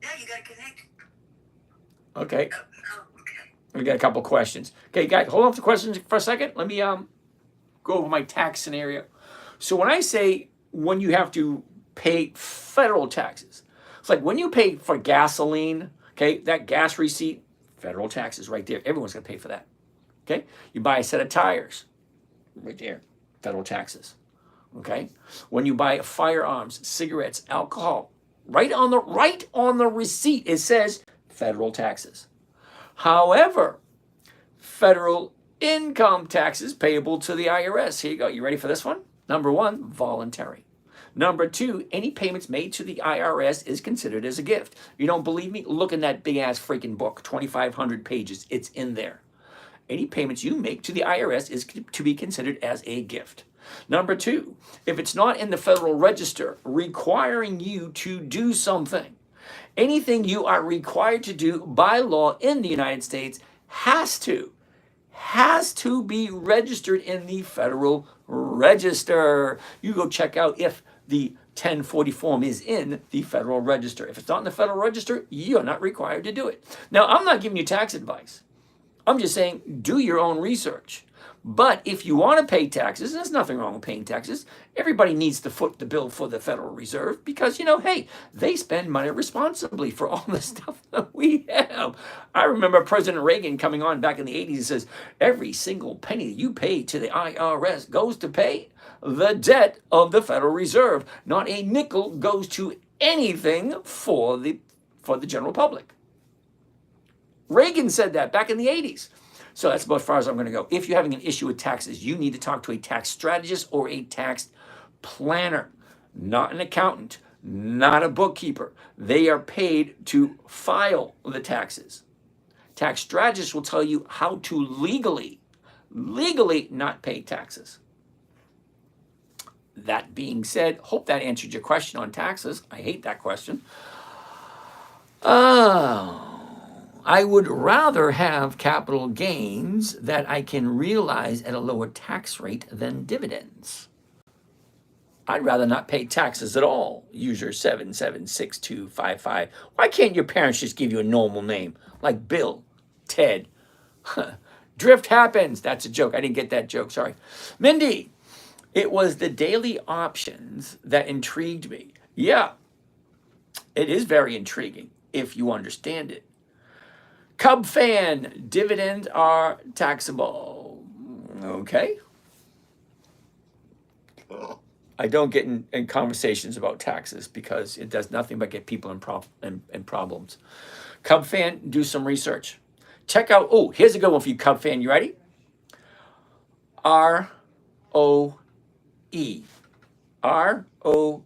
Yeah, you gotta connect. Okay. Okay. We got a couple questions. Okay, guys, hold on to questions for a second. Let me go over my tax scenario. So when I say when you have to pay federal taxes, it's like when you pay for gasoline, okay, that gas receipt, federal taxes right there. Everyone's going to pay for that. Okay? You buy a set of tires, right there, federal taxes. Okay? When you buy firearms, cigarettes, alcohol, right on the receipt it says federal taxes. However, federal income taxes payable to the IRS. Here you go. You ready for this one? Number 1, voluntary. Number 2, any payments made to the IRS is considered as a gift. You don't believe me? Look in that big-ass freaking book, 2,500 pages. It's in there. Any payments you make to the IRS is to be considered as a gift. Number 2, if it's not in the Federal Register requiring you to do something, anything you are required to do by law in the United States has to be registered in the Federal Register. You go check out if the 1040 form is in the Federal Register. If it's not in the Federal Register, you're not required to do it. Now, I'm not giving you tax advice. I'm just saying, do your own research. But if you want to pay taxes, there's nothing wrong with paying taxes. Everybody needs to foot the bill for the Federal Reserve because, hey, they spend money responsibly for all the stuff that we have. I remember President Reagan coming on back in the 80s and says, every single penny you pay to the IRS goes to pay the debt of the Federal Reserve. Not a nickel goes to anything for the general public. Reagan said that back in the 80s. So that's about as far as I'm going to go. If you're having an issue with taxes, you need to talk to a tax strategist or a tax planner, not an accountant, not a bookkeeper. They are paid to file the taxes. Tax strategists will tell you how to legally not pay taxes. That being said, hope that answered your question on taxes. I hate that question. I would rather have capital gains that I can realize at a lower tax rate than dividends. I'd rather not pay taxes at all. User 776255. Why can't your parents just give you a normal name like Bill, Ted? Drift happens. That's a joke. I didn't get that joke. Sorry. Mindy, it was the daily options that intrigued me. Yeah, it is very intriguing if you understand it. Cub fan, dividends are taxable. Okay. I don't get in conversations about taxes because it does nothing but get people in problems. Cub fan, do some research. Check out, here's a good one for you, Cub fan. You ready? ROE. ROE.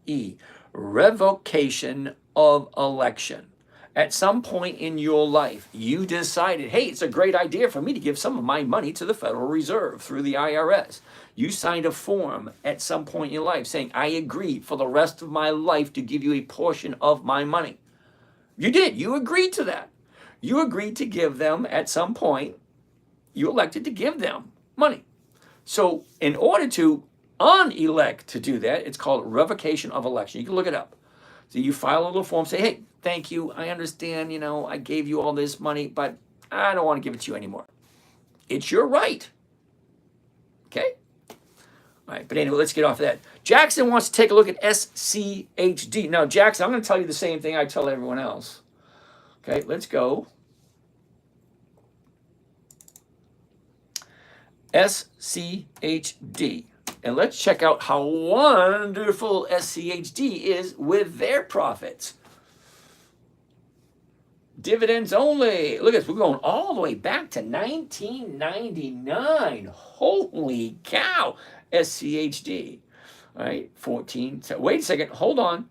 Revocation of election. At some point in your life, you decided, hey, it's a great idea for me to give some of my money to the Federal Reserve through the IRS. You signed a form at some point in your life saying, I agree for the rest of my life to give you a portion of my money. You did. You agreed to that. You agreed to give them at some point, you elected to give them money. So in order to unelect to do that, it's called revocation of election. You can look it up. So you file a little form, say, hey, thank you. I understand, I gave you all this money, but I don't want to give it to you anymore. It's your right. Okay? All right, but anyway, let's get off of that. Jackson wants to take a look at SCHD. Now, Jackson, I'm going to tell you the same thing I tell everyone else. Okay, let's go. SCHD. And let's check out how wonderful SCHD is with their profits. Dividends only. Look at this. We're going all the way back to 1999. Holy cow. SCHD. All right, 14. So wait a second. Hold on.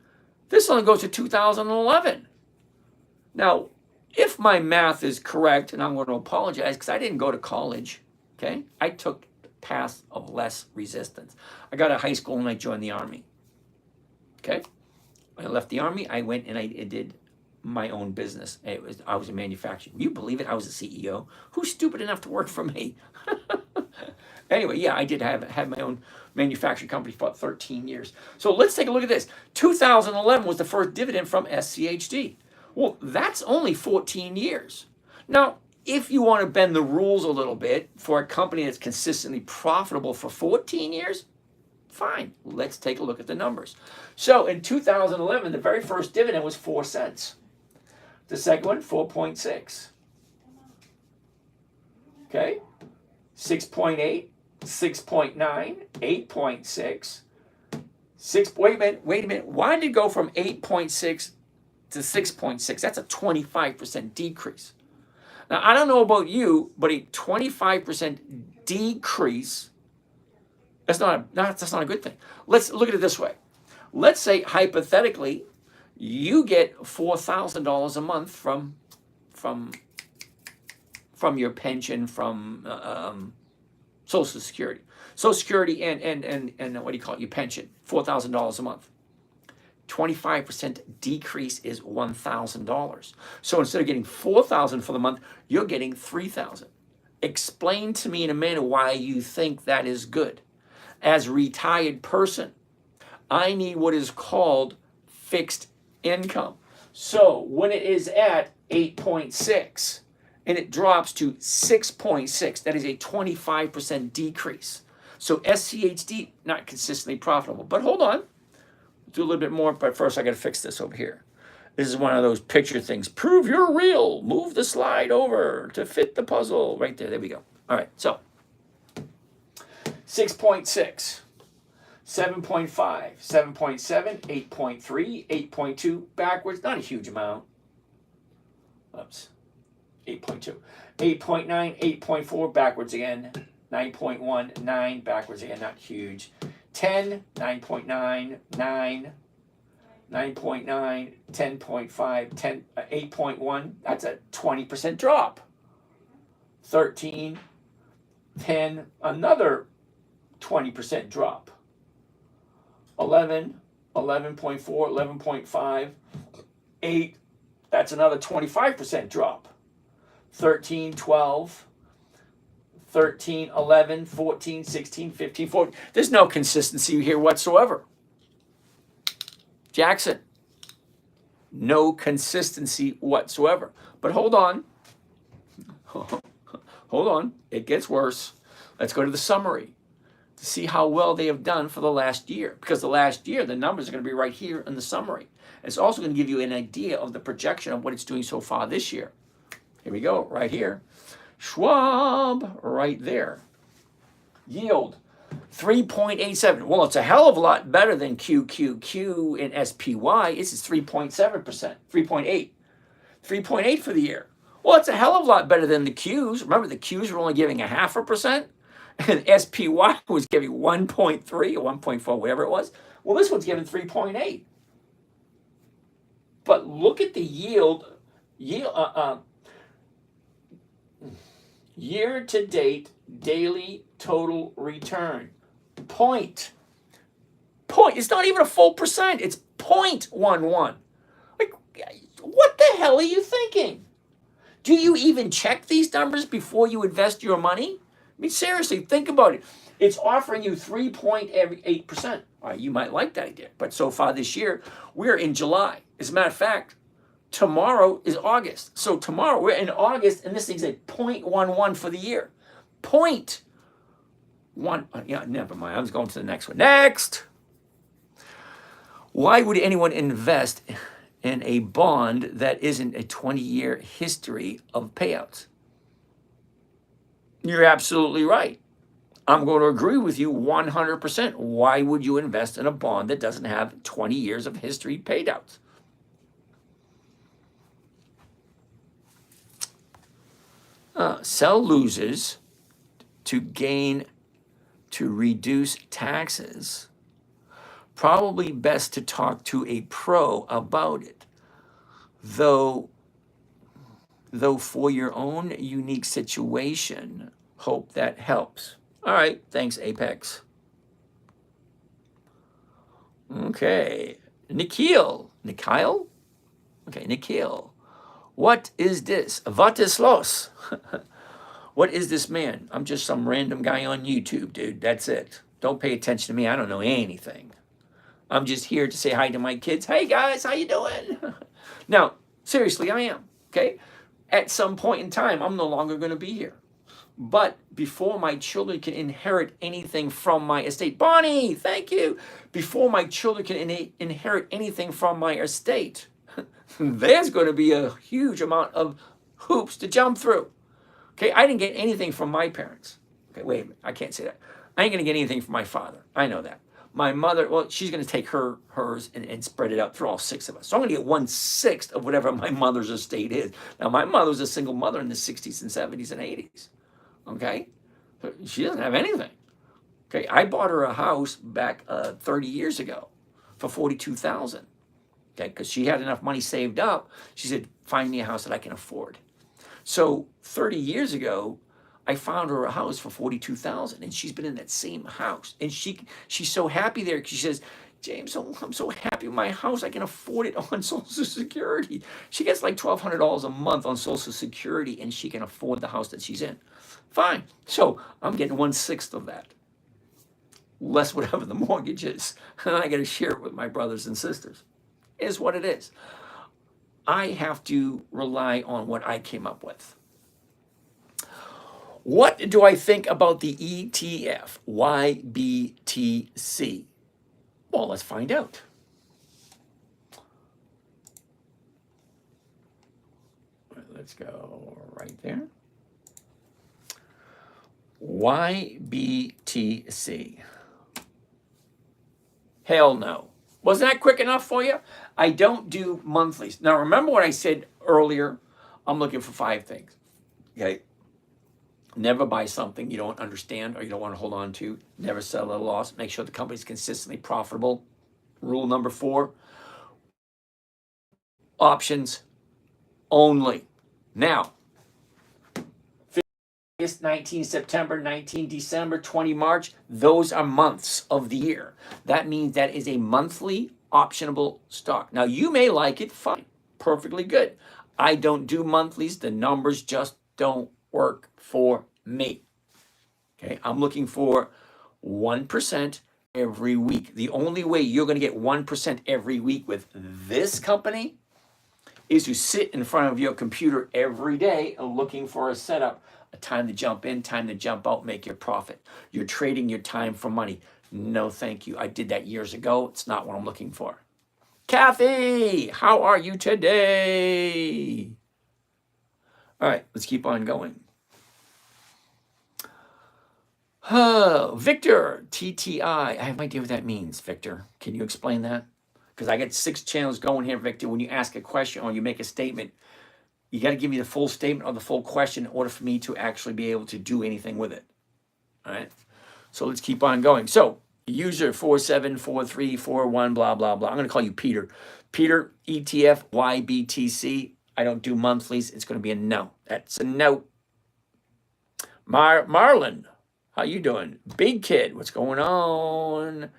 This only goes to 2011. Now, if my math is correct, and I'm going to apologize because I didn't go to college, okay? I took the path of less resistance. I got out of high school and I joined the Army, okay? When I left the Army, I went and I did my own business. I was a manufacturer. You believe it? I was a CEO. Who's stupid enough to work for me? Anyway, yeah, I did have my own manufacturing company for about 13 years. So let's take a look at this. 2011 was the first dividend from SCHD. Well, that's only 14 years. Now, if you want to bend the rules a little bit for a company that's consistently profitable for 14 years, fine. Let's take a look at the numbers. So in 2011, the very first dividend was 4 cents. The second one, 4.6. Okay? 6.8, 6.9, 8.6. Wait a minute. Why did it go from 8.6 to 6.6? That's a 25% decrease. Now, I don't know about you, but a 25% decrease, that's not a good thing. Let's look at it this way. Let's say, hypothetically, you get $4,000 a month from your pension, from Social Security. Social Security and what do you call it, your pension, $4,000 a month. 25% decrease is $1,000. So instead of getting $4,000 for the month, you're getting $3,000. Explain to me in a minute why you think that is good. As a retired person, I need what is called fixed income. So when it is at 8.6, and it drops to 6.6. That is a 25% decrease. So SCHD, not consistently profitable. But hold on, do a little bit more, but first I gotta fix this over here. This is one of those picture things. Prove you're real. Move the slide over to fit the puzzle. Right there, there we go. All right, so 6.6. 7.5, 7.7, 8.3, 8.2, backwards, not a huge amount. Oops, 8.2, 8.9, 8.4, backwards again. 9.1, 9, backwards again, not huge. 10, 9.9, 9, 9.9, 10.5, 10, 8.1, that's a 20% drop. 13, 10, another 20% drop. 11, 11.4, 11.5, 8, that's another 25% drop. 13, 12, 13, 11, 14, 16, 15, 14. There's no consistency here whatsoever. Jackson, no consistency whatsoever. But hold on. Hold on. It gets worse. Let's go to the summary to see how well they have done for the last year. Because the last year, the numbers are going to be right here in the summary. It's also going to give you an idea of the projection of what it's doing so far this year. Here we go, right here. Schwab, right there. Yield, 3.87. Well, it's a hell of a lot better than QQQ and SPY. This is 3.7%, 3.8. 3.8 for the year. Well, it's a hell of a lot better than the Qs. Remember, the Qs were only giving 0.5%, and SPY was giving 1.3 or 1.4, whatever it was. Well, this one's giving 3.8. But look at the yield year-to-date daily total return. Point. It's not even a full percent. It's 0.11. Like, what the hell are you thinking? Do you even check these numbers before you invest your money? I mean, seriously, think about it. It's offering you 3.8%. All right, you might like that idea. But so far this year, we're in July. As a matter of fact, tomorrow is August. So tomorrow, we're in August, and this thing's at 0.11 for the year. 0.1. Yeah, never mind. I was going to the next one. Next. Why would anyone invest in a bond that isn't a 20-year history of payouts? You're absolutely right. I'm going to agree with you 100%. Why would you invest in a bond that doesn't have 20 years of history payouts? Sell losers to gain, to reduce taxes. Probably best to talk to a pro about it. Though for your own unique situation, hope that helps. All right, thanks, Apex. Okay, Nikhil. Okay, Nikhil. What is this? What is los? What is this man? I'm just some random guy on YouTube, dude. That's it. Don't pay attention to me. I don't know anything. I'm just here to say hi to my kids. Hey, guys, how you doing? Now, seriously, I am, okay? At some point in time, I'm no longer going to be here. But before my children can inherit anything from my estate, Bonnie, thank you. Before my children can inherit anything from my estate, there's going to be a huge amount of hoops to jump through. Okay, I didn't get anything from my parents. Okay, wait a minute, I can't say that. I ain't going to get anything from my father. I know that. My mother, well, she's going to take hers and spread it out through all 6 of us. So I'm going to get 1/6 of whatever my mother's estate is. Now, my mother was a single mother in the 60s and 70s and 80s. Okay? She doesn't have anything. Okay, I bought her a house back 30 years ago for $42,000. Okay, because she had enough money saved up. She said, find me a house that I can afford. So 30 years ago, I found her a house for $42,000, and she's been in that same house. And she's so happy there. She says, James, I'm so happy with my house. I can afford it on Social Security. She gets like $1,200 a month on Social Security, and she can afford the house that she's in. Fine. So I'm getting 1/6 of that, less whatever the mortgage is. And I got to share it with my brothers and sisters. It is what it is. I have to rely on what I came up with. What do I think about the ETF YBTC? Well, let's find out. Let's go right there. YBTC. Hell no. Wasn't that quick enough for you? I don't do monthlies. Now, remember what I said earlier? I'm looking for 5 things. Okay. Never buy something you don't understand or you don't want to hold on to. Never sell at a loss. Make sure the company's consistently profitable. Rule number 4, options only. Now, 19 September, 19 December, 20 March, those are months of the year. That means that is a monthly optionable stock. Now, you may like it, fine, perfectly good. I don't do monthlies. The numbers just don't work for me. Okay, I'm looking for 1% every week. The only way you're going to get 1% every week with this company is to sit in front of your computer every day looking for a setup, a time to jump in, time to jump out, make your profit. You're trading your time for money. No, thank you. I did that years ago. It's not what I'm looking for. Kathy, how are you today? All right, let's keep on going. Victor, TTI. I have no idea what that means, Victor. Can you explain that? Because I got 6 channels going here, Victor. When you ask a question or you make a statement, you got to give me the full statement or the full question in order for me to actually be able to do anything with it. All right. So let's keep on going. So user 474341, blah, blah, blah. I'm going to call you Peter. Peter, ETF, YBTC. I don't do monthlies. It's going to be a no. That's a no. Marlon, how you doing? Big Kid, what's going on?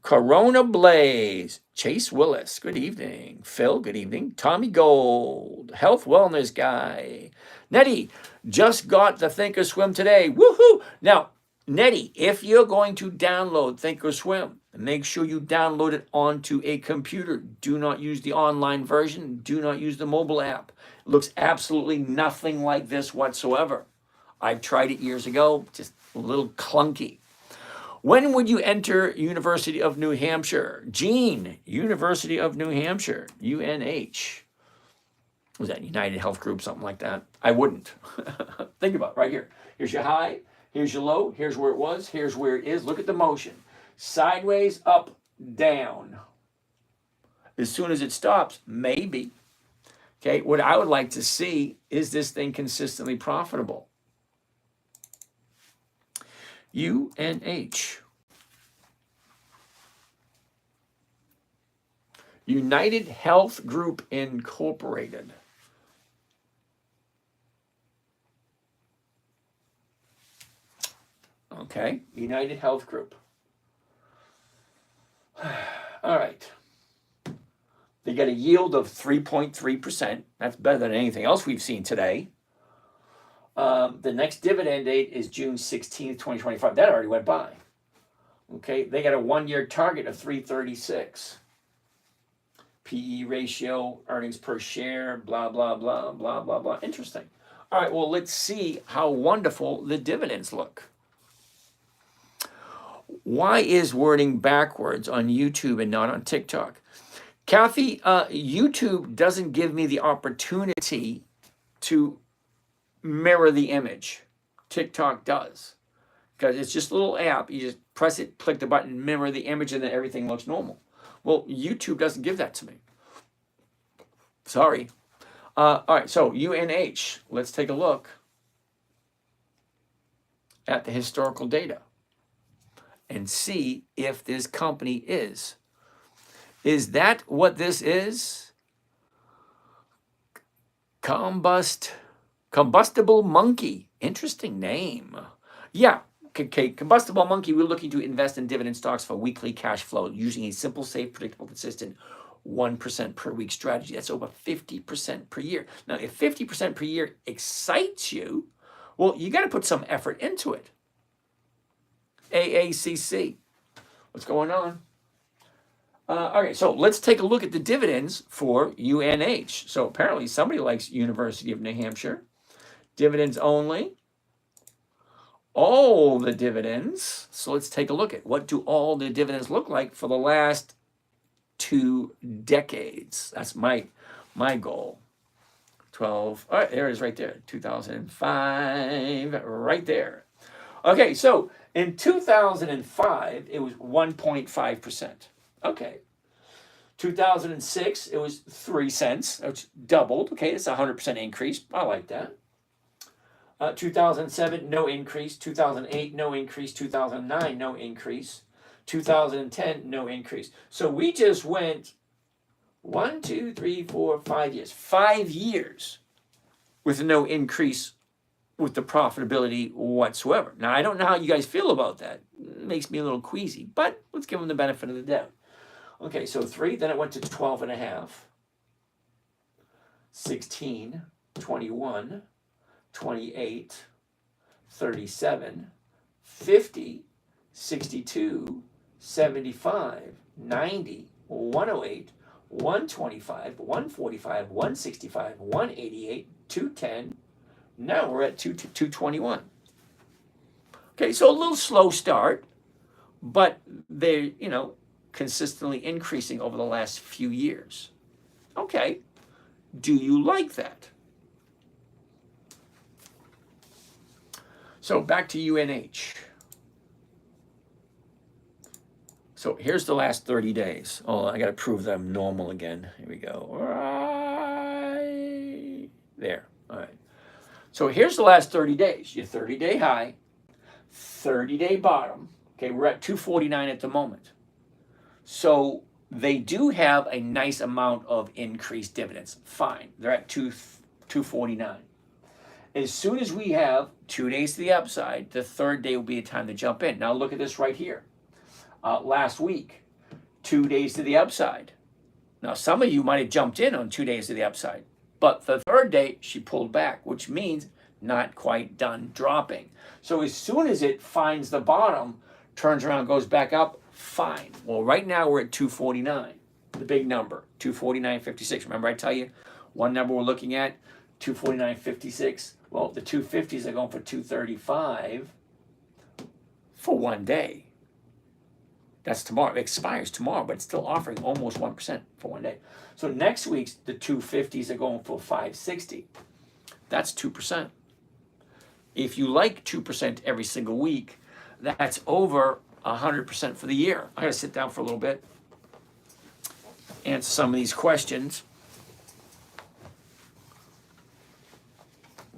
Corona Blaze, Chase Willis, good evening. Phil, good evening. Tommy Gold, Health Wellness Guy. Nettie, just got the Thinkorswim today. Woohoo! Now, Nettie, if you're going to download Thinkorswim, make sure you download it onto a computer. Do not use the online version. Do not use the mobile app. It looks absolutely nothing like this whatsoever. I've tried it years ago, just a little clunky. When would you enter University of New Hampshire? Gene, University of New Hampshire, UNH. Was that United Health Group, something like that? I wouldn't. Think about it right here. Here's your high, here's your low, here's where it was, here's where it is. Look at the motion. Sideways, up, down. As soon as it stops, maybe. Okay, what I would like to see is this thing consistently profitable. UNH. United Health Group Incorporated. Okay, United Health Group. All right. They got a yield of 3.3%. That's better than anything else we've seen today. The next dividend date is June 16th, 2025. That already went by. Okay, they got a 1-year target of 336. PE ratio, earnings per share, blah, blah, blah, blah, blah, blah. Interesting. All right, well, let's see how wonderful the dividends look. Why is wording backwards on YouTube and not on TikTok? Kathy, YouTube doesn't give me the opportunity to mirror the image. TikTok does. Because it's just a little app. You just press it, click the button, mirror the image, and then everything looks normal. Well, YouTube doesn't give that to me. Sorry. All right, so UNH. Let's take a look at the historical data and see if this company is. Is that what this is? Combustible Monkey. Interesting name. Yeah. Okay, Combustible Monkey, we're looking to invest in dividend stocks for weekly cash flow using a simple, safe, predictable, consistent 1% per week strategy. That's over 50% per year. Now, if 50% per year excites you, well, you got to put some effort into it. AACC. What's going on? Okay, so let's take a look at the dividends for UNH. So apparently somebody likes University of New Hampshire. Dividends only. All the dividends. So let's take a look at what do all the dividends look like for the last 2 decades. That's my goal. 12. All right, there it is right there. 2005, right there. Okay, so in 2005, it was 1.5%. Okay. 2006, it was 3 cents, which doubled. Okay, it's a 100% increase. I like that. 2007, no increase. 2008, no increase. 2009, no increase. 2010, no increase. So we just went 1, 2, 3, 4, 5 years. 5 years with no increase with the profitability whatsoever. Now, I don't know how you guys feel about that. It makes me a little queasy, but let's give them the benefit of the doubt. Okay, so 3, then it went to 12.5, 16, 21, 28, 37, 50, 62, 75, 90, 108, 125, 145, 165, 188, 210. Now we're at 221. Okay, so a little slow start, but they're, consistently increasing over the last few years. Okay, do you like that? So back to UNH. So here's the last 30 days. Oh, I got to prove that I'm normal again. Here we go. Right there. All right. So here's the last 30 days. Your 30-day high, 30-day bottom. Okay, we're at 249 at the moment. So they do have a nice amount of increased dividends. Fine. They're at 249. As soon as we have 2 days to the upside, the third day will be a time to jump in. Now look at this right here. Last week, 2 days to the upside. Now some of you might have jumped in on 2 days to the upside, but the third day she pulled back, which means not quite done dropping. So as soon as it finds the bottom, turns around, goes back up, fine. Well, right now we're at 249, the big number, 249.56. Remember I tell you, one number we're looking at, 249.56. Well, the 250s are going for 235 for 1 day. That's tomorrow. It expires tomorrow, but it's still offering almost 1% for 1 day. So next week's, the 250s are going for 560. That's 2%. If you like 2% every single week, that's over 100% for the year. I got to sit down for a little bit, answer some of these questions.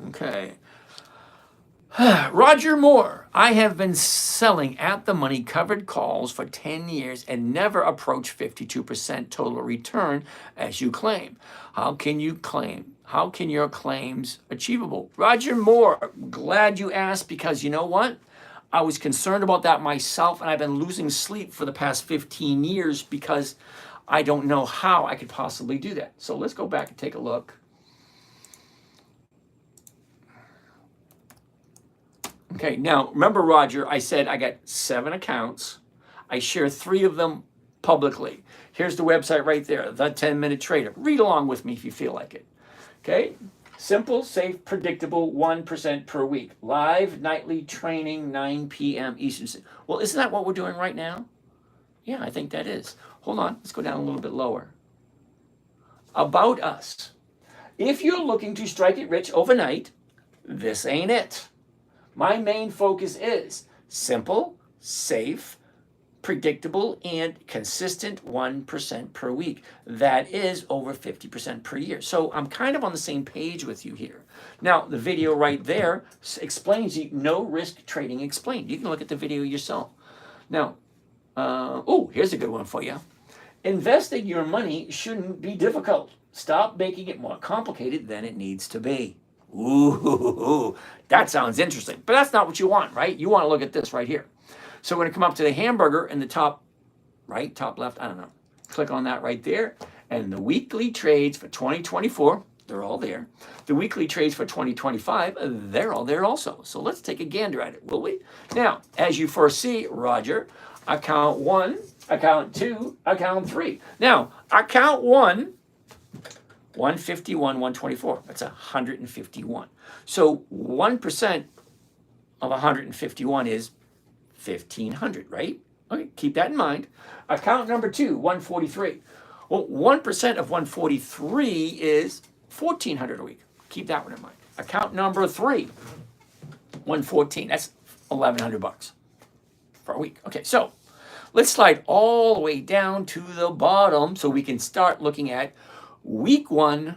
Okay. Roger Moore, I have been selling at the money covered calls for 10 years and never approached 52% total return as you claim. How can your claims achievable? Roger Moore, glad you asked, because you know what? I was concerned about that myself, and I've been losing sleep for the past 15 years because I don't know how I could possibly do that. So let's go back and take a look. Okay, now remember, Roger, I said I got 7 accounts. I share 3 of them publicly. Here's the website right there, The10MinuteTrader. Read along with me if you feel like it. Okay, simple, safe, predictable, 1% per week. Live nightly training, 9 p.m. Eastern. Well, isn't that what we're doing right now? Yeah, I think that is. Hold on, let's go down a little bit lower. About us. If you're looking to strike it rich overnight, this ain't it. My main focus is simple, safe, predictable, and consistent 1% per week. That is over 50% per year. So I'm kind of on the same page with you here. Now, the video right there explains you no risk trading explained. You can look at the video yourself. Now, here's a good one for you. Investing your money shouldn't be difficult. Stop making it more complicated than it needs to be. Ooh, that sounds interesting. But that's not what you want, right? You want to look at this right here. So we're going to come up to the hamburger in the top right, top left, I don't know. Click on that right there. And the weekly trades for 2024, they're all there. The weekly trades for 2025, they're all there also. So let's take a gander at it, will we? Now, as you foresee, Roger, account 1, account 2, account 3. Now, account 1 151, 124. That's 151. So 1% of 151 is 1,500, right? Okay, keep that in mind. Account number 2, 143. Well, 1% of 143 is 1,400 a week. Keep that one in mind. Account number 3, 114. That's $1,100 for a week. Okay, so let's slide all the way down to the bottom so we can start looking at week 1,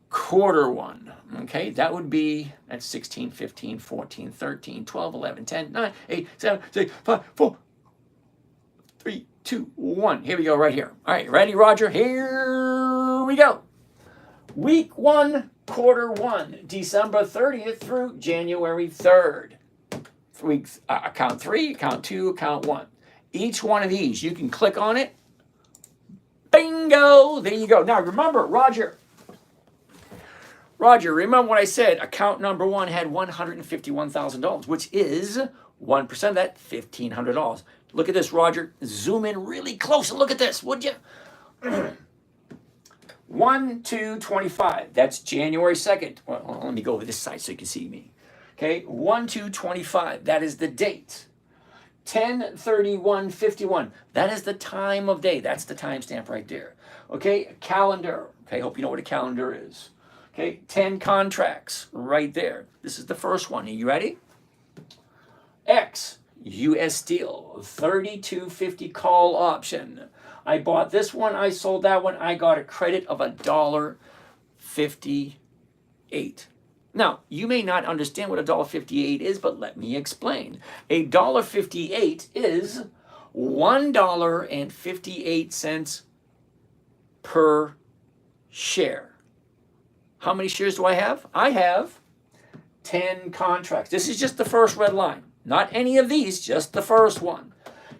quarter 1. Okay, that would be at 16, 15, 14, 13, 12, 11, 10, 9, 8, 7, 6, 5, 4, 3, 2, 1. Here we go, right here. All right, ready, Roger? Here we go. Week 1, quarter 1, December 30th through January 3rd. Weeks, account 3, account 2, account 1. Each one of these, you can click on it. Bingo! There you go. Now remember, Roger, remember what I said? Account number 1 had $151,000, which is 1% of that, $1,500. Look at this, Roger. Zoom in really close and look at this, would you? 1/2/25. That's January 2nd. Well, let me go over this side so you can see me. Okay, 1/2/25. That is the date. 10/31/51. That is the time of day. That's the timestamp right there. Okay, calendar. Okay, hope you know what a calendar is. Okay, 10 contracts right there. This is the first one. Are you ready? X, US Steel, 32.50 call option. I bought this one, I sold that one, I got a credit of $1.58. Now, you may not understand what $1.58 is, but let me explain. $1.58 is $1.58 per share. How many shares do I have? I have 10 contracts. This is just the first red line. Not any of these, just the first one.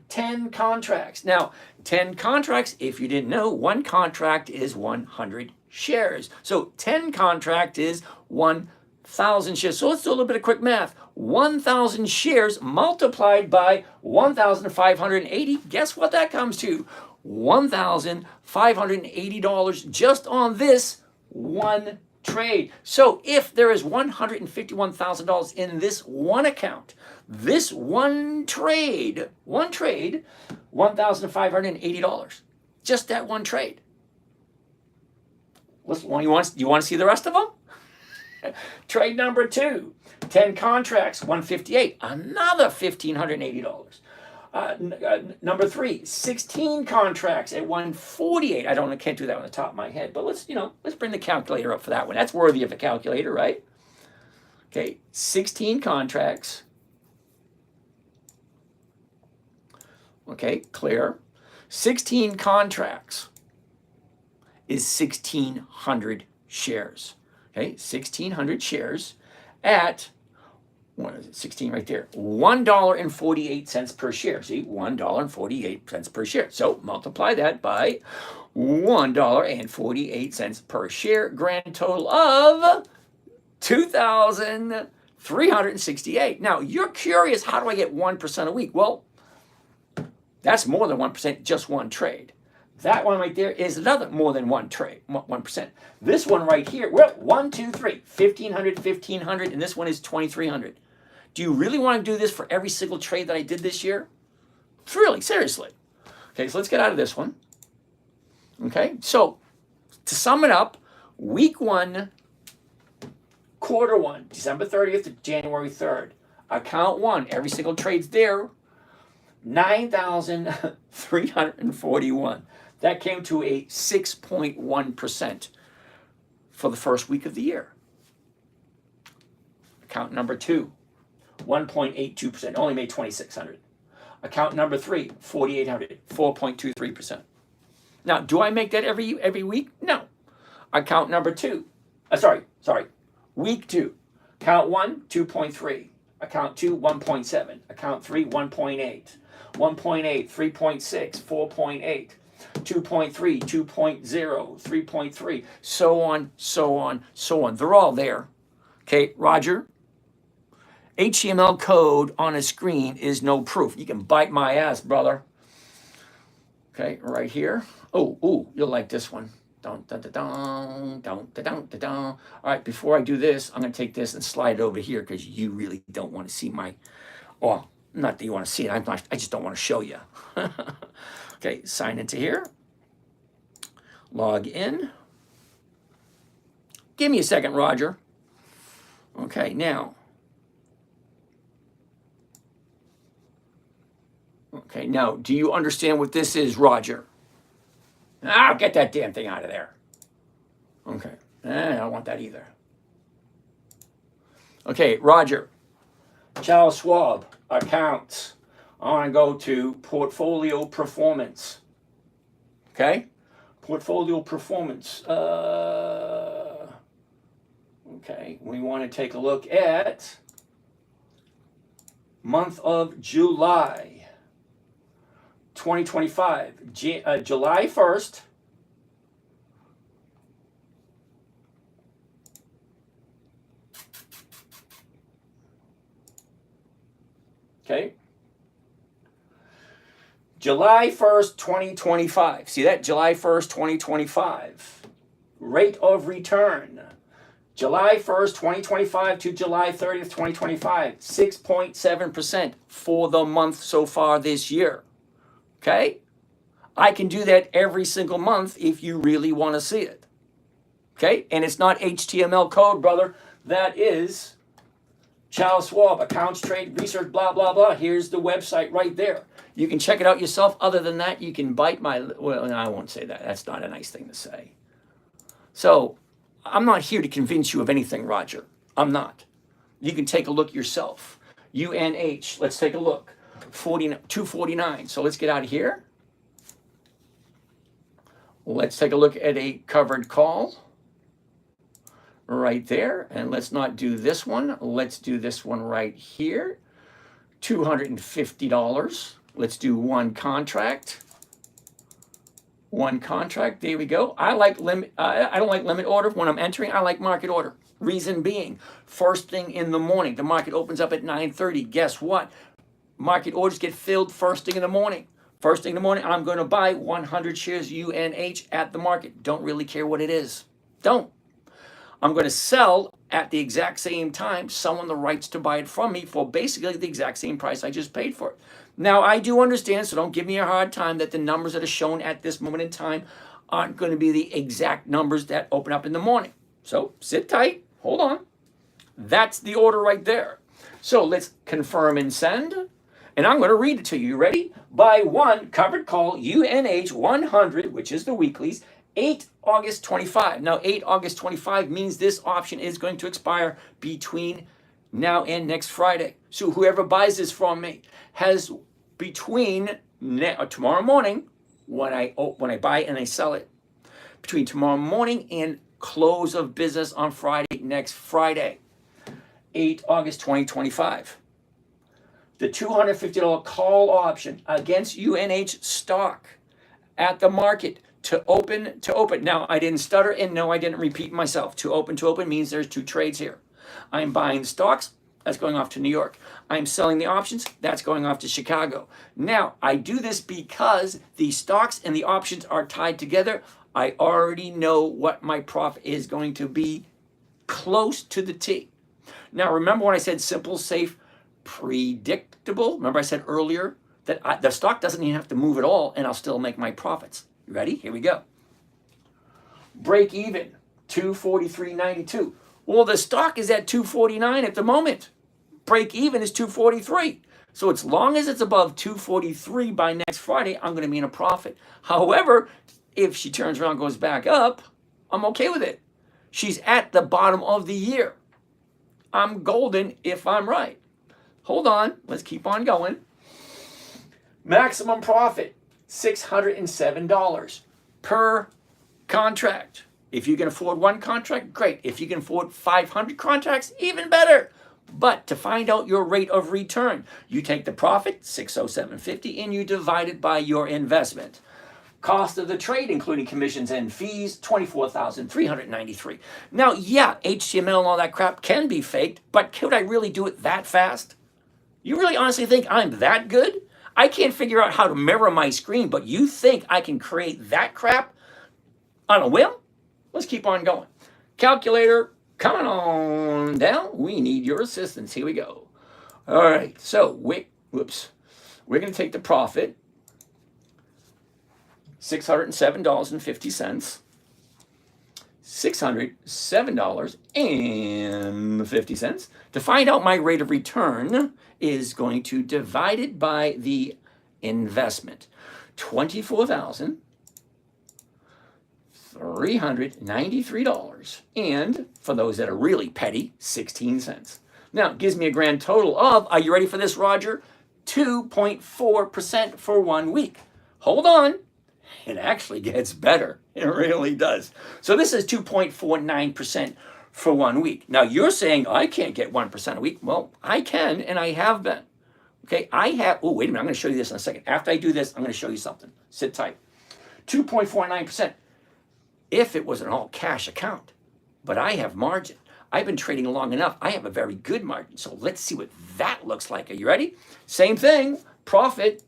10 contracts. Now, 10 contracts, if you didn't know, one contract is 100 shares. So 10 contract is 1,000 shares. So let's do a little bit of quick math. 1,000 shares multiplied by 1,580. Guess what that comes to? $1,580 just on this one trade. So if there is $151,000 in this one account, this one trade, $1,580. Just that one trade. You want to see the rest of them? Trade number 2, 10 contracts, $158, another $1,580. Number 3, 16 contracts at $148. I can't do that on the top of my head, but let's bring the calculator up for that one. That's worthy of a calculator, right? Okay, 16 contracts. Okay, clear. 16 contracts is 1,600 shares. Okay, 1,600 shares at, what is it, 16 right there, $1.48 per share. See, $1.48 per share. So multiply that by $1.48 per share, grand total of $2,368. Now, you're curious, how do I get 1% a week? Well, that's more than 1%, just one trade. That one right there is another more than one trade, 1%. This one right here, we're at 1, 2, 3, 1,500, 1,500, and this one is 2,300. Do you really want to do this for every single trade that I did this year? Really, seriously. Okay, so let's get out of this one. Okay, so to sum it up, week 1, quarter 1, December 30th to January 3rd. Account 1, every single trade's there. 9,341. That came to a 6.1% for the first week of the year. Account number 2, 1.82%, only made 2,600. Account number 3, 4,800, 4.23%. Now, do I make that every week? No. Account number 2, week 2. Account 1, 2.3. Account 2, 1.7. Account 3, 1.8. 1.8, 3.6, 4.8, 2.3, 2.0, 3.3, so on, so on, so on. They're all there. Okay, Roger? HTML code on a screen is no proof. You can bite my ass, brother. Okay, right here. Oh, you'll like this one. Dun, dun, dun, dun, dun, dun, dun, dun, dun. All right, before I do this, I'm going to take this and slide it over here because you really don't want to see my, well, not that you want to see it, I just don't want to show you. Okay, sign into here. Log in. Give me a second, Roger. Okay, now. Okay, now, do you understand what this is, Roger? Ah, get that damn thing out of there. Okay, I don't want that either. Okay, Roger. Charles Schwab, accounts. I want to go to portfolio performance. Okay? Portfolio performance. Okay, we want to take a look at month of July 2025. July 1st. Okay. July 1st, 2025. See that? July 1st, 2025. Rate of return. July 1st, 2025 to July 30th, 2025. 6.7% for the month so far this year. Okay? I can do that every single month if you really want to see it. Okay? And it's not HTML code, brother. That is Charles Schwab, accounts, trade, research, blah, blah, blah. Here's the website right there. You can check it out yourself. Other than that, you can bite my, well, no, I won't say that. That's not a nice thing to say. So I'm not here to convince you of anything, Roger. I'm not. You can take a look yourself. UNH, let's take a look. 249. So let's get out of here. Let's take a look at a covered call. Right there, and let's not do this one. Let's do this one right here. $250. Let's do one contract. One contract. There we go. I like limit. I don't like limit order when I'm entering. I like market order. Reason being, first thing in the morning, the market opens up at 9:30. Guess what? Market orders get filled first thing in the morning. First thing in the morning, I'm going to buy 100 shares UNH at the market. Don't really care what it is. Don't. I'm going to sell at the exact same time someone the rights to buy it from me for basically the exact same price I just paid for it. Now, I do understand, so don't give me a hard time, that the numbers that are shown at this moment in time aren't going to be the exact numbers that open up in the morning. So sit tight. Hold on. That's the order right there. So let's confirm and send. And I'm going to read it to you. Ready? Buy one covered call UNH 100, which is the weeklies, 8 August 25. Now, 8 August 25 means this option is going to expire between now and next Friday. So whoever buys this from me has between tomorrow morning, when I buy and I sell it, between tomorrow morning and close of business on Friday, next Friday, 8 August 2025. The $250 call option against UNH stock at the market. To open. Now, I didn't stutter, and no, I didn't repeat myself. To open means there's two trades here. I'm buying stocks, that's going off to New York. I'm selling the options, that's going off to Chicago. Now, I do this because the stocks and the options are tied together. I already know what my profit is going to be close to the T. Now, remember when I said simple, safe, predictable? Remember I said earlier that the stock doesn't even have to move at all, and I'll still make my profits. You ready? Here we go. Break even, 243.92. Well, the stock is at 249 at the moment. Break even is 243. So as long as it's above 243 by next Friday, I'm going to be in a profit. However, if she turns around and goes back up, I'm okay with it. She's at the bottom of the year. I'm golden if I'm right. Hold on. Let's keep on going. Maximum profit. $607 per contract. If you can afford one contract, great. If you can afford 500 contracts, even better. But to find out your rate of return, you take the profit, $607.50, and you divide it by your investment. Cost of the trade, including commissions and fees, $24,393. Now, yeah, HTML and all that crap can be faked, but could I really do it that fast? You really honestly think I'm that good? I can't figure out how to mirror my screen, but you think I can create that crap? on a whim. Let's keep on going. Calculator, coming on down. We need your assistance. Here we go. All right, so we're going to take the profit, $607.50. $607.50. To find out my rate of return is going to divide it by the investment. $24,393. And for those that are really petty, 16 cents. Now, it gives me a grand total of, are you ready for this, Roger? 2.4% for 1 week. Hold on. It actually gets better. It really does. So this is 2.49% for 1 week. Now you're saying I can't get 1% a week. Well, I can, and I have been. Okay, I have. Oh, wait a minute. I'm going to show you this in a second. After I do this, I'm going to show you something. Sit tight. 2.49%. If it was an all cash account, but I have margin. I've been trading long enough. I have a very good margin. So let's see what that looks like. Are you ready? Same thing. Profit.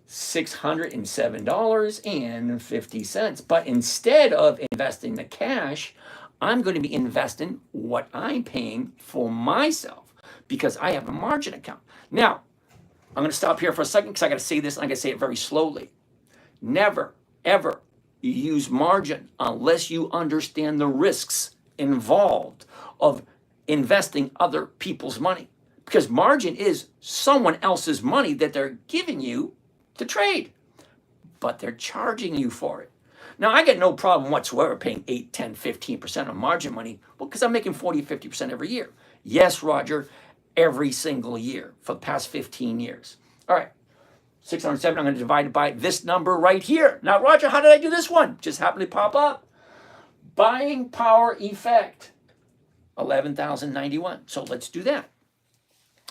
$607.50. But instead of investing the cash, I'm going to be investing what I'm paying for myself because I have a margin account. Now, I'm going to stop here for a second because I got to say this and I got to say it very slowly. Never, ever use margin unless you understand the risks involved of investing other people's money. Because margin is someone else's money that they're giving you to trade, but they're charging you for it. Now, I get no problem whatsoever paying 8, 10, 15% of margin money, well, because I'm making 40, 50% every year. Yes, Roger, every single year for the past 15 years. All right, 607, I'm going to divide it by this number right here. Now, Roger, how did I do this one? Just happened to pop up. Buying power effect, 11,091. So let's do that.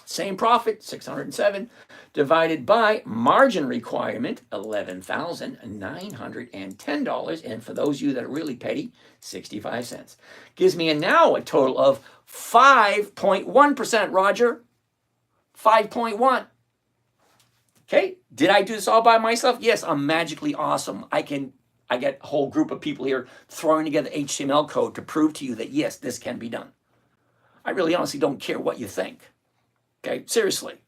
Same profit, 607, divided by margin requirement, $11,910. And for those of you that are really petty, 65 cents. Gives me now a total of 5.1%, Roger. 5.1. Okay, did I do this all by myself? Yes, I'm magically awesome. I get a whole group of people here throwing together HTML code to prove to you that, yes, this can be done. I really honestly don't care what you think. Okay, seriously.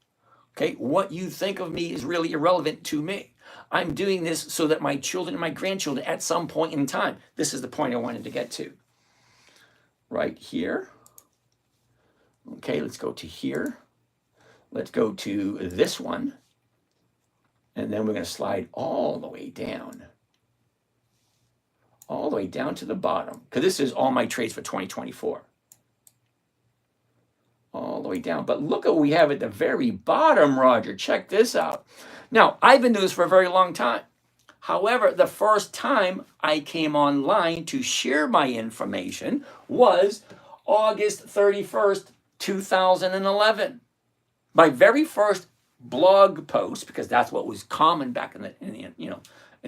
Okay, what you think of me is really irrelevant to me. I'm doing this so that my children and my grandchildren at some point in time, this is the point I wanted to get to. Right here. Okay, let's go to here. Let's go to this one. And then we're going to slide all the way down. All the way down to the bottom. Because this is all my trades for 2024. All the way down. But look at what we have at the very bottom, Roger. Check this out. Now, I've been doing this for a very long time. However, the first time I came online to share my information was August 31st, 2011. My very first blog post, because that's what was common back in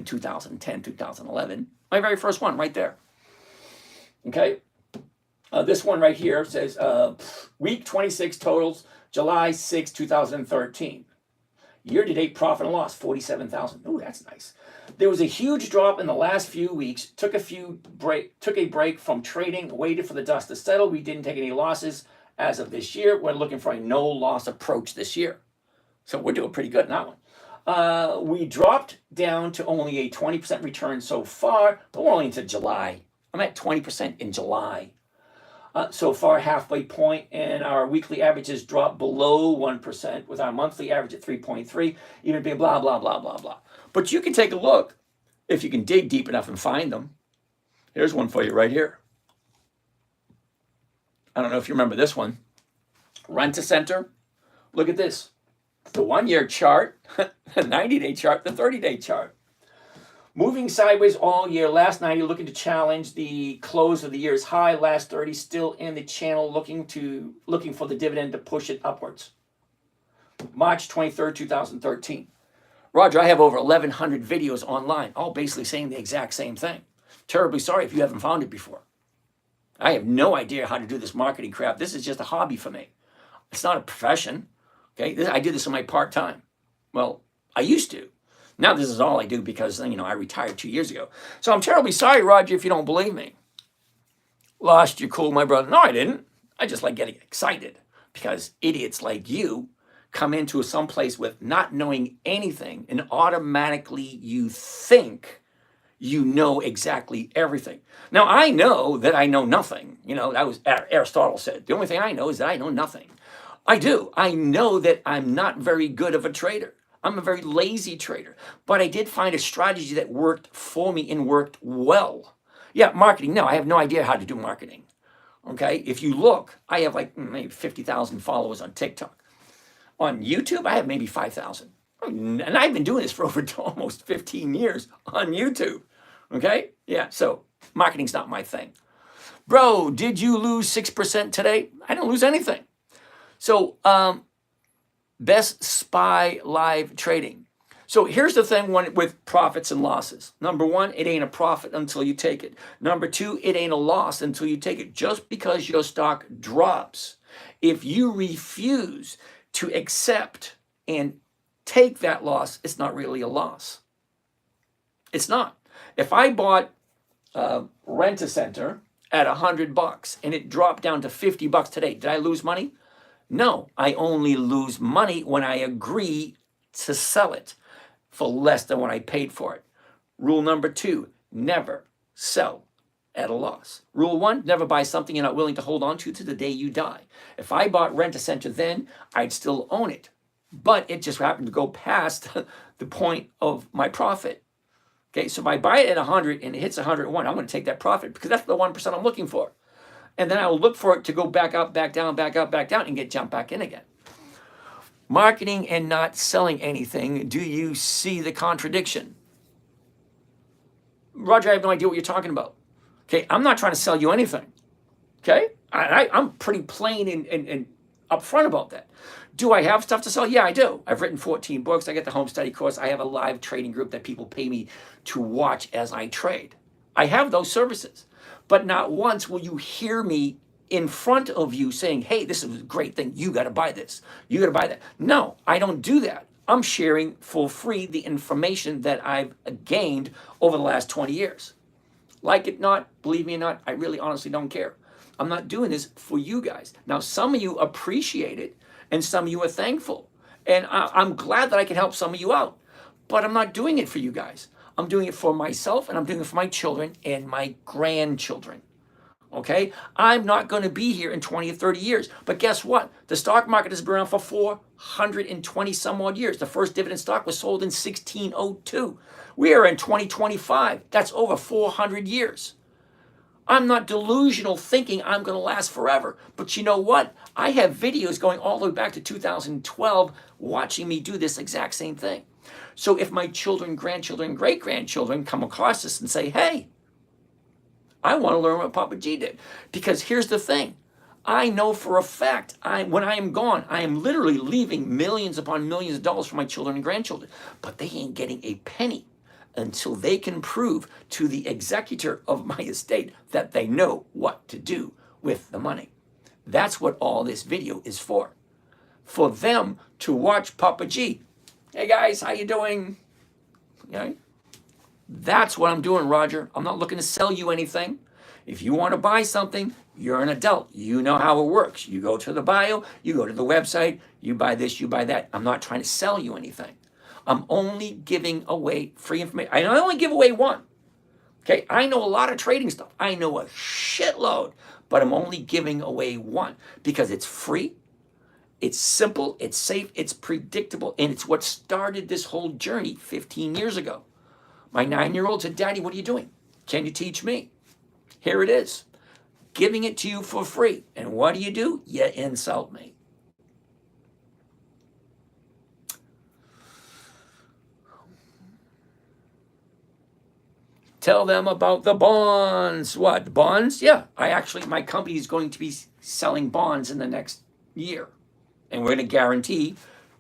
2010, 2011. My very first one right there. Okay. This one right here says week 26 totals, July 6, 2013. Year-to-date profit and loss, 47,000. Oh, that's nice. There was a huge drop in the last few weeks. Took a break from trading, waited for the dust to settle. We didn't take any losses as of this year. We're looking for a no-loss approach this year. So we're doing pretty good in that one. We dropped down to only a 20% return so far, but we're only into July. I'm at 20% in July. So far, halfway point, and our weekly averages dropped below 1%, with our monthly average at 3.3, even being blah, blah, blah, blah, blah. But you can take a look if you can dig deep enough and find them. Here's one for you right here. I don't know if you remember this one. Rent-A-Center. Look at this. The 1-year chart, the 90-day chart, the 30-day chart. Moving sideways all year. Last 90 looking to challenge the close of the year's high. Last 30 still in the channel looking for the dividend to push it upwards. March 23rd, 2013. Roger, I have over 1,100 videos online, all basically saying the exact same thing. Terribly sorry if you haven't found it before. I have no idea how to do this marketing crap. This is just a hobby for me. It's not a profession. Okay, I did this in my part-time. Well, I used to. Now this is all I do because, you know, I retired 2 years ago. So I'm terribly sorry, Roger, if you don't believe me. Lost your cool, my brother. No, I didn't. I just like getting excited because idiots like you come into some place with not knowing anything and automatically you think you know exactly everything. Now, I know that I know nothing. You know, that was Aristotle said. The only thing I know is that I know nothing. I do. I know that I'm not very good of a trader. I'm a very lazy trader, but I did find a strategy that worked for me and worked well. Yeah, marketing. No, I have no idea how to do marketing. Okay. If you look, I have like maybe 50,000 followers on TikTok. On YouTube, I have maybe 5,000. And I've been doing this for over almost 15 years on YouTube. Okay. Yeah. So marketing's not my thing. Bro, did you lose 6% today? I didn't lose anything. So, best SPY live trading. So here's the thing with profits and losses. Number one, it ain't a profit until you take it. Number two, it ain't a loss until you take it. Just because your stock drops, if you refuse to accept and take that loss, it's not really a loss. It's not. If I bought Rent-A-Center at $100 and it dropped down to $50 today, did I lose money? No, I only lose money when I agree to sell it for less than what I paid for it. Rule number two, never sell at a loss. Rule one, never buy something you're not willing to hold on to the day you die. If I bought Rent-A-Center then, I'd still own it. But it just happened to go past the point of my profit. Okay, so if I buy it at 100 and it hits 101, I'm going to take that profit because that's the 1% I'm looking for. And then I will look for it to go back up, back down, back up, back down, and get jumped back in again. Marketing and not selling anything. Do you see the contradiction? Roger, I have no idea what you're talking about. Okay, I'm not trying to sell you anything. Okay, I'm pretty plain and upfront about that. Do I have stuff to sell? Yeah, I do. I've written 14 books. I get the home study course. I have a live trading group that people pay me to watch as I trade. I have those services. But not once will you hear me in front of you saying, hey, this is a great thing. You got to buy this. You got to buy that. No, I don't do that. I'm sharing for free the information that I've gained over the last 20 years. Like it not, believe me or not, I really honestly don't care. I'm not doing this for you guys. Now, some of you appreciate it and some of you are thankful. And I'm glad that I can help some of you out. But I'm not doing it for you guys. I'm doing it for myself and I'm doing it for my children and my grandchildren. Okay? I'm not going to be here in 20 or 30 years. But guess what? The stock market has been around for 420 some odd years. The first dividend stock was sold in 1602. We are in 2025. That's over 400 years. I'm not delusional thinking I'm going to last forever. But you know what? I have videos going all the way back to 2012 watching me do this exact same thing. So if my children, grandchildren, great-grandchildren come across this and say, hey, I want to learn what Papa G did. Because here's the thing. I know for a fact, when I am gone, I am literally leaving millions upon millions of dollars for my children and grandchildren. But they ain't getting a penny until they can prove to the executor of my estate that they know what to do with the money. That's what all this video is for. For them to watch Papa G. Hey guys, how you doing? Okay. That's what I'm doing, Roger. I'm not looking to sell you anything. If you want to buy something, you're an adult. You know how it works. You go to the bio, you go to the website, you buy this, you buy that. I'm not trying to sell you anything. I'm only giving away free information. I only give away one. Okay, I know a lot of trading stuff. I know a shitload, but I'm only giving away one because it's free, it's simple, it's safe, it's predictable, and it's what started this whole journey 15 years ago. My 9-year-old said, Daddy, what are you doing? Can you teach me? Here it is, giving it to you for free. And what do? You insult me. Tell them about the bonds. What, bonds? Yeah, my company is going to be selling bonds in the next year. And we're going to guarantee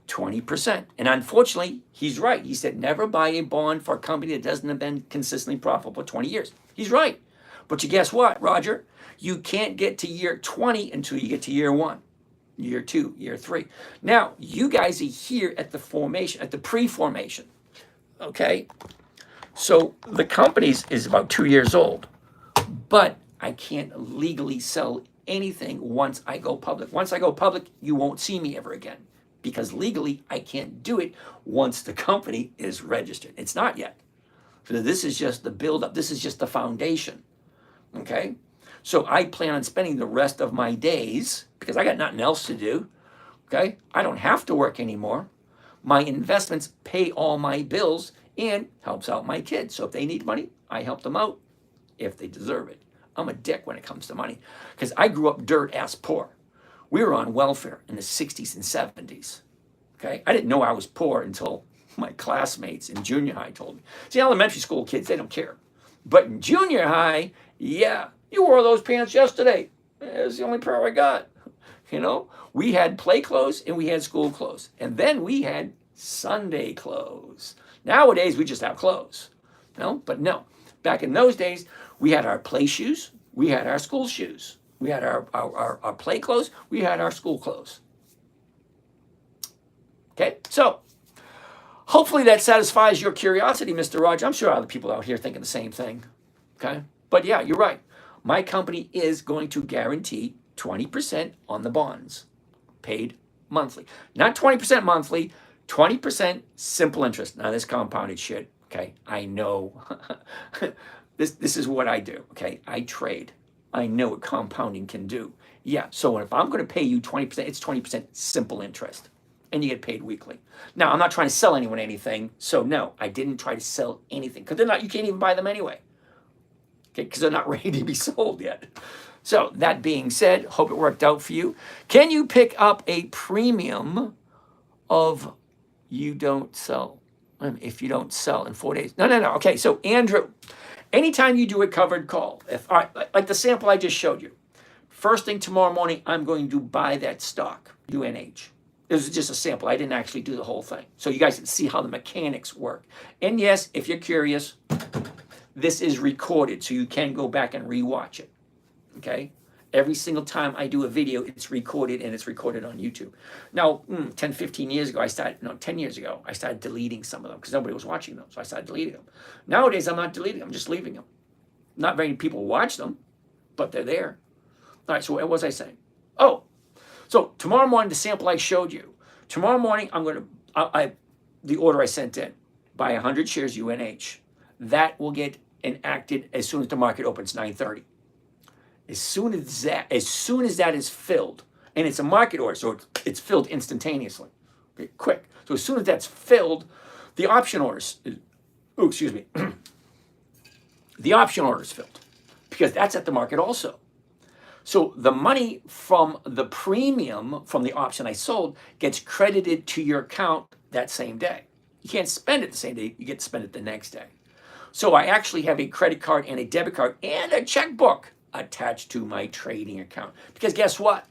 20%. And unfortunately, he's right. He said, never buy a bond for a company that doesn't have been consistently profitable for 20 years. He's right. But you guess what, Roger? You can't get to year 20 until you get to year 1, year 2, year 3. Now, you guys are here at the formation, at the pre-formation. Okay. So the company's is about 2 years old, but I can't legally sell anything once I go public. Once I go public, you won't see me ever again because legally I can't do it once the company is registered. It's not yet. So this is just the build up. This is just the foundation. Okay. So I plan on spending the rest of my days because I got nothing else to do. Okay. I don't have to work anymore. My investments pay all my bills and helps out my kids. So if they need money, I help them out if they deserve it. I'm a dick when it comes to money because I grew up dirt ass poor. We were on welfare in the 60s and 70s. Okay. I didn't know I was poor until my classmates in junior high told me. See, elementary school kids, they don't care. But in junior high, yeah, you wore those pants yesterday. It's the only pair I got. You know, we had play clothes and we had school clothes. And then we had Sunday clothes. Nowadays, we just have clothes. No, but no. Back in those days, we had our play shoes. We had our school shoes. We had our play clothes. We had our school clothes. Okay, so hopefully that satisfies your curiosity, Mr. Roger. I'm sure other people out here thinking the same thing. Okay, but yeah, you're right. My company is going to guarantee 20% on the bonds, paid monthly. Not 20% monthly, 20% simple interest. Now, this compounded shit, okay, I know. This is what I do, okay? I trade. I know what compounding can do. Yeah, so if I'm going to pay you 20%, it's 20% simple interest. And you get paid weekly. Now, I'm not trying to sell anyone anything, so no, I didn't try to sell anything because they're not. You can't even buy them anyway, okay? Because they're not ready to be sold yet. So that being said, hope it worked out for you. Can you pick up a premium of you don't sell if you don't sell in 4 days? No. Okay, so Andrew, anytime you do a covered call, if all right, like the sample I just showed you, first thing tomorrow morning, I'm going to buy that stock, UNH. This is just a sample. I didn't actually do the whole thing. So you guys can see how the mechanics work. And yes, if you're curious, this is recorded, so you can go back and rewatch it. Okay? Every single time I do a video, it's recorded and it's recorded on YouTube. Now, 10, 15 years ago, 10 years ago, I started deleting some of them because nobody was watching them. So I started deleting them. Nowadays, I'm not deleting them, I'm just leaving them. Not very many people watch them, but they're there. All right, so what was I saying? Oh, so tomorrow morning, the sample I showed you. Tomorrow morning, I'm going to, the order I sent in, buy 100 shares UNH. That will get enacted as soon as the market opens, 9:30. As soon as that is filled, and it's a market order, so it's filled instantaneously, okay, quick. So as soon as that's filled, the option orders, the option order is filled because that's at the market also. So the money from the premium from the option I sold gets credited to your account that same day. You can't spend it the same day, you get to spend it the next day. So I actually have a credit card and a debit card and a checkbook attached to my trading account. Because guess what?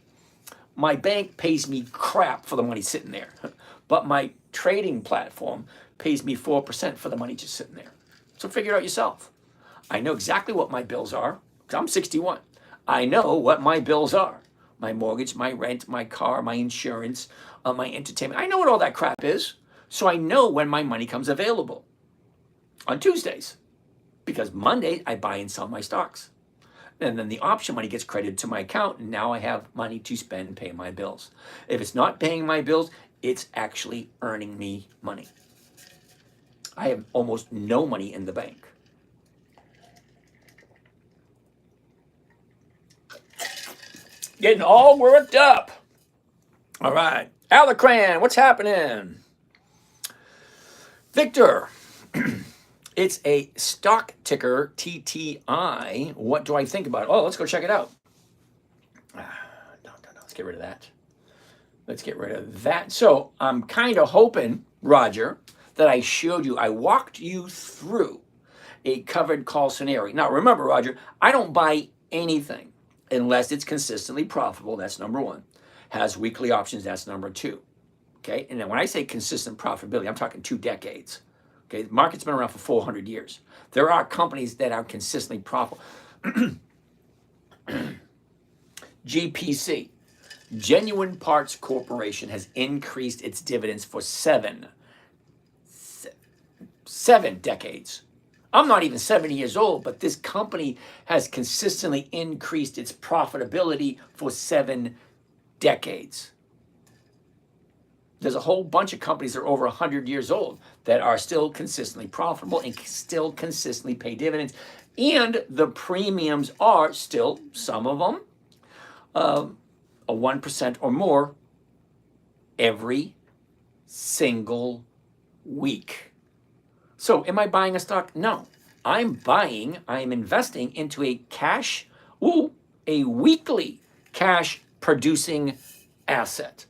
My bank pays me crap for the money sitting there. But my trading platform pays me 4% for the money just sitting there. So figure it out yourself. I know exactly what my bills are because I'm 61. I know what my bills are. My mortgage, my rent, my car, my insurance, my entertainment. I know what all that crap is. So I know when my money comes available. On Tuesdays. Because Monday, I buy and sell my stocks. And then the option money gets credited to my account. And now I have money to spend and pay my bills. If it's not paying my bills, it's actually earning me money. I have almost no money in the bank. Getting all worked up. All right. Alacran, what's happening? Victor, it's a stock ticker, TTI. What do I think about it? Oh, let's go check it out. No. Let's get rid of that. Let's get rid of that. So I'm kind of hoping, Roger, that I showed you, I walked you through a covered call scenario. Now, remember, Roger, I don't buy anything unless it's consistently profitable. That's number one. Has weekly options. That's number two. Okay. And then when I say consistent profitability, I'm talking 2 decades. Okay. The market's been around for 400 years. There are companies that are consistently profitable. GPC, Genuine Parts Corporation, has increased its dividends for 7 7 decades. I'm not even 70 years old, but this company has consistently increased its profitability for 7 decades. There's a whole bunch of companies that are over 100 years old that are still consistently profitable and still consistently pay dividends. And the premiums are still, some of them, a 1% or more every single week. So am I buying a stock? No. I am investing into a weekly cash producing asset.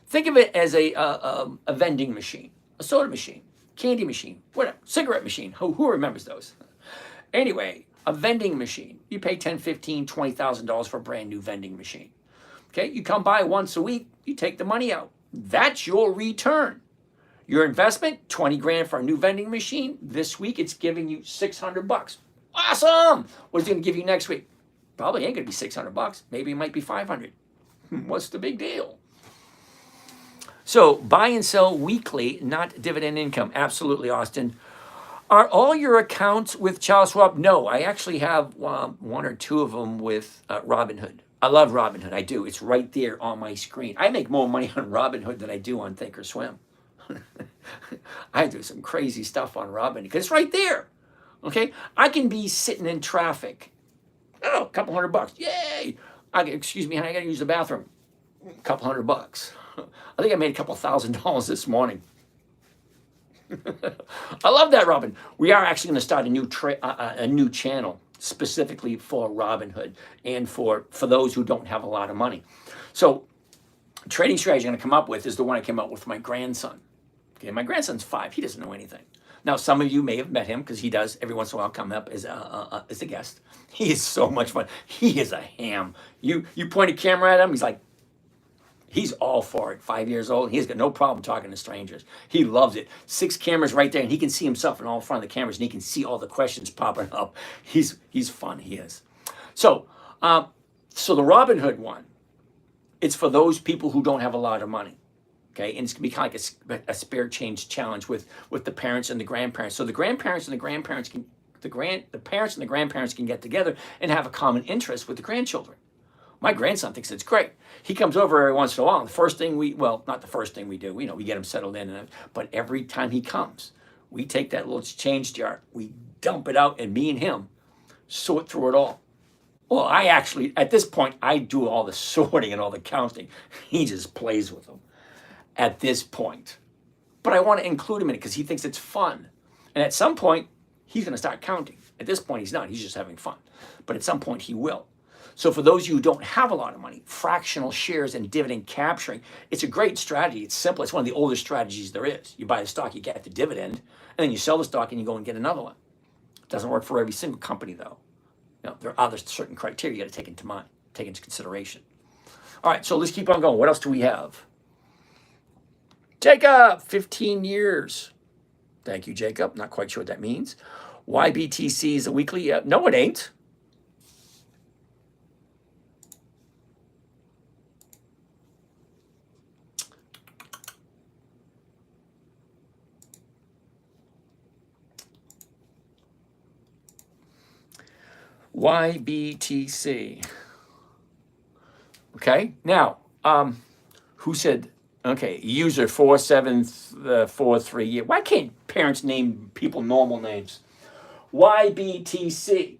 Think of it as a vending machine, a soda machine, candy machine, whatever, cigarette machine. Who remembers those? Anyway, a vending machine. You pay $10,000, $15,000, $20,000 for a brand new vending machine. Okay, you come by once a week, you take the money out. That's your return. Your investment, 20 grand for a new vending machine. This week, it's giving you $600. Awesome! What's it going to give you next week? Probably ain't going to be $600. Maybe it might be 500. What's the big deal? So buy and sell weekly, not dividend income. Absolutely, Austin. Are all your accounts with Charles Schwab? No, I actually have one or two of them with Robinhood. I love Robinhood. I do. It's right there on my screen. I make more money on Robinhood than I do on Thinkorswim. I do some crazy stuff on Robinhood because it's right there. Okay, I can be sitting in traffic. Oh, a couple $100. Yay! Excuse me, honey, I got to use the bathroom. A couple $100. I think I made a couple $1,000 this morning. I love that, Robin. We are actually going to start a new channel specifically for Robinhood and for those who don't have a lot of money. So, trading strategy I'm going to come up with is the one I came up with for my grandson. Okay, my grandson's 5. He doesn't know anything. Now, some of you may have met him because he does every once in a while come up as a guest. He is so much fun. He is a ham. You point a camera at him, he's all for it. 5 years old. He's got no problem talking to strangers. He loves it. 6 cameras right there, and he can see himself in all front of the cameras, and he can see all the questions popping up. He's fun. He is. So the Robinhood one, it's for those people who don't have a lot of money. Okay, and it's gonna be kind of like a spare change challenge with the parents and the grandparents. So the parents and the grandparents can get together and have a common interest with the grandchildren. My grandson thinks it's great. He comes over every once in a while. And the first thing not the first thing we do, we get him settled in. But every time he comes, we take that little change jar, we dump it out, and me and him sort through it all. Well, at this point, I do all the sorting and all the counting. He just plays with them at this point. But I want to include him in it because he thinks it's fun. And at some point, he's going to start counting. At this point, he's not. He's just having fun. But at some point, he will. So for those of you who don't have a lot of money, fractional shares and dividend capturing, it's a great strategy. It's simple. It's one of the oldest strategies there is. You buy the stock, you get the dividend, and then you sell the stock and you go and get another one. It doesn't work for every single company, though. There are other certain criteria you got to take into consideration. All right, so let's keep on going. What else do we have? Jacob, 15 years. Thank you, Jacob. Not quite sure what that means. YBTC is a weekly? No, it ain't. YBTC. Okay, now, who said, okay, user 4743. Why can't parents name people normal names? YBTC,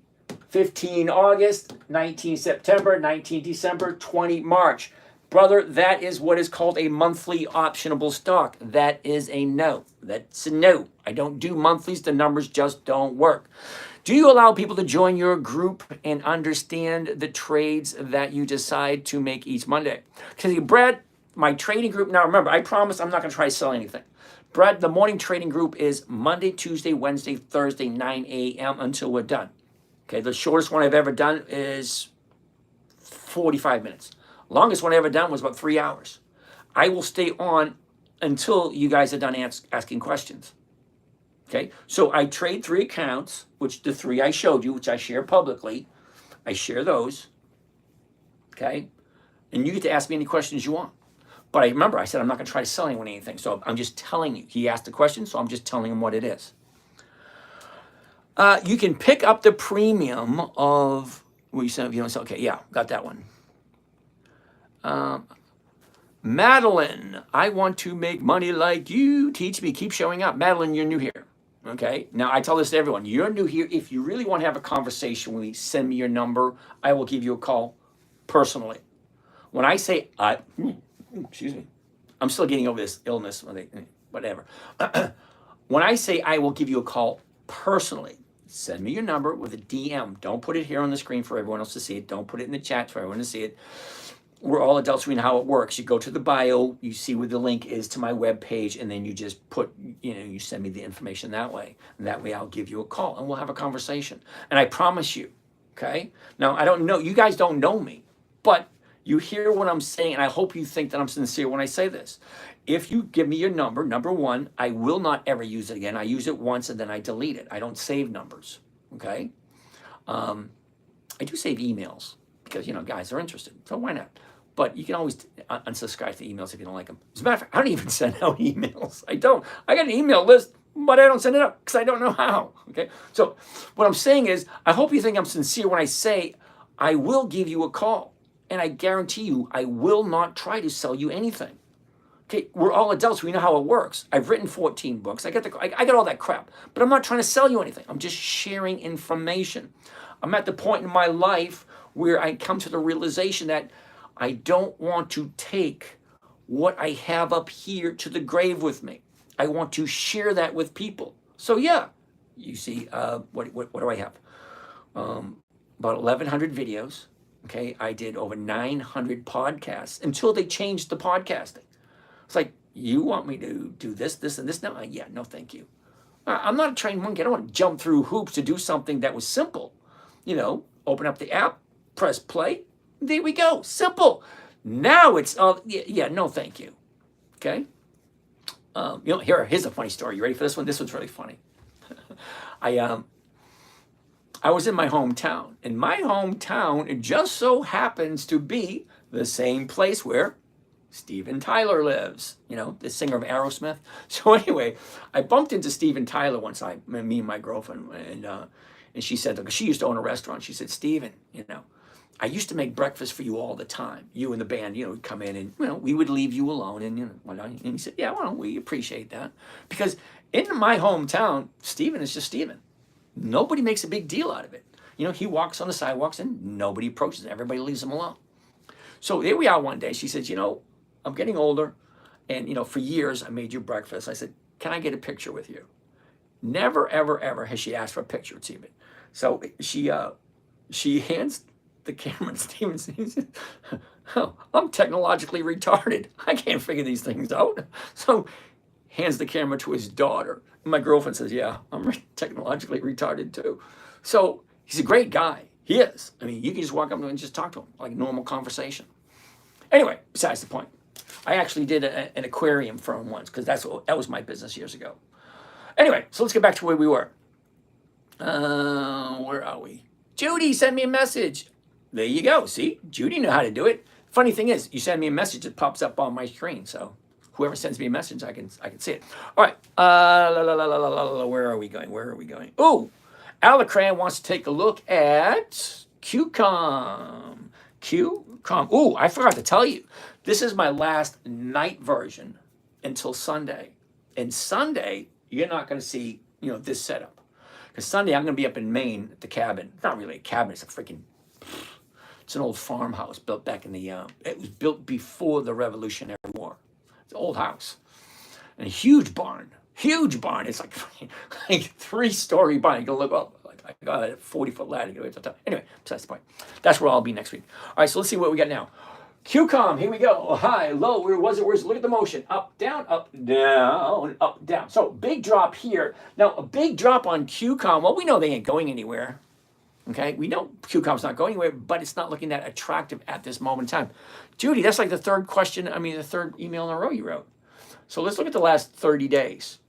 15 August, 19 September, 19 December, 20 March. Brother, that is what is called a monthly optionable stock. That is a no. That's a no. I don't do monthlies. The numbers just don't work. Do you allow people to join your group and understand the trades that you decide to make each Monday? Because Brad, my trading group, now remember, I promise I'm not going to try to sell anything. Brad, the morning trading group is Monday, Tuesday, Wednesday, Thursday, 9 a.m. until we're done. Okay, the shortest one I've ever done is 45 minutes. Longest one I ever done was about 3 hours. I will stay on until you guys are done asking questions. Okay, so I trade 3 accounts, which the 3 I showed you, which I share publicly. I share those. Okay, and you get to ask me any questions you want. But I said I'm not going to try to sell anyone anything. So I'm just telling you. He asked the question, so I'm just telling him what it is. You can pick up the premium of, well, you said, okay, yeah, got that one. Madeline, I want to make money like you. Teach me, keep showing up. Madeline, you're new here. Okay. Now I tell this to everyone. You're new here. If you really want to have a conversation with me, send me your number. I will give you a call personally. When I say excuse me, I'm still getting over this illness, whatever. When I say I will give you a call personally, send me your number with a DM. Don't put it here on the screen for everyone else to see it. Don't put it in the chat for everyone to see it. We're all adults. We know how it works. You go to the bio, you see where the link is to my web page, and then you just put, you send me the information that way. And that way I'll give you a call and we'll have a conversation. And I promise you, okay? Now, I don't know, you guys don't know me, but you hear what I'm saying, and I hope you think that I'm sincere when I say this. If you give me your number one, I will not ever use it again. I use it once and then I delete it. I don't save numbers, okay? I do save emails because, guys are interested, so why not? But you can always unsubscribe to emails if you don't like them. As a matter of fact, I don't even send out emails. I don't. I got an email list, but I don't send it out because I don't know how. Okay. So what I'm saying is, I hope you think I'm sincere when I say I will give you a call, and I guarantee you, I will not try to sell you anything. Okay. We're all adults. We know how it works. I've written 14 books. I got all that crap, but I'm not trying to sell you anything. I'm just sharing information. I'm at the point in my life where I come to the realization that I don't want to take what I have up here to the grave with me. I want to share that with people. So yeah, you see, what do I have? About 1,100 videos. Okay, I did over 900 podcasts until they changed the podcasting. It's like, you want me to do this, this, and this now? Yeah, no, thank you. I'm not a trained monkey. I don't want to jump through hoops to do something that was simple. Open up the app, press play. There we go. Simple. Now it's, yeah, no, thank you. Okay. Here's a funny story. You ready for this one? This one's really funny. I was in my hometown, and my hometown, it just so happens to be the same place where Steven Tyler lives, the singer of Aerosmith. So anyway, I bumped into Steven Tyler once, me and my girlfriend, and she said, because she used to own a restaurant, she said, Steven, I used to make breakfast for you all the time. You and the band, would come in and, we would leave you alone. And, and he said, yeah, well, we appreciate that. Because in my hometown, Steven is just Steven. Nobody makes a big deal out of it. He walks on the sidewalks and nobody approaches him. Everybody leaves him alone. So here we are one day. She says, I'm getting older. And, for years I made you breakfast. I said, can I get a picture with you? Never, ever, ever has she asked for a picture with Steven. So she hands the camera to Steven says, oh, I'm technologically retarded. I can't figure these things out. So hands the camera to his daughter. And my girlfriend says, yeah, I'm technologically retarded too. So he's a great guy. He is. I mean, you can just walk up to him and just talk to him like normal conversation. Anyway, besides the point. I actually did an aquarium for him once because that was my business years ago. Anyway, so let's get back to where we were. Where are we? Judy, send me a message. There you go. See, Judy knew how to do it. Funny thing is, you send me a message, it pops up on my screen. So whoever sends me a message, I can see it. All right. Where are we going? Oh, Alacran wants to take a look at QCOM. Oh, I forgot to tell you. This is my last night version until Sunday. And Sunday, you're not going to see, this setup. Because Sunday, I'm going to be up in Maine at the cabin. It's not really a cabin. It's an old farmhouse built back in it was built before the Revolutionary War. It's an old house. And a huge barn. It's like 3-story barn. You can look up. I got a 40-foot ladder to get to the top. Anyway, besides the point. That's where I'll be next week. All right, so let's see what we got now. QCOM, here we go. Oh, high, low, where was it? Look at the motion. Up, down, up, down, up, down. So big drop here. Now, a big drop on QCOM. Well, we know they ain't going anywhere. Okay, we know QCOM's not going anywhere, but it's not looking that attractive at this moment in time. Judy, that's like the third email in a row you wrote. So let's look at the last 30 days.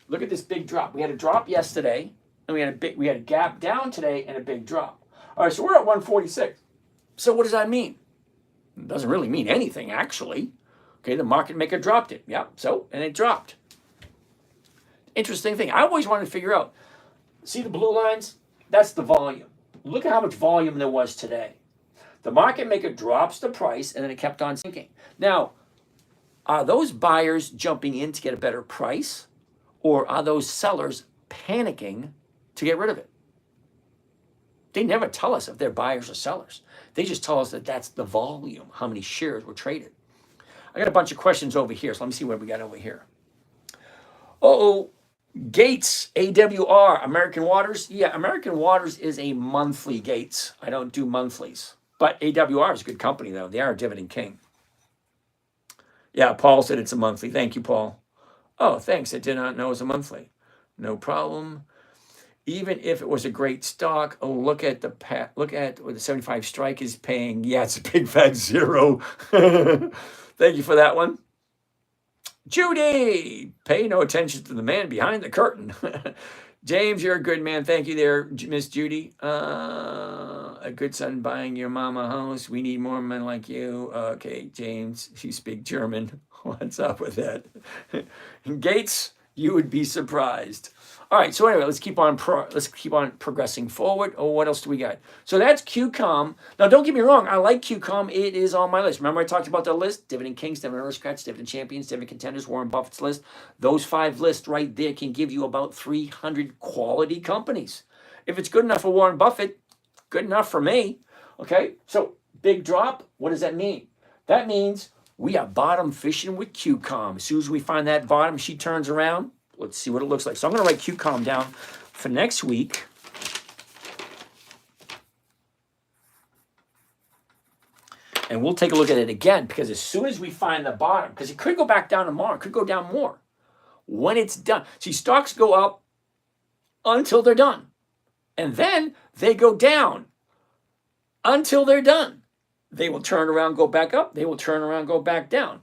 Look at this big drop. We had a drop yesterday, and we had a gap down today and a big drop. All right, so we're at 146. So what does that mean? It doesn't really mean anything, actually. Okay, the market maker dropped it. Yeah, and it dropped. Interesting thing. I always wanted to figure out, See the blue lines? That's the volume. Look at how much volume there was today. The market maker drops the price and then it kept on sinking. Now, are those buyers jumping in to get a better price, or are those sellers panicking to get rid of it? They never tell us if they're buyers or sellers. They just tell us that that's the volume, how many shares were traded. I got a bunch of questions over here, so let me see what we got over here. Uh-oh, Gates, AWR, American Waters. Yeah, American Waters is a monthly, Gates. I don't do monthlies. But AWR is a good company, though. They are a dividend king. Yeah, Paul said it's a monthly. Thank you, Paul. Oh, thanks. I did not know it was a monthly. No problem. Even if it was a great stock, look at what the 75 strike is paying. Yeah, it's a big fat zero. Thank you for that one. Judy, pay no attention to the man behind the curtain. James, you're a good man. Thank you there, Miss Judy. A good son buying your mama house. We need more men like you. Okay, James, you speak German. What's up with that? Gates, you would be surprised. All right, so anyway, let's keep on progressing forward. Oh, what else do we got? So that's QCOM. Now, don't get me wrong. I like QCOM. It is on my list. Remember I talked about the list? Dividend Kings, Dividend Aristocrats, Dividend Champions, Dividend Contenders, Warren Buffett's list. Those 5 lists right there can give you about 300 quality companies. If it's good enough for Warren Buffett, good enough for me. Okay, so big drop. What does that mean? That means we are bottom fishing with QCOM. As soon as we find that bottom, she turns around. Let's see what it looks like. So I'm going to write QCOM down for next week. And we'll take a look at it again, because as soon as we find the bottom, because it could go back down tomorrow, it could go down more. When it's done. See, stocks go up until they're done. And then they go down until they're done. They will turn around, go back up. They will turn around, go back down.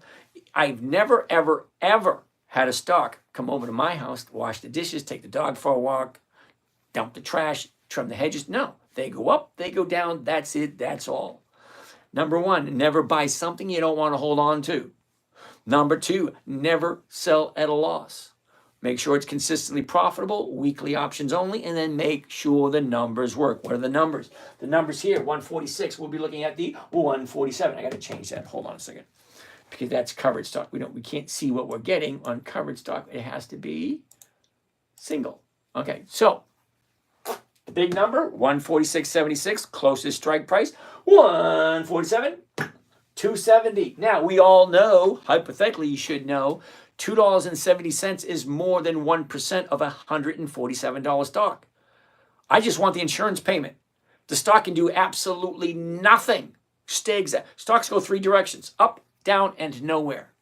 I've never, ever, ever had a stock come over to my house, wash the dishes, take the dog for a walk, dump the trash, trim the hedges. No, they go up, they go down. That's it. That's all. Number 1, never buy something you don't want to hold on to. Number 2, never sell at a loss. Make sure it's consistently profitable, weekly options only, and then make sure the numbers work. What are the numbers? The numbers here, 146. We'll be looking at the 147. I got to change that. Hold on a second. Because that's covered stock. We can't see what we're getting on covered stock. It has to be single. Okay, so the big number, 146.76, closest strike price, 147, 270. Now, we all know, hypothetically you should know, $2.70 is more than 1% of a $147 stock. I just want the insurance payment. The stock can do absolutely nothing. Stay exact. Stocks go 3 directions, up, down, and nowhere.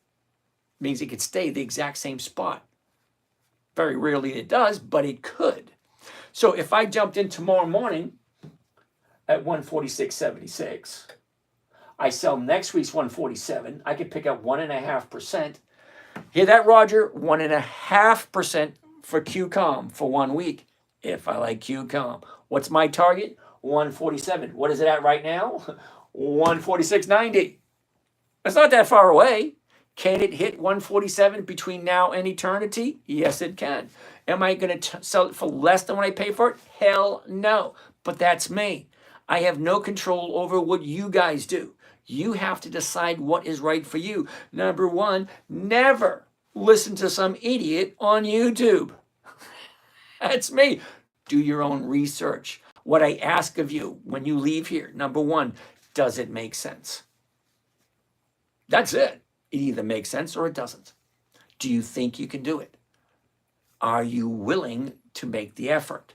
Means it could stay the exact same spot. Very rarely it does, but it could. So if I jumped in tomorrow morning at 146.76, I sell next week's 147, I could pick up 1.5%. Hear that, Roger? 1.5% for QCOM for 1 week, if I like QCOM. What's my target? 147. What is it at right now? 146.90. It's not that far away. Can it hit 147 between now and eternity? Yes, it can. Am I going to sell it for less than what I pay for it? Hell no. But that's me. I have no control over what you guys do. You have to decide what is right for you. Number 1, never listen to some idiot on YouTube. That's me. Do your own research. What I ask of you when you leave here, number 1, does it make sense? That's it. It either makes sense or it doesn't. Do you think you can do it? Are you willing to make the effort?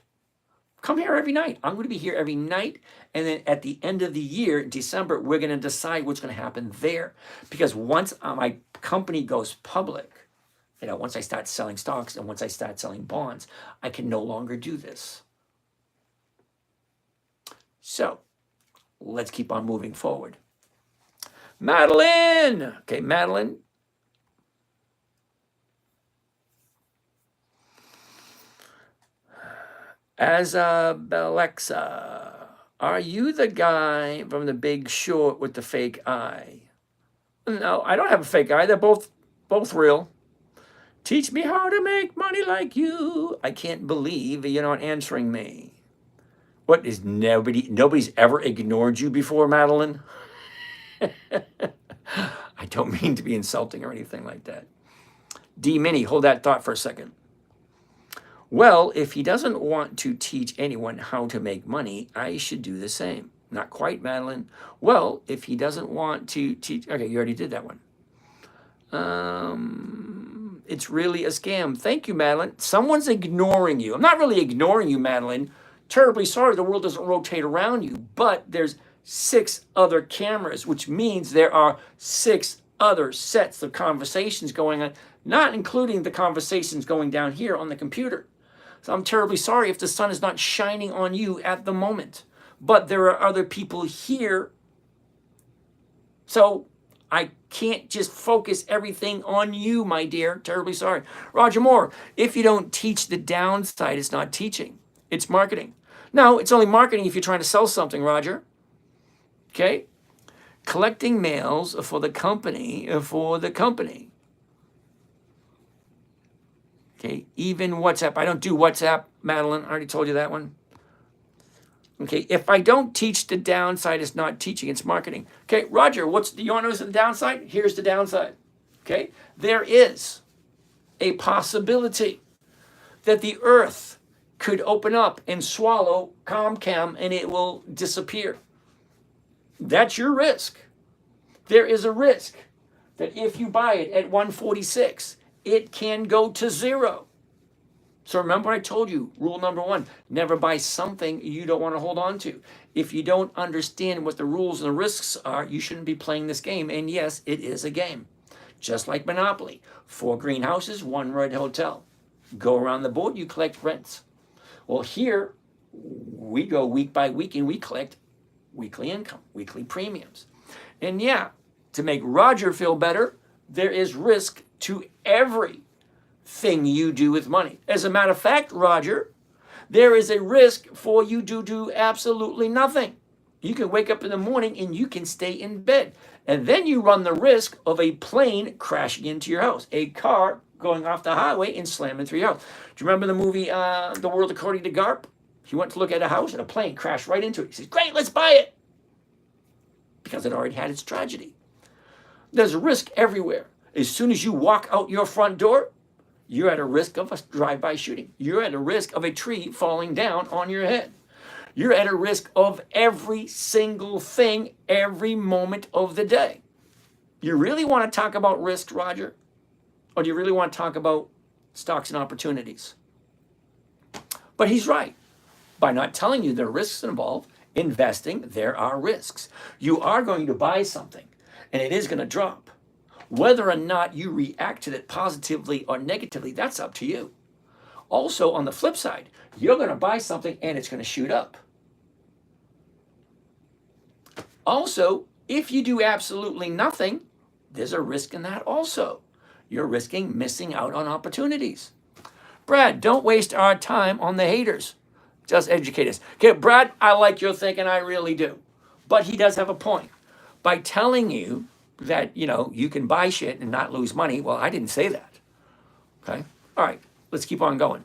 Come here every night. I'm going to be here every night. And then at the end of the year, December, we're going to decide what's going to happen there. Because once my company goes public, once I start selling stocks and once I start selling bonds, I can no longer do this. So let's keep on moving forward. Madeline. Okay, Madeline. As Alexa, are you the guy from The Big Short with the fake eye? No, I don't have a fake eye. They're both real. Teach me how to make money like you. I can't believe you're not answering me. What is nobody's ever ignored you before, Madeline? I don't mean to be insulting or anything like that. D Mini, hold that thought for a second. Well, if he doesn't want to teach anyone how to make money, I should do the same. Not quite, Madeline. Well, if he doesn't want to teach, okay, you already did that one. It's really a scam. Thank you, Madeline. Someone's ignoring you. I'm not really ignoring you, Madeline. Terribly sorry, the world doesn't rotate around you, but there's 6 other cameras, which means there are 6 other sets of conversations going on, not including the conversations going down here on the computer. So I'm terribly sorry if the sun is not shining on you at the moment, but there are other people here. So I can't just focus everything on you, my dear. Terribly sorry. Roger Moore, if you don't teach the downside, it's not teaching. It's marketing. No, it's only marketing if you're trying to sell something, Roger. Okay? Collecting mails for the company, Okay, even WhatsApp. I don't do WhatsApp, Madeline. I already told you that one. Okay, if I don't teach the downside, it's not teaching, it's marketing. Okay, Roger, you want to know what's the downside? Here's the downside. Okay, there is a possibility that the earth could open up and swallow ComCam and it will disappear. That's your risk. There is a risk that if you buy it at 146, it can go to 0. So remember I told you, rule number 1, never buy something you don't want to hold on to. If you don't understand what the rules and the risks are, you shouldn't be playing this game. And yes, it is a game. Just like Monopoly. 4 greenhouses, 1 red hotel. Go around the board, you collect rents. Well, here, we go week by week and we collect weekly income, weekly premiums. And yeah, to make Roger feel better, there is risk to everything you do with money. As a matter of fact, Roger, there is a risk for you to do absolutely nothing. You can wake up in the morning and you can stay in bed. And then you run the risk of a plane crashing into your house, a car going off the highway and slamming through your house. Do you remember the movie The World According to Garp? He went to look at a house and a plane crashed right into it. He says, great, let's buy it. Because it already had its tragedy. There's a risk everywhere. As soon as you walk out your front door, you're at a risk of a drive-by shooting. You're at a risk of a tree falling down on your head. You're at a risk of every single thing every moment of the day. You really want to talk about risk, Roger? Or do you really want to talk about stocks and opportunities? But he's right. By not telling you there are risks involved, investing, there are risks. You are going to buy something, and it is going to drop. Whether or not you react to it positively or negatively, that's up to you. Also, on the flip side, you're going to buy something and it's going to shoot up. Also, if you do absolutely nothing, there's a risk in that also. You're risking missing out on opportunities. Brad, don't waste our time on the haters. Just educate us. Okay, Brad, I like your thinking, I really do. But he does have a point. By telling you that, you can buy shit and not lose money, well, I didn't say that. Okay? All right, let's keep on going.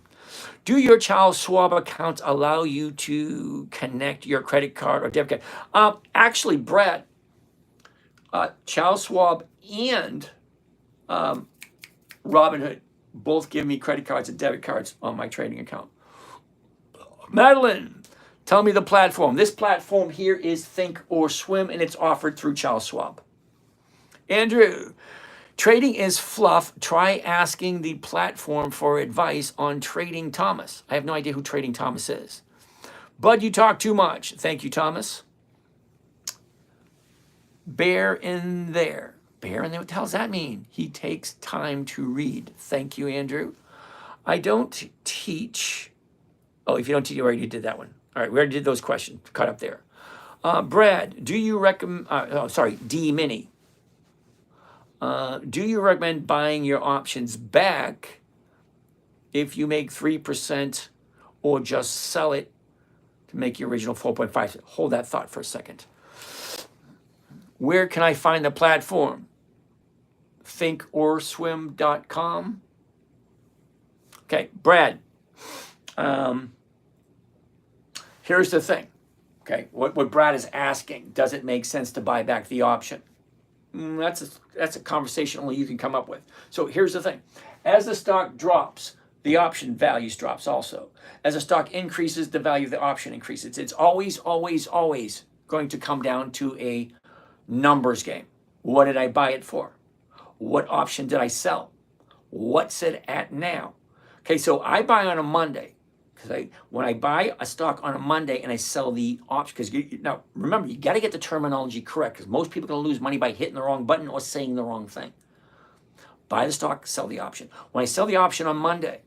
Do your Charles Schwab accounts allow you to connect your credit card or debit card? Actually, Brad, Charles Schwab and Robinhood both give me credit cards and debit cards on my trading account. Madeline, tell me the platform. This platform here is Think or Swim, and it's offered through Charles Schwab. Andrew, trading is fluff. Try asking the platform for advice on Trading Thomas. I have no idea who Trading Thomas is. Bud, you talk too much. Thank you, Thomas. Bear in there. Bear in there? What the hell does that mean? He takes time to read. Thank you, Andrew. I don't teach. Oh, if you don't teach, you already did that one. All right, we already did those questions. Cut up there. Brad, do you recommend, D Mini. Do you recommend buying your options back if you make 3% or just sell it to make your original 4.5? Hold that thought for a second. Where can I find the platform? Thinkorswim.com? Okay, Brad, here's the thing. Okay, what Brad is asking, does it make sense to buy back the option? That's a conversation only you can come up with. So here's the thing. As the stock drops, the option values drops also. As the stock increases, the value of the option increases. It's always, always, always going to come down to a numbers game. What did I buy it for? What option did I sell? What's it at now? Okay, so I buy on a Monday. Because when I buy a stock on a Monday and I sell the option, because now remember, you got to get the terminology correct, because most people are going to lose money by hitting the wrong button or saying the wrong thing. Buy the stock, sell the option. When I sell the option on Monday,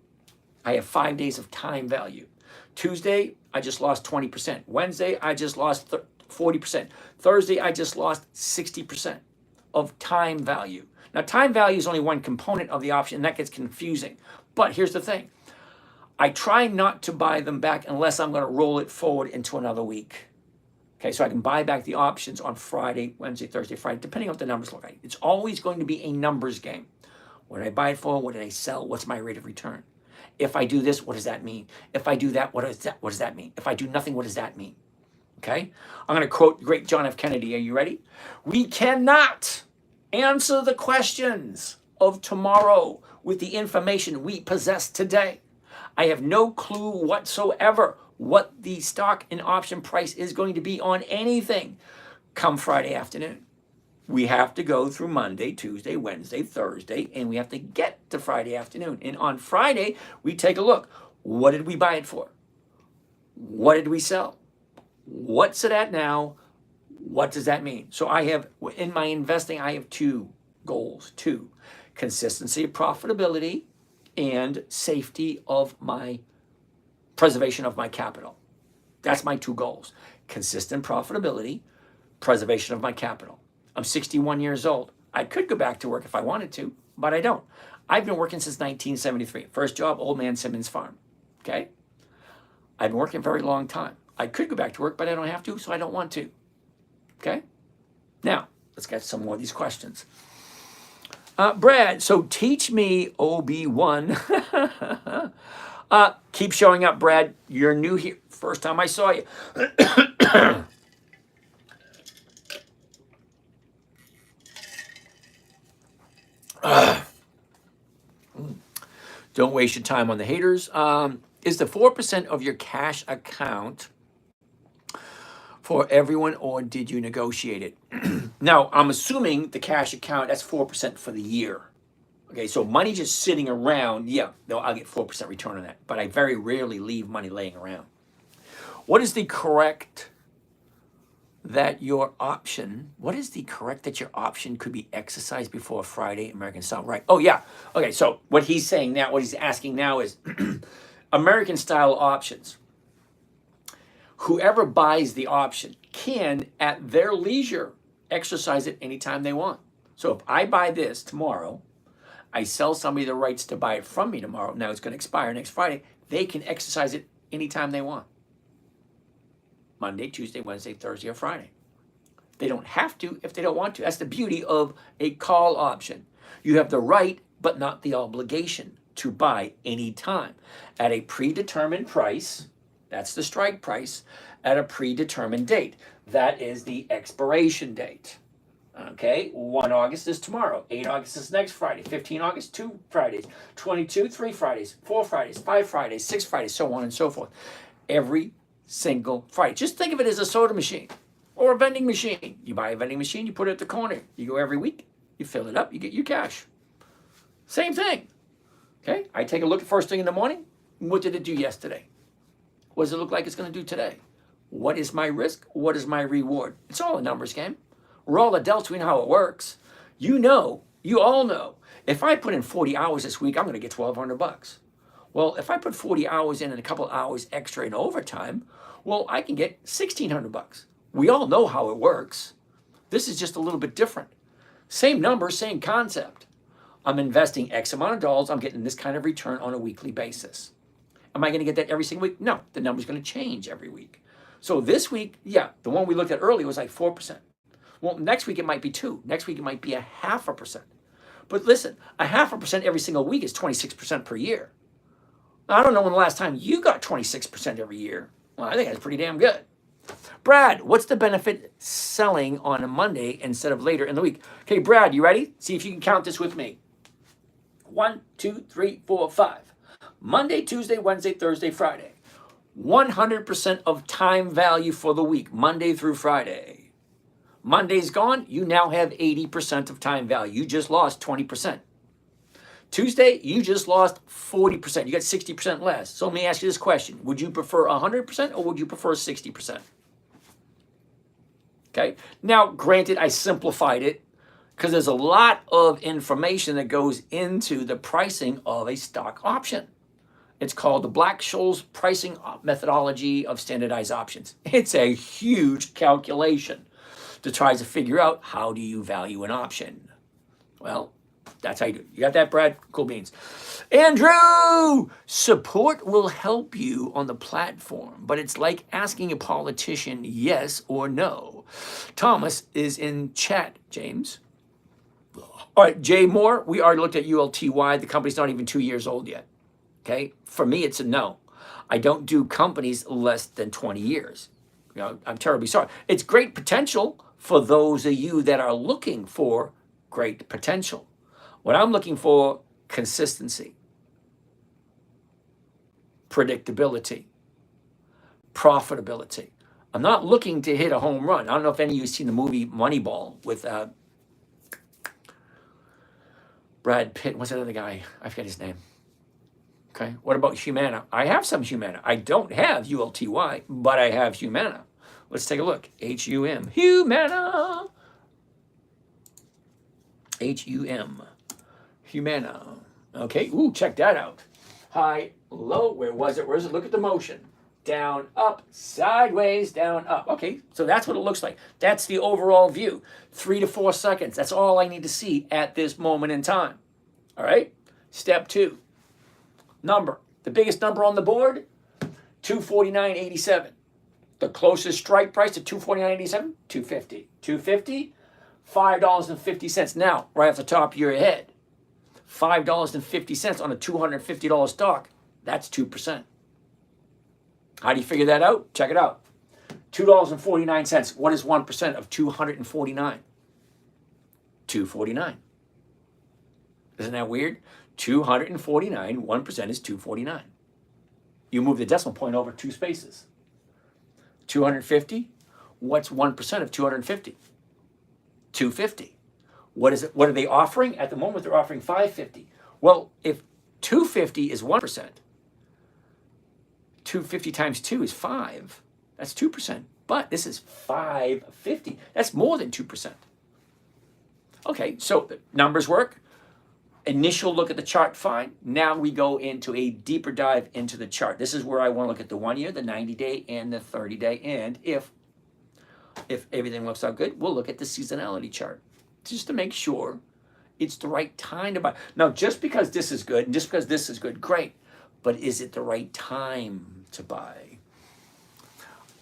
I have 5 days of time value. Tuesday, I just lost 20%. Wednesday, I just lost 40%. Thursday, I just lost 60% of time value. Now, time value is only one component of the option, and that gets confusing. But here's the thing. I try not to buy them back unless I'm going to roll it forward into another week. Okay, so I can buy back the options on Friday, Wednesday, Thursday, Friday, depending on what the numbers look like. It's always going to be a numbers game. What did I buy it for? What did I sell? What's my rate of return? If I do this, what does that mean? If I do that, what does that mean? If I do nothing, what does that mean? Okay, I'm going to quote the great John F. Kennedy. Are you ready? We cannot answer the questions of tomorrow with the information we possess today. I have no clue whatsoever what the stock and option price is going to be on anything come Friday afternoon. We have to go through Monday, Tuesday, Wednesday, Thursday, and we have to get to Friday afternoon. And on Friday, we take a look. What did we buy it for? What did we sell? What's it at now? What does that mean? So I have, in my investing, I have two goals. Two, consistency of profitability and safety of my preservation of my capital. That's my two goals. Consistent profitability, preservation of my capital. I'm 61 years old. I could go back to work if I wanted to, but I don't. I've been working since 1973. First job, Old Man Simmons Farm. Okay? I've been working a very long time. I could go back to work, but I don't have to, so I don't want to. Okay? Now, let's get some more of these questions. Brad, so teach me OB1. Keep showing up, Brad. You're new here. First time I saw you. Don't waste your time on the haters. Is the 4% of your cash account for everyone, or did you negotiate it? Now, I'm assuming the cash account, that's 4% for the year. Okay, so money just sitting around, yeah, no, I'll get 4% return on that. But I very rarely leave money laying around. What is the correct that your option could be exercised before Friday American style? Right. Oh, yeah. Okay, so what he's saying now, what he's asking now is American style options. Whoever buys the option can, at their leisure, exercise it anytime they want. So if I buy this tomorrow, I sell somebody the rights to buy it from me tomorrow. Now it's going to expire next Friday. They can exercise it anytime they want. Monday, Tuesday, Wednesday, Thursday, or Friday. They don't have to if they don't want to. That's the beauty of a call option. You have the right, but not the obligation to buy anytime at a predetermined price. That's the strike price at a predetermined date. That is the expiration date. Okay, 1 August is tomorrow. 8 August is next Friday. 15 August, 2 Fridays. 22, 3 Fridays. 4 Fridays, 5 Fridays, 6 Fridays, so on and so forth. Every single Friday. Just think of it as a soda machine or a vending machine. You buy a vending machine, you put it at the corner. You go every week, you fill it up, you get your cash. Same thing. Okay, I take a look at first thing in the morning. What did it do yesterday? What does it look like it's going to do today? What is my risk? What is my reward? It's all a numbers game. We're all adults. We know how it works. You know, you all know. If I put in 40 hours this week, I'm going to get $1,200. Well, if I put 40 hours in and a couple hours extra in overtime, well, I can get $1,600. We all know how it works. This is just a little bit different. Same number, same concept. I'm investing X amount of dollars. I'm getting this kind of return on a weekly basis. Am I going to get that every single week? No, the number's going to change every week. So this week, yeah, the one we looked at earlier was like 4%. Well, next week it might be 2. Next week it might be 0.5%. But listen, 0.5% every single week is 26% per year. I don't know when the last time you got 26% every year. Well, I think that's pretty damn good. Brad, what's the benefit selling on a Monday instead of later in the week? Okay, Brad, you ready? See if you can count this with me. 1, 2, 3, 4, 5. Monday, Tuesday, Wednesday, Thursday, Friday. 100% of time value for the week, Monday through Friday. Monday's gone, you now have 80% of time value. You just lost 20%. Tuesday, you just lost 40%. You got 60% less. So let me ask you this question. Would you prefer 100% or would you prefer 60%? Okay. Now, granted, I simplified it because there's a lot of information that goes into the pricing of a stock option. It's called the Black-Scholes pricing methodology of standardized options. It's a huge calculation to try to figure out how do you value an option. Well, that's how you do it. You got that, Brad? Cool beans. Andrew, support will help you on the platform, but it's like asking a politician yes or no. Thomas is in chat, James. All right, Jay Moore, we already looked at ULTY. The company's not even 2 years old yet. Okay, for me, it's a no. I don't do companies less than 20 years. You know, I'm terribly sorry. It's great potential for those of you that are looking for great potential. What I'm looking for, consistency, predictability, profitability. I'm not looking to hit a home run. I don't know if any of you have seen the movie Moneyball with Brad Pitt. What's that other guy? I forget his name. Okay, what about Humana? I have some Humana. I don't have ULTY, but I have Humana. Let's take a look. HUM. Humana. HUM. Humana. Okay, ooh, check that out. High, low, where was it? Where is it? Look at the motion. Down, up, sideways, down, up. Okay, so that's what it looks like. That's the overall view. 3 to 4 seconds. That's all I need to see at this moment in time. All right, step 2. Number. The biggest number on the board, 249.87. The closest strike price to 249.87, 250. 250, $5.50. Now, right off the top of your head, $5.50 on a $250 stock, that's 2%. How do you figure that out? Check it out. $2.49. What is 1% of 249? 249. Isn't that weird? 249, 1% is 249. You move the decimal point over 2 spaces. 250, what's 1% of 250? 250. What is it? What are they offering? At the moment, they're offering 550. Well, if 250 is 1%, 250 times 2 is 5. That's 2%. But this is 550. That's more than 2%. Okay, so the numbers work. Initial look at the chart, fine. Now we go into a deeper dive into the chart. This is where I want to look at the 1 year, the 90-day, and the 30-day. And if everything looks out good, we'll look at the seasonality chart just to make sure it's the right time to buy. Now, just because this is good and just because this is good, great. But is it the right time to buy?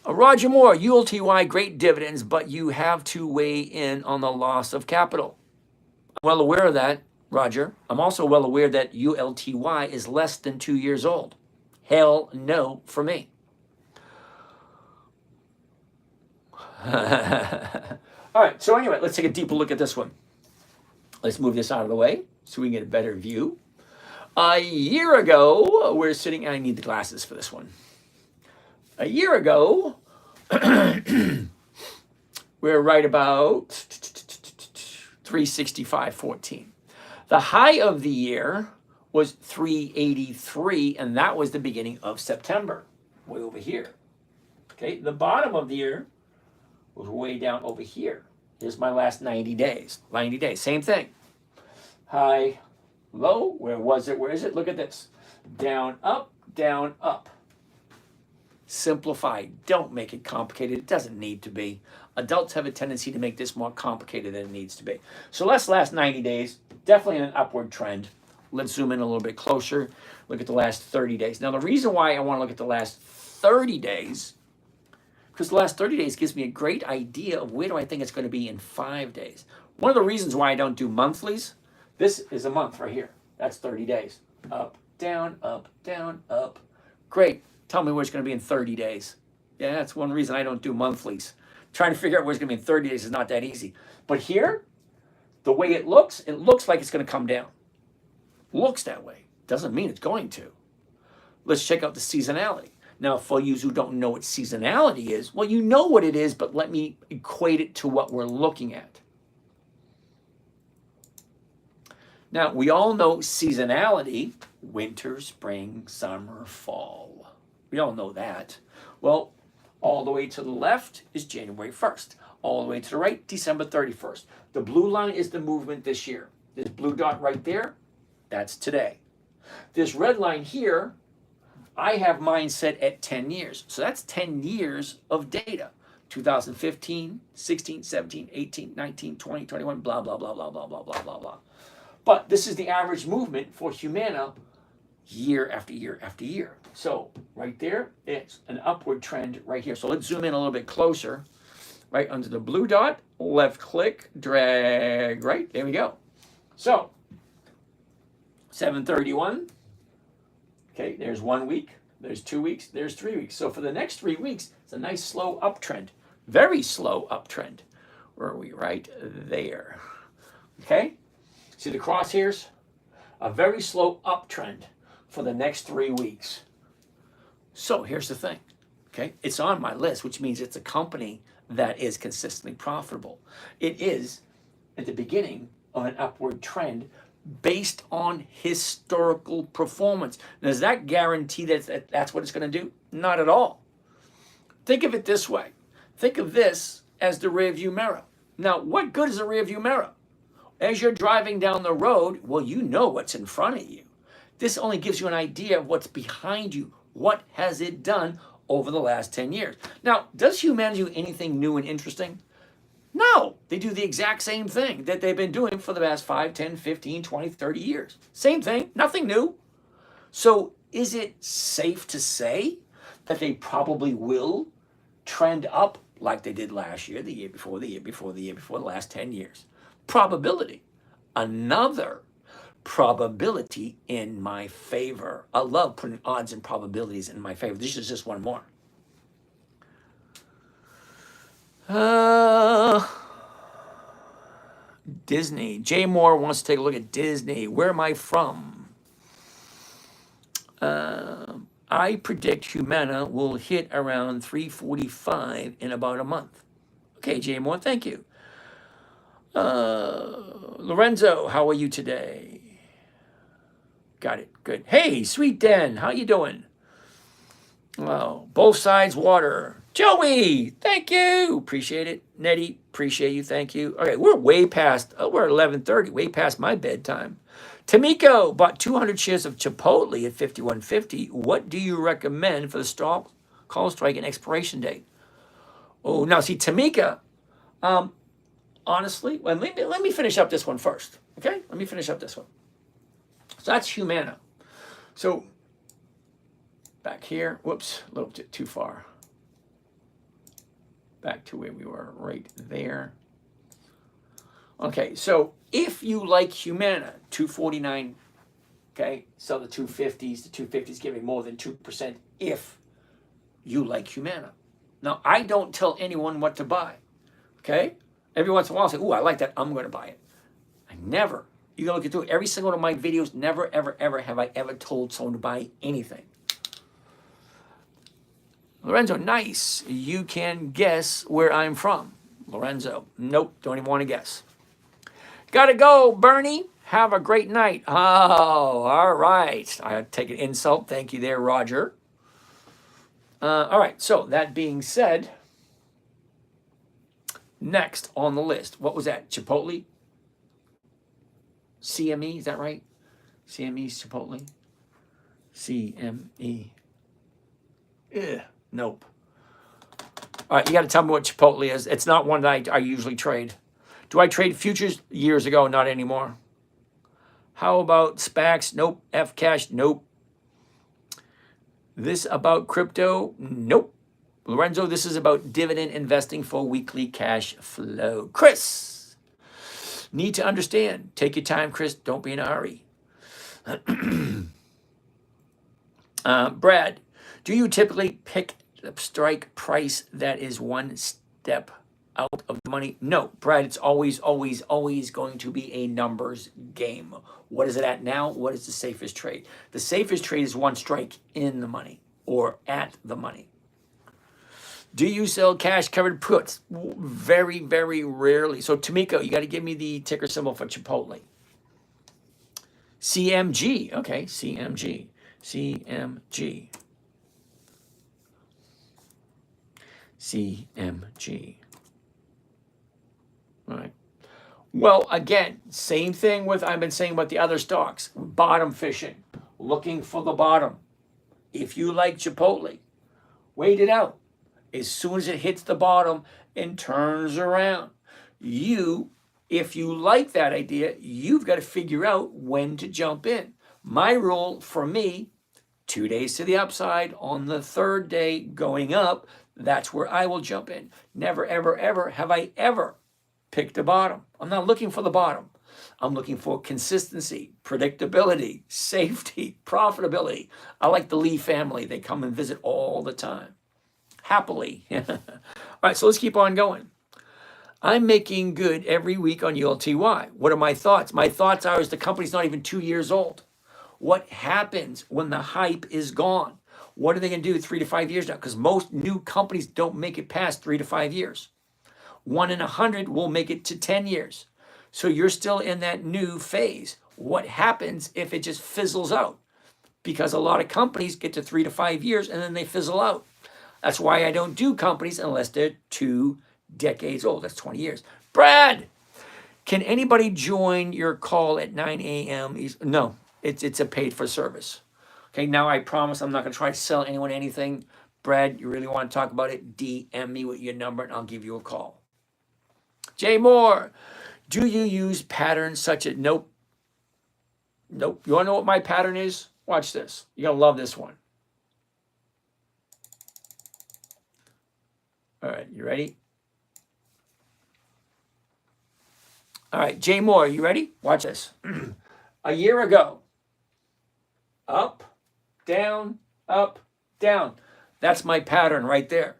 Roger Moore, ULTY, great dividends, but you have to weigh in on the loss of capital. I'm well aware of that, Roger. I'm also well aware that ULTY is less than 2 years old. Hell no for me. All right, so anyway, let's take a deeper look at this one. Let's move this out of the way so we can get a better view. A year ago, we're sitting, I need the glasses for this one. A year ago, we're right about 365.14. The high of the year was 383, and that was the beginning of September, way over here. Okay, the bottom of the year was way down over here. Here's my last 90 days. 90 days, same thing. High, low, where was it? Where is it? Look at this. Down, up, down, up. Simplify. Don't make it complicated. It doesn't need to be. Adults have a tendency to make this more complicated than it needs to be. So let's last 90 days. Definitely an upward trend. Let's zoom in a little bit closer. Look at the last 30 days. Now, the reason why I want to look at the last 30 days, because the last 30 days gives me a great idea of where do I think it's going to be in 5 days. One of the reasons why I don't do monthlies, this is a month right here. That's 30 days. Up, down, up, down, up. Great. Tell me where it's going to be in 30 days. Yeah, that's one reason I don't do monthlies. Trying to figure out where it's going to be in 30 days is not that easy. But here, the way it looks like it's going to come down. Looks that way. Doesn't mean it's going to. Let's check out the seasonality. Now, for you who don't know what seasonality is, well, you know what it is, but let me equate it to what we're looking at. Now, we all know seasonality, winter, spring, summer, fall. We all know that. Well, all the way to the left is January 1st. All the way to the right, December 31st. The blue line is the movement this year. This blue dot right there, that's today. This red line here, I have mine set at 10 years. So that's 10 years of data. 2015, 16, 17, 18, 19, 20, 21, blah, blah, blah, blah, blah, blah, blah, blah, blah. But this is the average movement for Humana year after year after year. So right there, it's an upward trend right here. So let's zoom in a little bit closer. Right under the blue dot, left click, drag, right, there we go. So 731, okay, there's 1 week, there's 2 weeks, there's 3 weeks. So for the next 3 weeks, it's a nice slow uptrend, very slow uptrend. Where are we? Right there, okay? See the crosshairs? A very slow uptrend for the next 3 weeks. So here's the thing, okay? It's on my list, which means it's a company that is consistently profitable. It is at the beginning of an upward trend based on historical performance. Does that guarantee that that's what it's going to do? Not at all. Think of it this way. Think of this as the rearview mirror. Now, what good is a rearview mirror? As you're driving down the road, well, you know what's in front of you. This only gives you an idea of what's behind you. What has it done over the last 10 years? Now, does Humana do anything new and interesting? No, they do the exact same thing that they've been doing for the past 5, 10, 15, 20, 30 years. Same thing, nothing new. So is it safe to say that they probably will trend up like they did last year, the year before, the year before, the year before, the last 10 years? Probability. Another probability in my favor. I love putting odds and probabilities in my favor. This is just one more. Disney. Jay Moore wants to take a look at Disney. Where am I from? I predict Humana will hit around 345 in about a month. Okay, Jay Moore, thank you. Lorenzo, how are you today? Got it, good. Hey, Sweet Den, how you doing? Oh, both sides water. Joey, thank you. Appreciate it. Nettie, appreciate you. Thank you. Okay, we're way past, we're 11:30, way past my bedtime. Tamiko bought 200 shares of Chipotle at 51.50. What do you recommend for the stop, call strike, and expiration date? Oh, now see, Tamika, honestly, well, let me finish up this one first. Okay, let me finish up this one. So that's Humana. So back here, whoops, a little bit too far. Back to where we were, right there. Okay, so if you like Humana, 249, okay, sell the 250s. The 250s giving more than 2% if you like Humana. Now, I don't tell anyone what to buy, okay? Every once in a while, I say, ooh, I like that, I'm going to buy it. I never, you can look at every single one of my videos, never, ever, ever have I ever told someone to buy anything. Lorenzo, nice. You can guess where I'm from. Lorenzo, nope, don't even want to guess. Gotta go, Bernie. Have a great night. Oh, all right. I take an insult. Thank you there, Roger. All right, so that being said, next on the list, what was that? Chipotle? CME, is that right? CME, Chipotle? CME. Ugh. Nope. All right, you got to tell me what Chipotle is. It's not one that I usually trade. Do I trade futures? Years ago, not anymore. How about SPACs? Nope. Fcash? Nope. This about crypto? Nope. Lorenzo, this is about dividend investing for weekly cash flow. Chris, need to understand. Take your time, Chris. Don't be in a hurry. Brad, do you typically pick the strike price that is one step out of the money? No, Brad, it's always, always, always going to be a numbers game. What is it at now? What is the safest trade? The safest trade is one strike in the money or at the money. Do you sell cash covered puts? Very, very rarely. So, Tamiko, you got to give me the ticker symbol for Chipotle. CMG. Okay, CMG. CMG. CMG. All right. Well, again, same thing with I've been saying about the other stocks. Bottom fishing, looking for the bottom. If you like Chipotle, wait it out. As soon as it hits the bottom and turns around, if you like that idea, you've got to figure out when to jump in. My rule for me, 2 days to the upside, on the third day going up, that's where I will jump in. Never, ever, ever have I ever picked a bottom. I'm not looking for the bottom. I'm looking for consistency, predictability, safety, profitability. I like the Lee family. They come and visit all the time. Happily. All right, so let's keep on going. I'm making good every week on ULTY. What are my thoughts? My thoughts are the company's not even 2 years old. What happens when the hype is gone? What are they going to do 3 to 5 years now? Because most new companies don't make it past 3 to 5 years. 1 in 100 will make it to 10 years. So you're still in that new phase. What happens if it just fizzles out? Because a lot of companies get to 3 to 5 years and then they fizzle out. That's why I don't do companies unless they're 2 decades old. That's 20 years. Brad, can anybody join your call at 9 a.m.? No, it's a paid for service. Okay, now I promise I'm not going to try to sell anyone anything. Brad, you really want to talk about it? DM me with your number and I'll give you a call. Jay Moore, do you use patterns such as nope? Nope. You want to know what my pattern is? Watch this. You're going to love this one. All right, you ready? All right, Jay Moore, you ready? Watch this. A year ago, up, down, up, down. That's my pattern right there.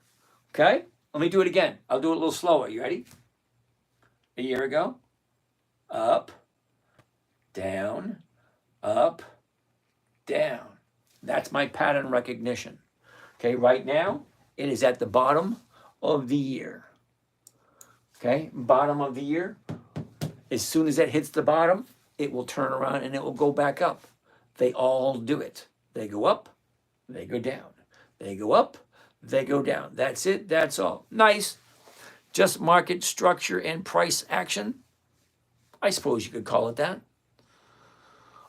Okay? Let me do it again. I'll do it a little slower. You ready? A year ago, up, down, up, down. That's my pattern recognition. Okay, right now, it is at the bottom of the year. Okay, bottom of the year. As soon as it hits the bottom, it will turn around and it will go back up. They all do it. They go up, they go down. They go up, they go down. That's it, that's all. Nice. Just market structure and price action. I suppose you could call it that.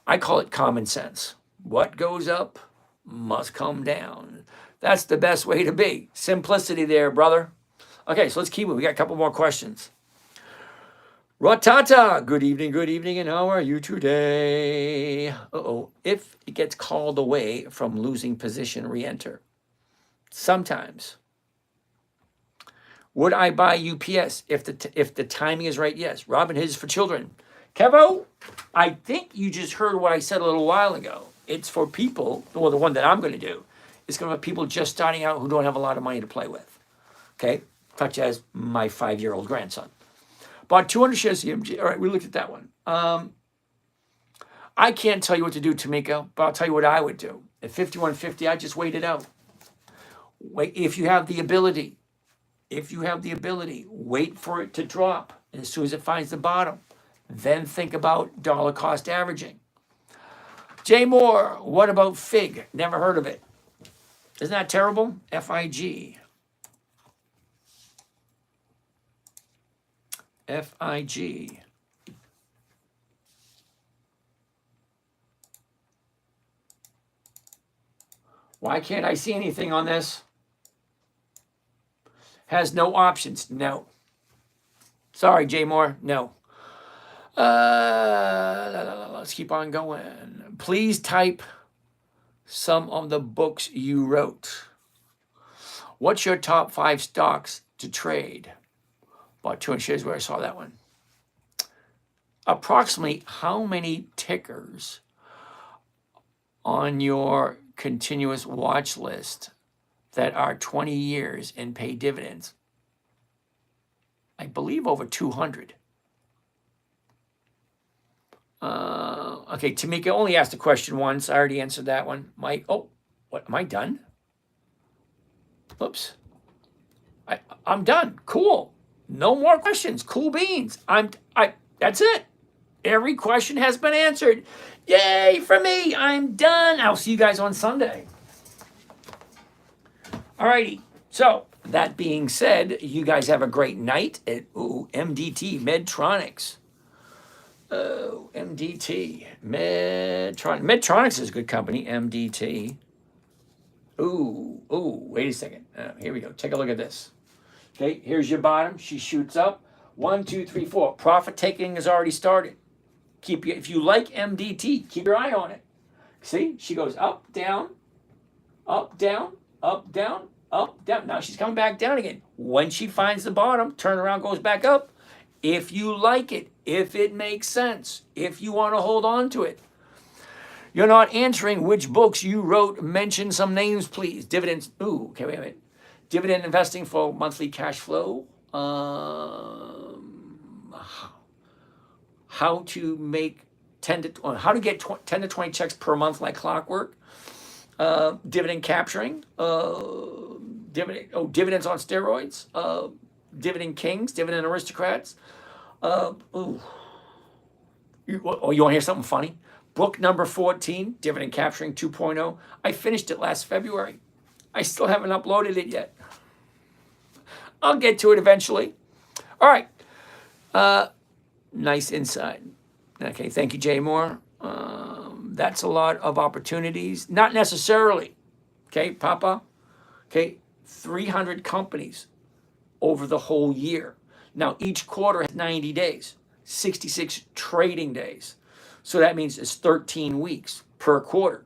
I call it common sense. What goes up must come down. That's the best way to be. Simplicity there, brother. Okay, so let's keep it. We got a couple more questions. Ratata, good evening, and how are you today? If it gets called away from losing position, re-enter. Sometimes. Would I buy UPS if the timing is right? Yes. Robin Hood is for children. Kevo, I think you just heard what I said a little while ago. It's for people, well, the one that I'm going to do, it's going to have people just starting out who don't have a lot of money to play with. Okay? Such as my 5-year-old grandson. Bought 200 shares of CMG. All right, we looked at that one. I can't tell you what to do, Tamika, but I'll tell you what I would do. At 51.50, I just wait it out. Wait, if you have the ability, wait for it to drop. And as soon as it finds the bottom, then think about dollar cost averaging. Jay Moore, what about FIG? Never heard of it. Isn't that terrible? FIG. FIG. Why can't I see anything on this? Has no options. No. Sorry, Jay Moore. No. Let's keep on going. Please type some of the books you wrote. What's your top 5 stocks to trade? Bought 200 shares where I saw that one. Approximately how many tickers on your continuous watch list that are 20 years and pay dividends. I believe over 200. Okay, Tamika only asked a question once. I already answered that one. Mike, oh, what, am I done? Oops. I'm done. Cool. No more questions. Cool beans. That's it. Every question has been answered. Yay for me. I'm done. I'll see you guys on Sunday. Alrighty. So, that being said, you guys have a great night at MDT, Medtronics. Oh, MDT, Medtronics is a good company, MDT. Wait a second. Here we go. Take a look at this. Okay, here's your bottom. She shoots up. 1, 2, 3, 4. Profit taking has already started. If you like MDT, keep your eye on it. See, she goes up, down, up, down, up, down, up, down. Now she's coming back down again. When she finds the bottom, turn around, goes back up. If you like it, if it makes sense, if you want to hold on to it. You're not answering which books you wrote. Mention some names, please. Dividends. Okay, wait a minute. Dividend investing for monthly cash flow. How to make how to get 10 to 20 checks per month like clockwork. Dividend capturing. Dividends on steroids. Dividend kings. Dividend aristocrats. You want to hear something funny? Book number 14, Dividend Capturing 2.0. I finished it last February. I still haven't uploaded it yet. I'll get to it eventually. All right. Nice insight. Okay, thank you, Jay Moore. That's a lot of opportunities. Not necessarily. Okay, Papa. Okay, 300 companies over the whole year. Now, each quarter has 90 days, 66 trading days. So that means it's 13 weeks per quarter.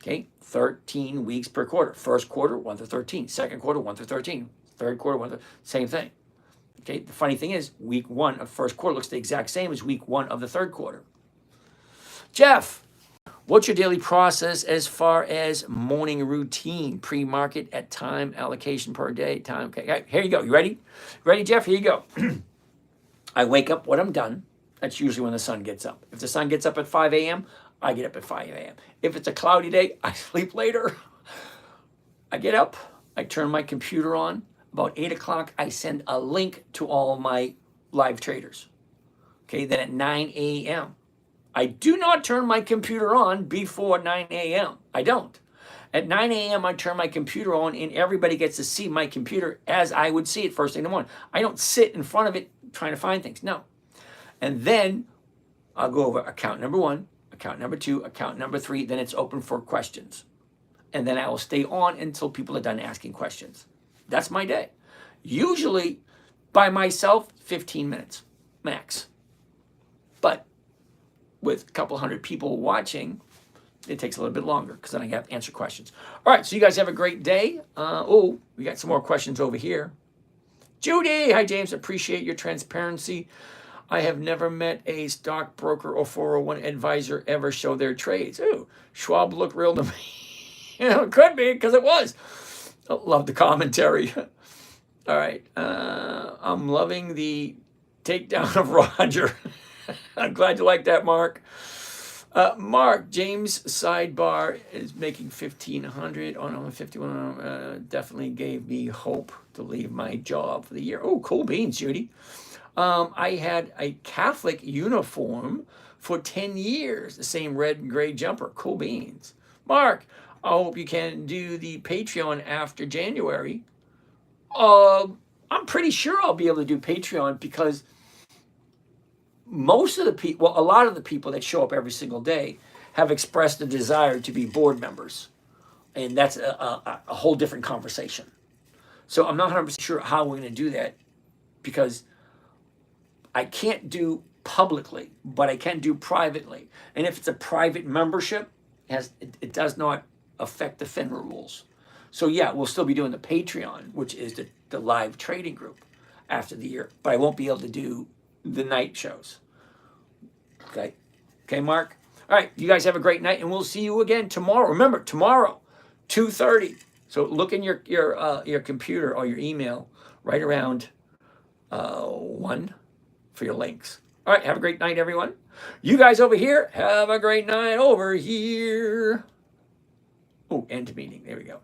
Okay, 13 weeks per quarter. First quarter, 1 through 13. Second quarter, 1 through 13. Third quarter, 1 through, same thing. Okay, the funny thing is, week 1 of first quarter looks the exact same as week 1 of the third quarter. Jeff, what's your daily process as far as morning routine, pre-market at time, allocation per day, time? Okay, here you go. You ready? Ready, Jeff? Here you go. I wake up when I'm done. That's usually when the sun gets up. If the sun gets up at 5 a.m., I get up at 5 a.m. If it's a cloudy day, I sleep later. I get up, I turn my computer on. About 8 o'clock, I send a link to all my live traders. Okay, then at 9 a.m., I do not turn my computer on before 9 a.m. I don't. At 9 a.m., I turn my computer on and everybody gets to see my computer as I would see it first thing in the morning. I don't sit in front of it trying to find things. No. And then I'll go over account number 1, account number 2, account number 3. Then it's open for questions. And then I will stay on until people are done asking questions. That's my day. Usually by myself, 15 minutes max. But with a couple hundred people watching, it takes a little bit longer because then I have to answer questions. All right, so you guys have a great day. We got some more questions over here. Judy, hi James, appreciate your transparency. I have never met a stockbroker or 401 advisor ever show their trades. Ooh, Schwab looked real to me. It could be because it was. I love the commentary. All right, I'm loving the takedown of Roger. I'm glad you like that, Mark. Mark, James sidebar is making 1,500 on 51. Definitely gave me hope to leave my job for the year. Oh, cool beans, Judy. I had a Catholic uniform for 10 years, the same red and gray jumper. Cool beans. Mark, I hope you can do the Patreon after January. I'm pretty sure I'll be able to do Patreon because most of the people, well, a lot of the people that show up every single day have expressed a desire to be board members. And that's a whole different conversation. So I'm not 100% sure how we're going to do that because I can't do publicly, but I can do privately. And if it's a private membership, it does not affect the FINRA rules. So yeah, we'll still be doing the Patreon, which is the live trading group after the year, but I won't be able to do the night shows. Okay, Mark? All right, you guys have a great night, and we'll see you again tomorrow. Remember, tomorrow, 2:30. So look in your computer or your email right around 1 for your links. All right, have a great night, everyone. You guys over here, have a great night over here. Oh, end meeting. There we go.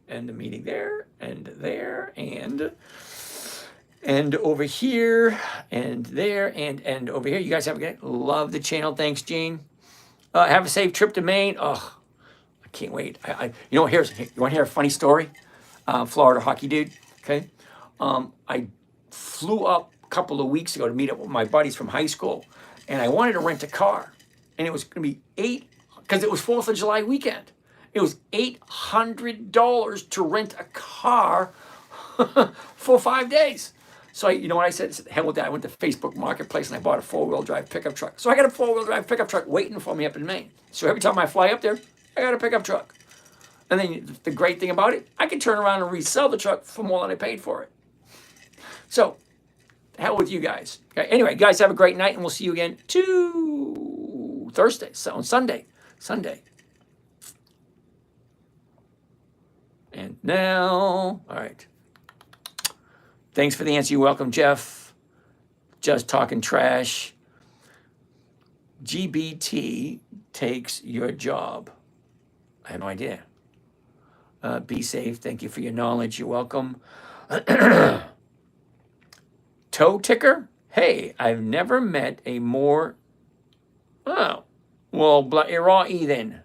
End the meeting there, and there, and over here, and there, and over here. You guys have a good. Love the channel. Thanks, Gene. Have a safe trip to Maine. Oh, I can't wait. You want to hear a funny story? Florida hockey dude. Okay, I flew up a couple of weeks ago to meet up with my buddies from high school, and I wanted to rent a car, and it was going to be because it was 4th of July weekend. It was $800 to rent a car for 5 days. So you know what I said? I said, hell with that. I went to Facebook Marketplace and I bought a 4-wheel drive pickup truck. So I got a 4-wheel drive pickup truck waiting for me up in Maine. So every time I fly up there, I got a pickup truck. And then the great thing about it, I can turn around and resell the truck for more than I paid for it. So, hell with you guys. Okay. Anyway, guys, have a great night, and we'll see you again Thursday, so on Sunday. And now, all right. Thanks for the answer. You're welcome, Jeff. Just talking trash. GBT takes your job. I have no idea. Be safe. Thank you for your knowledge. You're welcome. Toe ticker? Hey, I've never met a more... Oh, well, you're all then.